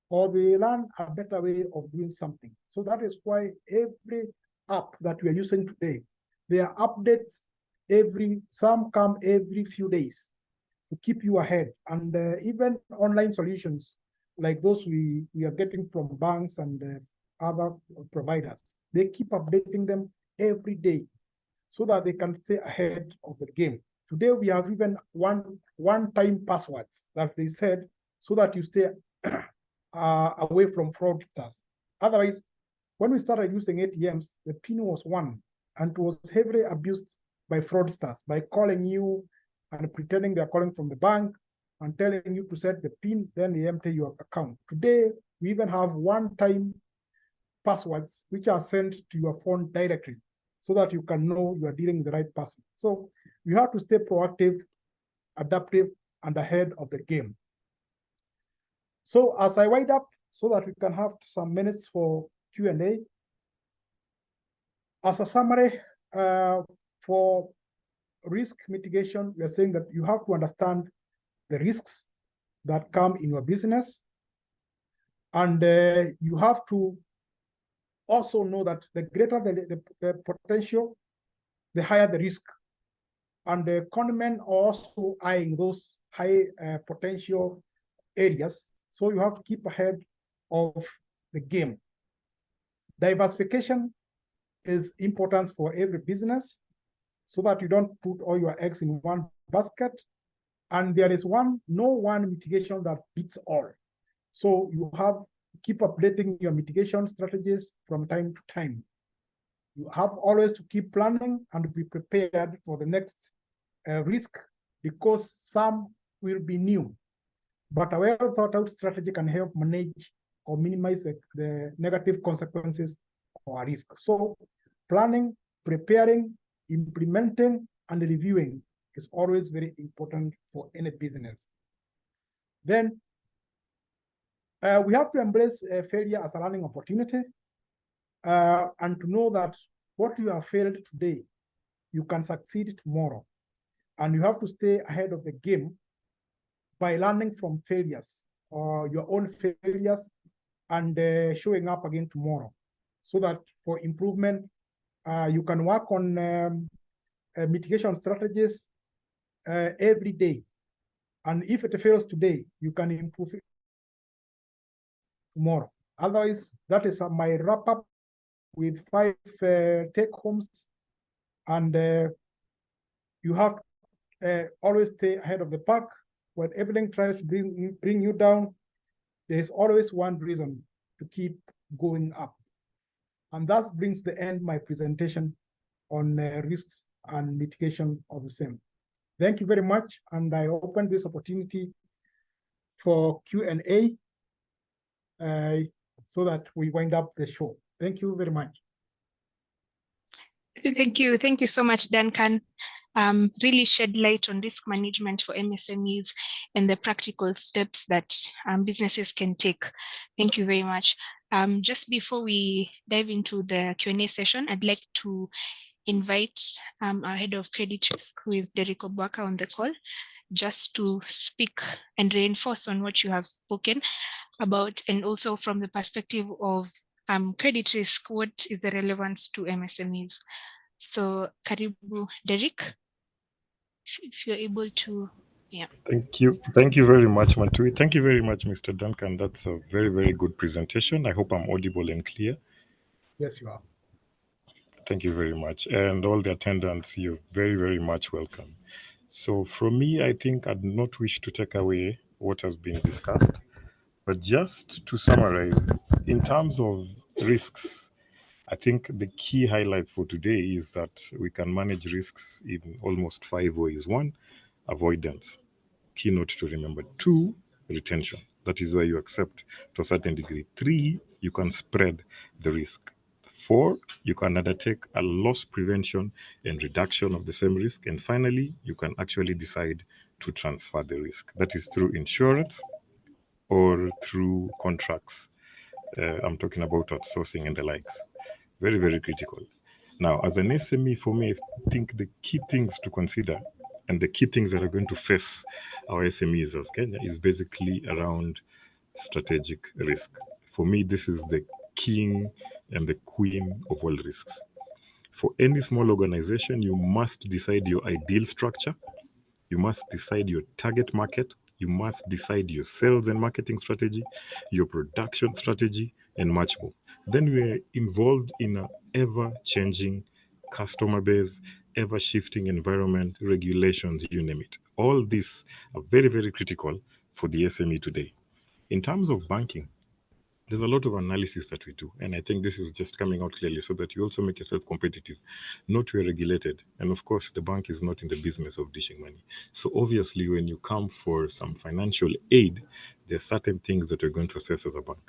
or they learn a better way of doing something. So that is why every app that we are using today, there are updates some come every few days to keep you ahead. And even online solutions like those we are getting from banks and other providers, they keep updating them every day so that they can stay ahead of the game. Today, we have even one-time passwords that they said so that you stay away from fraudsters. Otherwise, when we started using ATMs, the PIN was one, and it was heavily abused by fraudsters by calling you and pretending they're calling from the bank and telling you to set the PIN, then they empty your account. Today, we even have one-time passwords which are sent to your phone directly so that you can know you are dealing with the right person. So you have to stay proactive, adaptive, and ahead of the game. So as I wind up, so that we can have some minutes for Q&A, as a summary, for risk mitigation, we are saying that you have to understand the risks that come in your business. And you have to also know that the greater the potential, the higher the risk. And the conmen are also eyeing those high potential areas. So you have to keep ahead of the game. Diversification is important for every business so that you don't put all your eggs in one basket. And there is no one mitigation that beats all. So you have to keep updating your mitigation strategies from time to time. You have always to keep planning and be prepared for the next risk, because some will be new. But a well thought out strategy can help manage or minimize the negative consequences of a risk. So planning, preparing, implementing, and reviewing is always very important for any business. Then we have to embrace failure as a learning opportunity, and to know that what you have failed today, you can succeed tomorrow. And you have to stay ahead of the game by learning from failures or your own failures and showing up again tomorrow, so that for improvement, you can work on mitigation strategies every day. And if it fails today, you can improve it tomorrow. Otherwise, that is my wrap up with 5 take homes. And you have always stay ahead of the pack. When everything tries to bring you down, there's always one reason to keep going up. And thus brings the end my presentation on risks and mitigation of the same. Thank you very much, and I open this opportunity for Q&A so that we wind up the show. Thank you very much. Thank you so much, Duncan. Really shed light on risk management for MSMEs and the practical steps that businesses can take. Thank you very much. Just before we dive into the Q&A session, I'd like to invite our head of credit risk, who is Derek Obwaka, on the call, just to speak and reinforce on what you have spoken about, and also from the perspective of credit risk, what is the relevance to MSMEs? So, karibu, Derek, if you're able to, yeah. Thank you very much, Mantui. Thank you very much, Mr. Duncan. That's a very, very good presentation. I hope I'm audible and clear. Yes, you are. Thank you very much. And all the attendants, you're very, very much welcome. So from me, I think I'd not wish to take away what has been discussed, but just to summarize, in terms of risks, I think the key highlights for today is that we can manage risks in almost 5 ways. 1, avoidance. Keynote to remember. 2, retention. That is where you accept to a certain degree. 3, you can spread the risk. 4, you can undertake a loss prevention and reduction of the same risk. And finally, you can actually decide to transfer the risk. That is through insurance or through contracts. I'm talking about outsourcing and the likes. Very, very critical. Now, as an SME, for me, I think the key things to consider and the key things that are going to face our SMEs as Kenya is basically around strategic risk. For me, this is the king and the queen of all risks. For any small organization, you must decide your ideal structure. You must decide your target market. You must decide your sales and marketing strategy, your production strategy, and much more. Then we are involved in an ever-changing customer base, ever-shifting environment, regulations, you name it. All these are very, very critical for the SME today. In terms of banking, there's a lot of analysis that we do, and I think this is just coming out clearly so that you also make yourself competitive. Not we're regulated, and of course the bank is not in the business of dishing money. So obviously when you come for some financial aid, there are certain things that you're going to assess as a bank.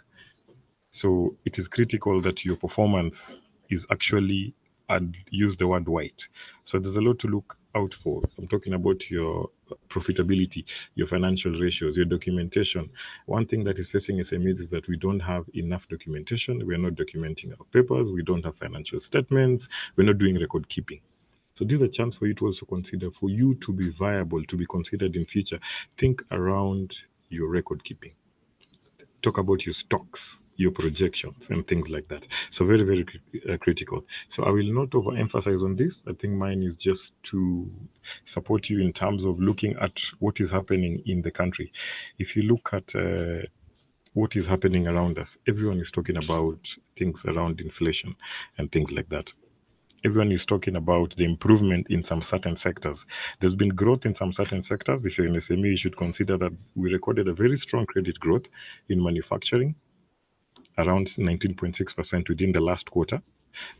So it is critical that your performance is actually, I'd use the word white. So there's a lot to look out for. I'm talking about your profitability, your financial ratios, your documentation. One thing that is facing SMEs is that we don't have enough documentation. We're not documenting our papers. We don't have financial statements. We're not doing record keeping. So this is a chance for you to also consider, for you to be viable, to be considered in future. Think around your record keeping. Talk about your stocks, your projections, and things like that. So very, very critical. So I will not overemphasize on this. I think mine is just to support you in terms of looking at what is happening in the country. If you look at what is happening around us, everyone is talking about things around inflation and things like that. Everyone is talking about the improvement in some certain sectors. There's been growth in some certain sectors. If you're in SME, you should consider that we recorded a very strong credit growth in manufacturing, around 19.6% within the last quarter.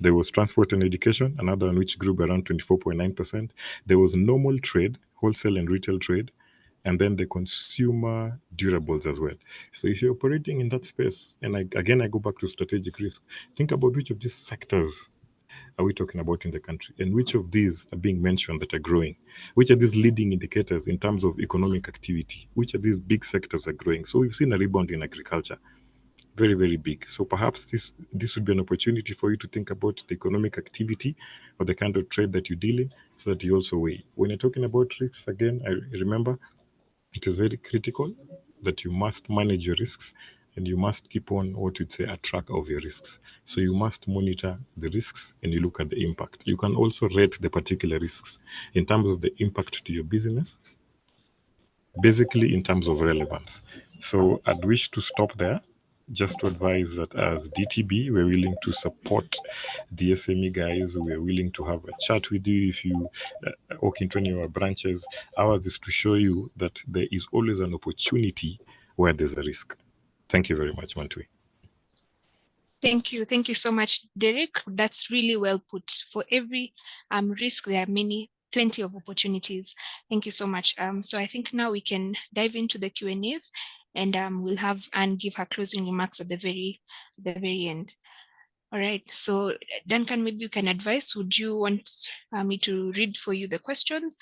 There was transport and education, another one which grew by around 24.9%. There was normal trade, wholesale and retail trade, and then the consumer durables as well. So if you're operating in that space, and I go back to strategic risk, think about which of these sectors are we talking about in the country, and which of these are being mentioned that are growing? Which are these leading indicators in terms of economic activity? Which of these big sectors are growing? So we've seen a rebound in agriculture, very, very big. So perhaps this would be an opportunity for you to think about the economic activity or the kind of trade that you deal in, so that you also weigh. When you're talking about risks, again, I remember it is very critical that you must manage your risks, and you must keep on what you'd say a track of your risks. So you must monitor the risks and you look at the impact. You can also rate the particular risks in terms of the impact to your business, basically in terms of relevance. So I'd wish to stop there, just to advise that as DTB, we're willing to support the SME guys. We're willing to have a chat with you if you walk into any of our branches. Ours is to show you that there is always an opportunity where there's a risk. Thank you very much, Mantui. Thank you. Thank you so much, Derek. That's really well put. For every risk, there are plenty of opportunities. Thank you so much. So I think now we can dive into the Q&As, and we'll have Anne give her closing remarks at the very end. All right. So Duncan, maybe you can advise. Would you want me to read for you the questions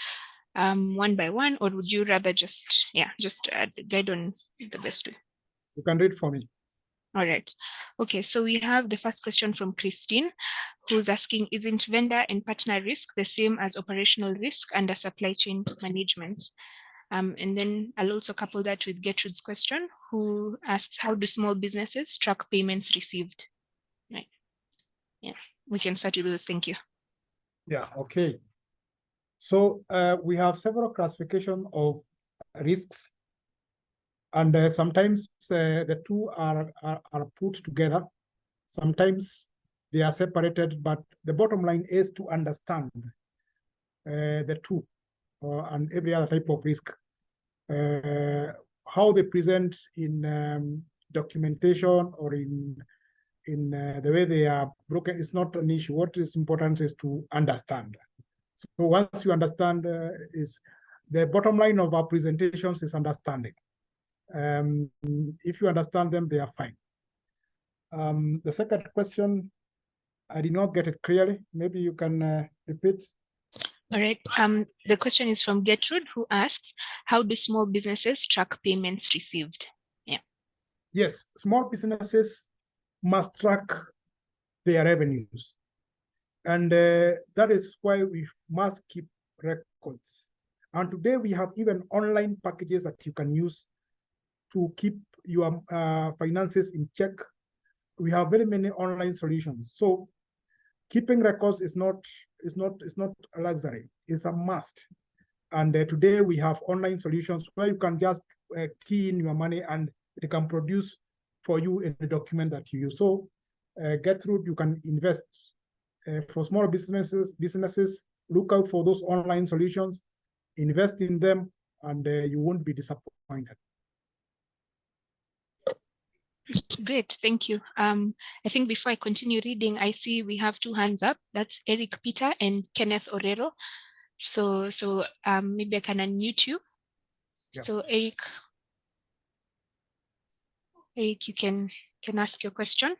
one by one, or would you rather just guide on the best way? You can read for me. All right. Okay, so we have the first question from Christine, who's asking, isn't vendor and partner risk the same as operational risk under supply chain management? And then I'll also couple that with Gertrude's question, who asks, how do small businesses track payments received? Right. Yeah, we can start with those. Thank you. Yeah, okay. So we have several classifications of risks, and sometimes the two are put together. Sometimes they are separated, but the bottom line is to understand the two and every other type of risk, how they present in documentation or in the way they are broken is not an issue. What is important is to understand. So once you understand, is the bottom line of our presentations is understanding. If you understand them, they are fine. The second question, I did not get it clearly. Maybe you can repeat. All right. The question is from Gertrude, who asks, how do small businesses track payments received? Yeah. Yes, small businesses must track their revenues. And that is why we must keep records. And today we have even online packages that you can use to keep your finances in check. We have very many online solutions. So keeping records is not a luxury, it's a must. And today we have online solutions where you can just key in your money and it can produce for you in the document that you use. So Gertrude, you can invest. For small businesses, look out for those online solutions, invest in them, and you won't be disappointed. Great, thank you. I think before I continue reading, I see we have two hands up. That's Eric Peter and Kenneth Orero. So maybe I can unmute you. Yeah. So Eric, you can ask your question.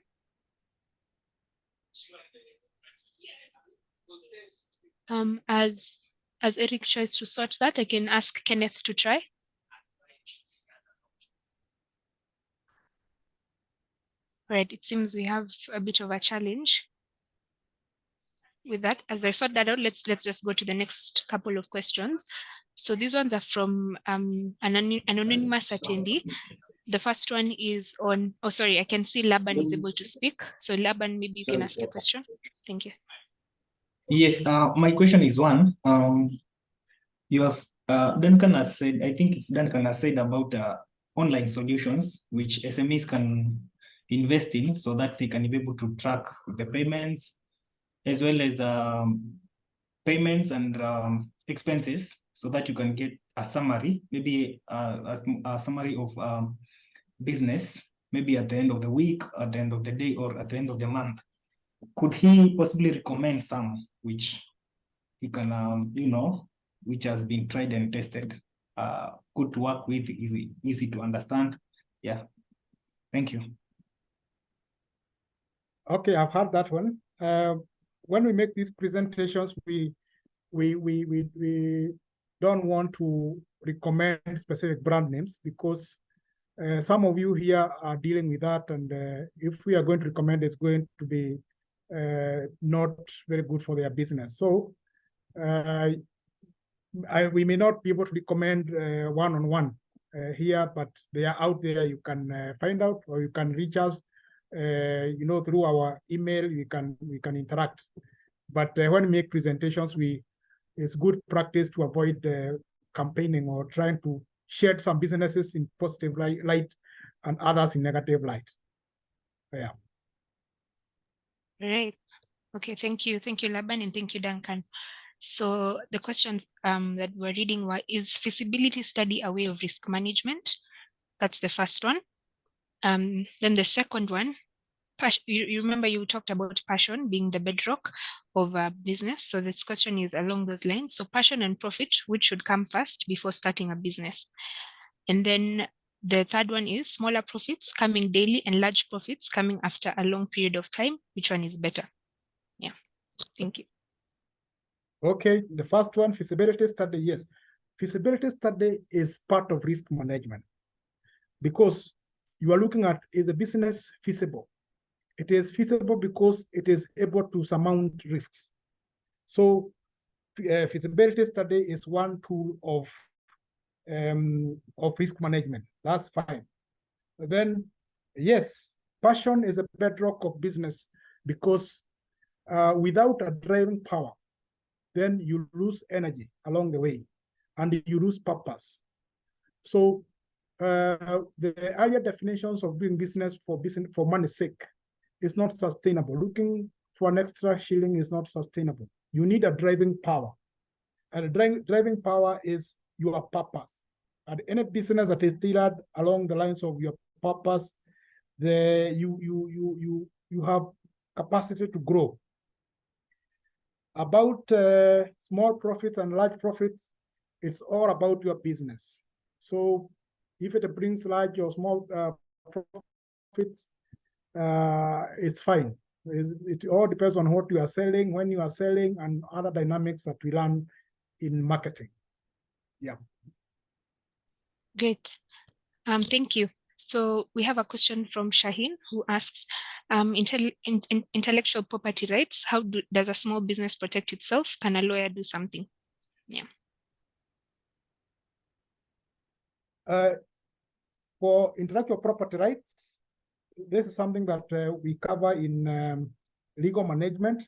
As Eric tries to sort that, I can ask Kenneth to try. Right, it seems we have a bit of a challenge with that. As I sort that out, let's just go to the next couple of questions. So these ones are from an anonymous attendee. The first one is on, oh, sorry, I can see Laban is able to speak. So Laban, maybe you can ask a question. Thank you. Yes, my question is one. You have, Duncan has said, I think it's Duncan has said about online solutions, which SMEs can invest in so that they can be able to track the payments as well as payments and expenses, so that you can get a summary, maybe a summary of business, maybe at the end of the week, at the end of the day, or at the end of the month. Could he possibly recommend some which he can, which has been tried and tested, good to work with, easy to understand? Yeah, thank you. Okay, I've heard that one. When we make these presentations, we don't want to recommend specific brand names because some of you here are dealing with that, and if we are going to recommend, it's going to be not very good for their business. So we may not be able to recommend one-on-one here, but they are out there. You can find out, or you can reach us. Through our email, we can interact. But when we make presentations, it's good practice to avoid campaigning or trying to shed some businesses in positive light and others in negative light. Yeah. Right. Okay. Thank you, Laban, and thank you, Duncan. So the questions that we're reading were: is feasibility study a way of risk management? That's the first one. Then the second one, you remember you talked about passion being the bedrock of a business. So this question is along those lines. So passion and profit, which should come first before starting a business? And then the third one is smaller profits coming daily and large profits coming after a long period of time. Which one is better? Yeah, thank you. Okay, the first one, feasibility study, yes. Feasibility study is part of risk management because you are looking at, is a business feasible? It is feasible because it is able to surmount risks. So feasibility study is one tool of risk management. That's fine. Then, yes, passion is a bedrock of business because without a driving power, then you lose energy along the way and you lose purpose. So the earlier definitions of doing business for money's sake is not sustainable. Looking for an extra shilling is not sustainable. You need a driving power. And the driving power is your purpose. And any business that is tailored along the lines of your purpose, you have capacity to grow. About small profits and large profits, it's all about your business. So if it brings large or small profits, it's fine. It all depends on what you are selling, when you are selling, and other dynamics that we learn in marketing. Yeah. Great. Thank you. So we have a question from Shaheen who asks, intellectual property rights, how does a small business protect itself? Can a lawyer do something? Yeah. For intellectual property rights, this is something that we cover in legal management,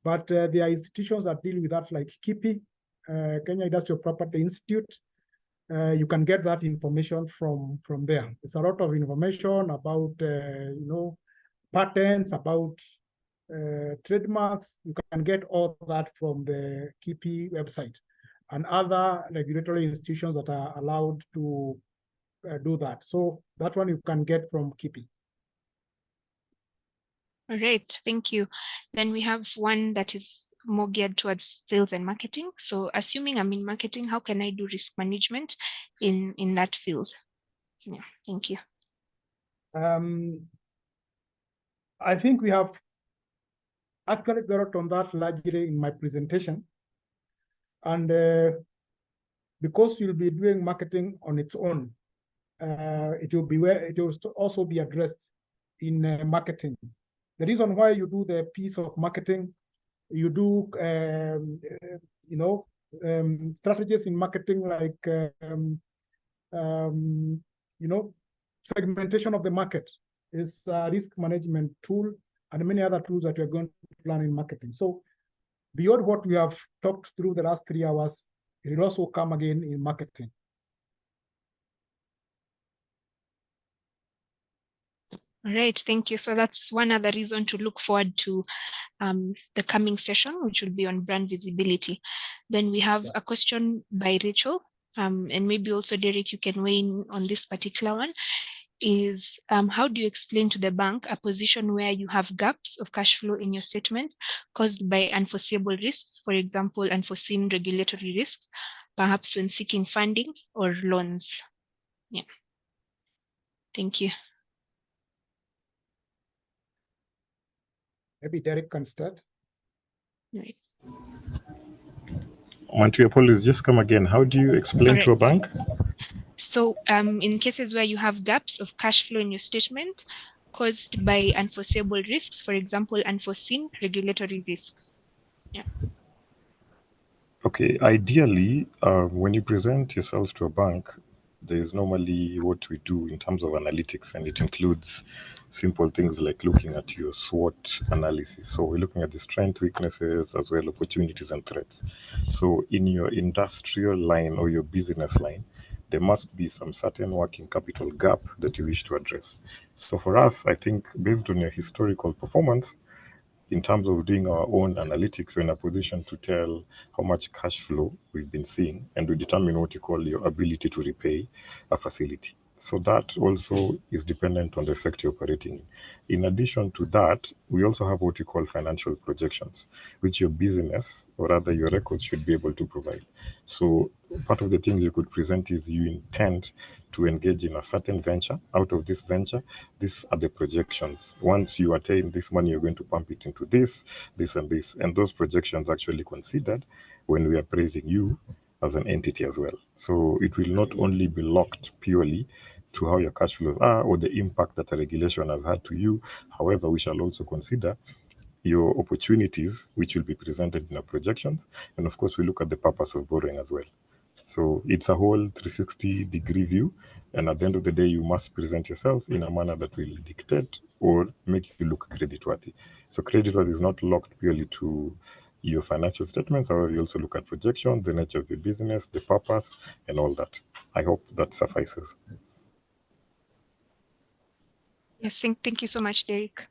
but there are institutions that deal with that, like KIPI, Kenya Industrial Property Institute. You can get that information from there. There's a lot of information about patents, about trademarks. You can get all that from the KIPI website and other regulatory institutions that are allowed to do that. So that one you can get from KIPI. All right, thank you. Then we have one that is more geared towards sales and marketing. So assuming I'm in marketing, how can I do risk management in that field? Yeah, thank you. I think we have actually got on that largely in my presentation. And because you'll be doing marketing on its own, it will also be addressed in marketing. The reason why you do the piece of marketing, you do strategies in marketing like segmentation of the market is a risk management tool and many other tools that we're going to learn in marketing. So beyond what we have talked through the last 3 hours, it will also come again in marketing. All right, thank you. So that's one other reason to look forward to the coming session, which will be on brand visibility. Then we have a question by Rachel, and maybe also Derek, you can weigh in on this particular one, is how do you explain to the bank a position where you have gaps of cash flow in your statement caused by unforeseeable risks, for example, unforeseen regulatory risks, perhaps when seeking funding or loans? Yeah, thank you. Maybe Derek can start. Right. Mantu, apologies, just come again. How do you explain to a bank? So in cases where you have gaps of cash flow in your statement caused by unforeseeable risks, for example, unforeseen regulatory risks. Yeah. Okay, ideally, when you present yourself to a bank, there is normally what we do in terms of analytics, and it includes simple things like looking at your SWOT analysis. So we're looking at the strengths, weaknesses, as well opportunities and threats. So in your industrial line or your business line, there must be some certain working capital gap that you wish to address. So for us, I think based on your historical performance, in terms of doing our own analytics, we're in a position to tell how much cash flow we've been seeing, and we determine what you call your ability to repay a facility. So that also is dependent on the sector you're operating in. In addition to that, we also have what we call financial projections, which your business or rather your records should be able to provide. So part of the things you could present is you intend to engage in a certain venture. Out of this venture, these are the projections. Once you attain this money, you're going to pump it into this, this, and this. And those projections actually considered when we are praising you as an entity as well. So it will not only be locked purely to how your cash flows are or the impact that a regulation has had to you. However, we shall also consider your opportunities, which will be presented in our projections. And of course, we look at the purpose of borrowing as well. So it's a whole 360-degree view. And at the end of the day, you must present yourself in a manner that will dictate or make you look creditworthy. So creditworthy is not locked purely to your financial statements. However, you also look at projections, the nature of your business, the purpose, and all that. I hope that suffices. Yes, thank you so much, Derek.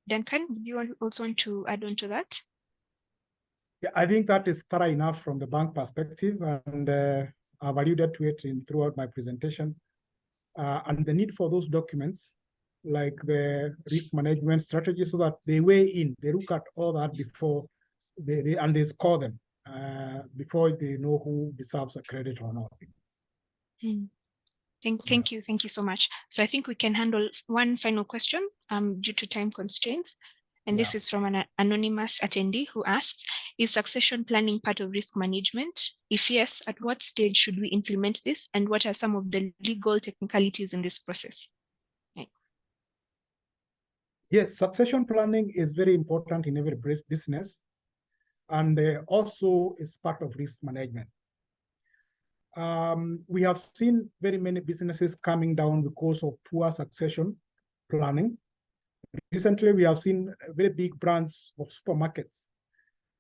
Duncan, do you also want to add on to that? Yeah, I think that is thorough enough from the bank perspective, and I've alluded to it throughout my presentation. And the need for those documents, like the risk management strategy, so that they weigh in, they look at all that before they score them before they know who deserves a credit or not. Thank you so much. So I think we can handle one final question due to time constraints. And this is from an anonymous attendee who asks, is succession planning part of risk management? If yes, at what stage should we implement this? And what are some of the legal technicalities in this process? Right. Yes, succession planning is very important in every business, and also is part of risk management. We have seen very many businesses coming down because of poor succession planning. Recently, we have seen very big brands of supermarkets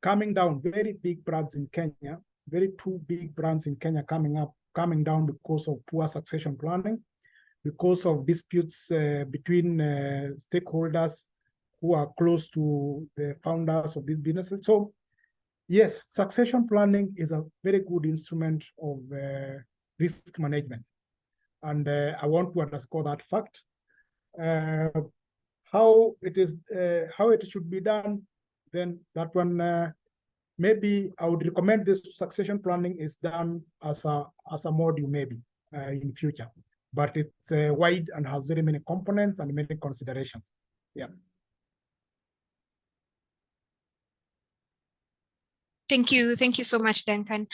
coming down, very big brands in Kenya, two big brands in Kenya coming down because of poor succession planning, because of disputes between stakeholders who are close to the founders of these businesses. So yes, succession planning is a very good instrument of risk management. And I want to underscore that fact. How it should be done, then that one, maybe I would recommend this succession planning is done as a module maybe in future. But it's wide and has very many components and many considerations. Yeah. Thank you so much, Duncan.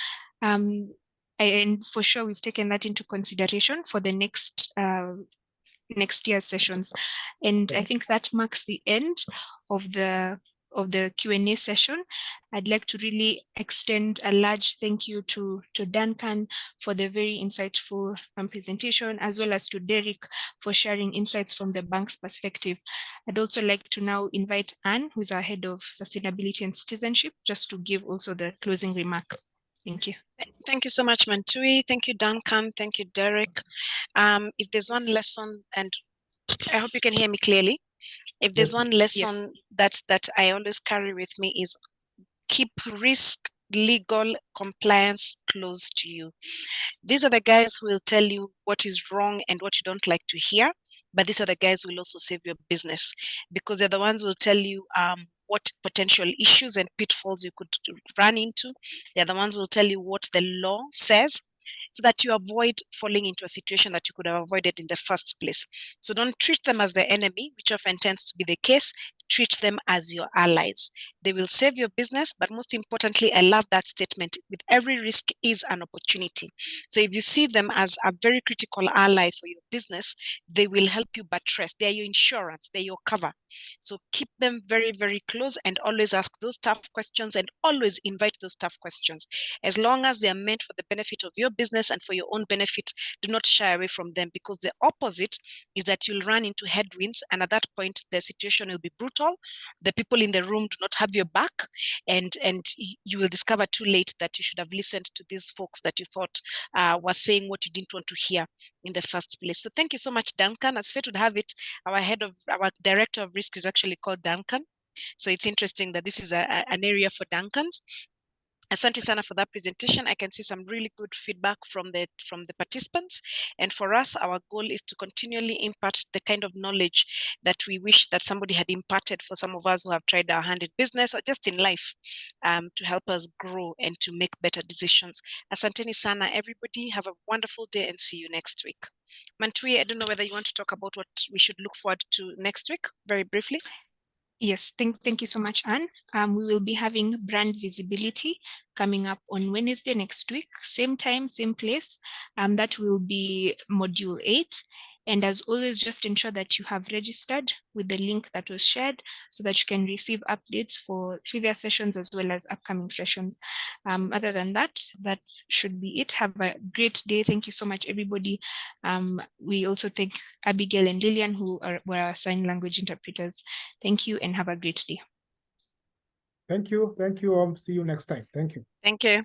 And for sure, we've taken that into consideration for the next year's sessions. And I think that marks the end of the Q&A session. I'd like to really extend a large thank you to Duncan for the very insightful presentation, as well as to Derek for sharing insights from the bank's perspective. I'd also like to now invite Anne, who's our head of sustainability and citizenship, just to give also the closing remarks. Thank you. Thank you so much, Mantui. Thank you, Duncan. Thank you, Derek. If there's one lesson, and I hope you can hear me clearly. If there's one lesson that I always carry with me is keep risk, legal, compliance close to you. These are the guys who will tell you what is wrong and what you don't like to hear, but these are the guys who will also save your business, because they're the ones who will tell you what potential issues and pitfalls you could run into. They're the ones who will tell you what the law says, so that you avoid falling into a situation that you could have avoided in the first place. So don't treat them as the enemy, which often tends to be the case. Treat them as your allies. They will save your business, but most importantly, I love that statement, with every risk is an opportunity. So if you see them as a very critical ally for your business, they will help you buttress. They're your insurance, they're your cover. So keep them very, very close, and always ask those tough questions, and always invite those tough questions. As long as they are meant for the benefit of your business and for your own benefit, do not shy away from them, because the opposite is that you'll run into headwinds, and at that point the situation will be brutal. The people in the room do not have your back, and you will discover too late that you should have listened to these folks that you thought were saying what you didn't want to hear in the first place. So thank you so much, Duncan. As fate would have it, our director of risk is actually called Duncan. So it's interesting that this is an area for Duncans. Asante sana for that presentation. I can see some really good feedback from the participants. And for us, our goal is to continually impart the kind of knowledge that we wish that somebody had imparted for some of us who have tried our hand in business or just in life, to help us grow and to make better decisions. Asanteni sana, everybody. Have a wonderful day and see you next week. Mantui, I don't know whether you want to talk about what we should look forward to next week, very briefly. Yes, thank you so much, Anne. We will be having brand visibility coming up on Wednesday next week, same time, same place. That will be module 8. And as always, just ensure that you have registered with the link that was shared so that you can receive updates for previous sessions as well as upcoming sessions. Other than that, that should be it. Have a great day. Thank you so much, everybody. We also thank Abigail and Lillian, who were our sign language interpreters. Thank you and have a great day. Thank you. Thank you all. See you next time. Thank you. Thank you.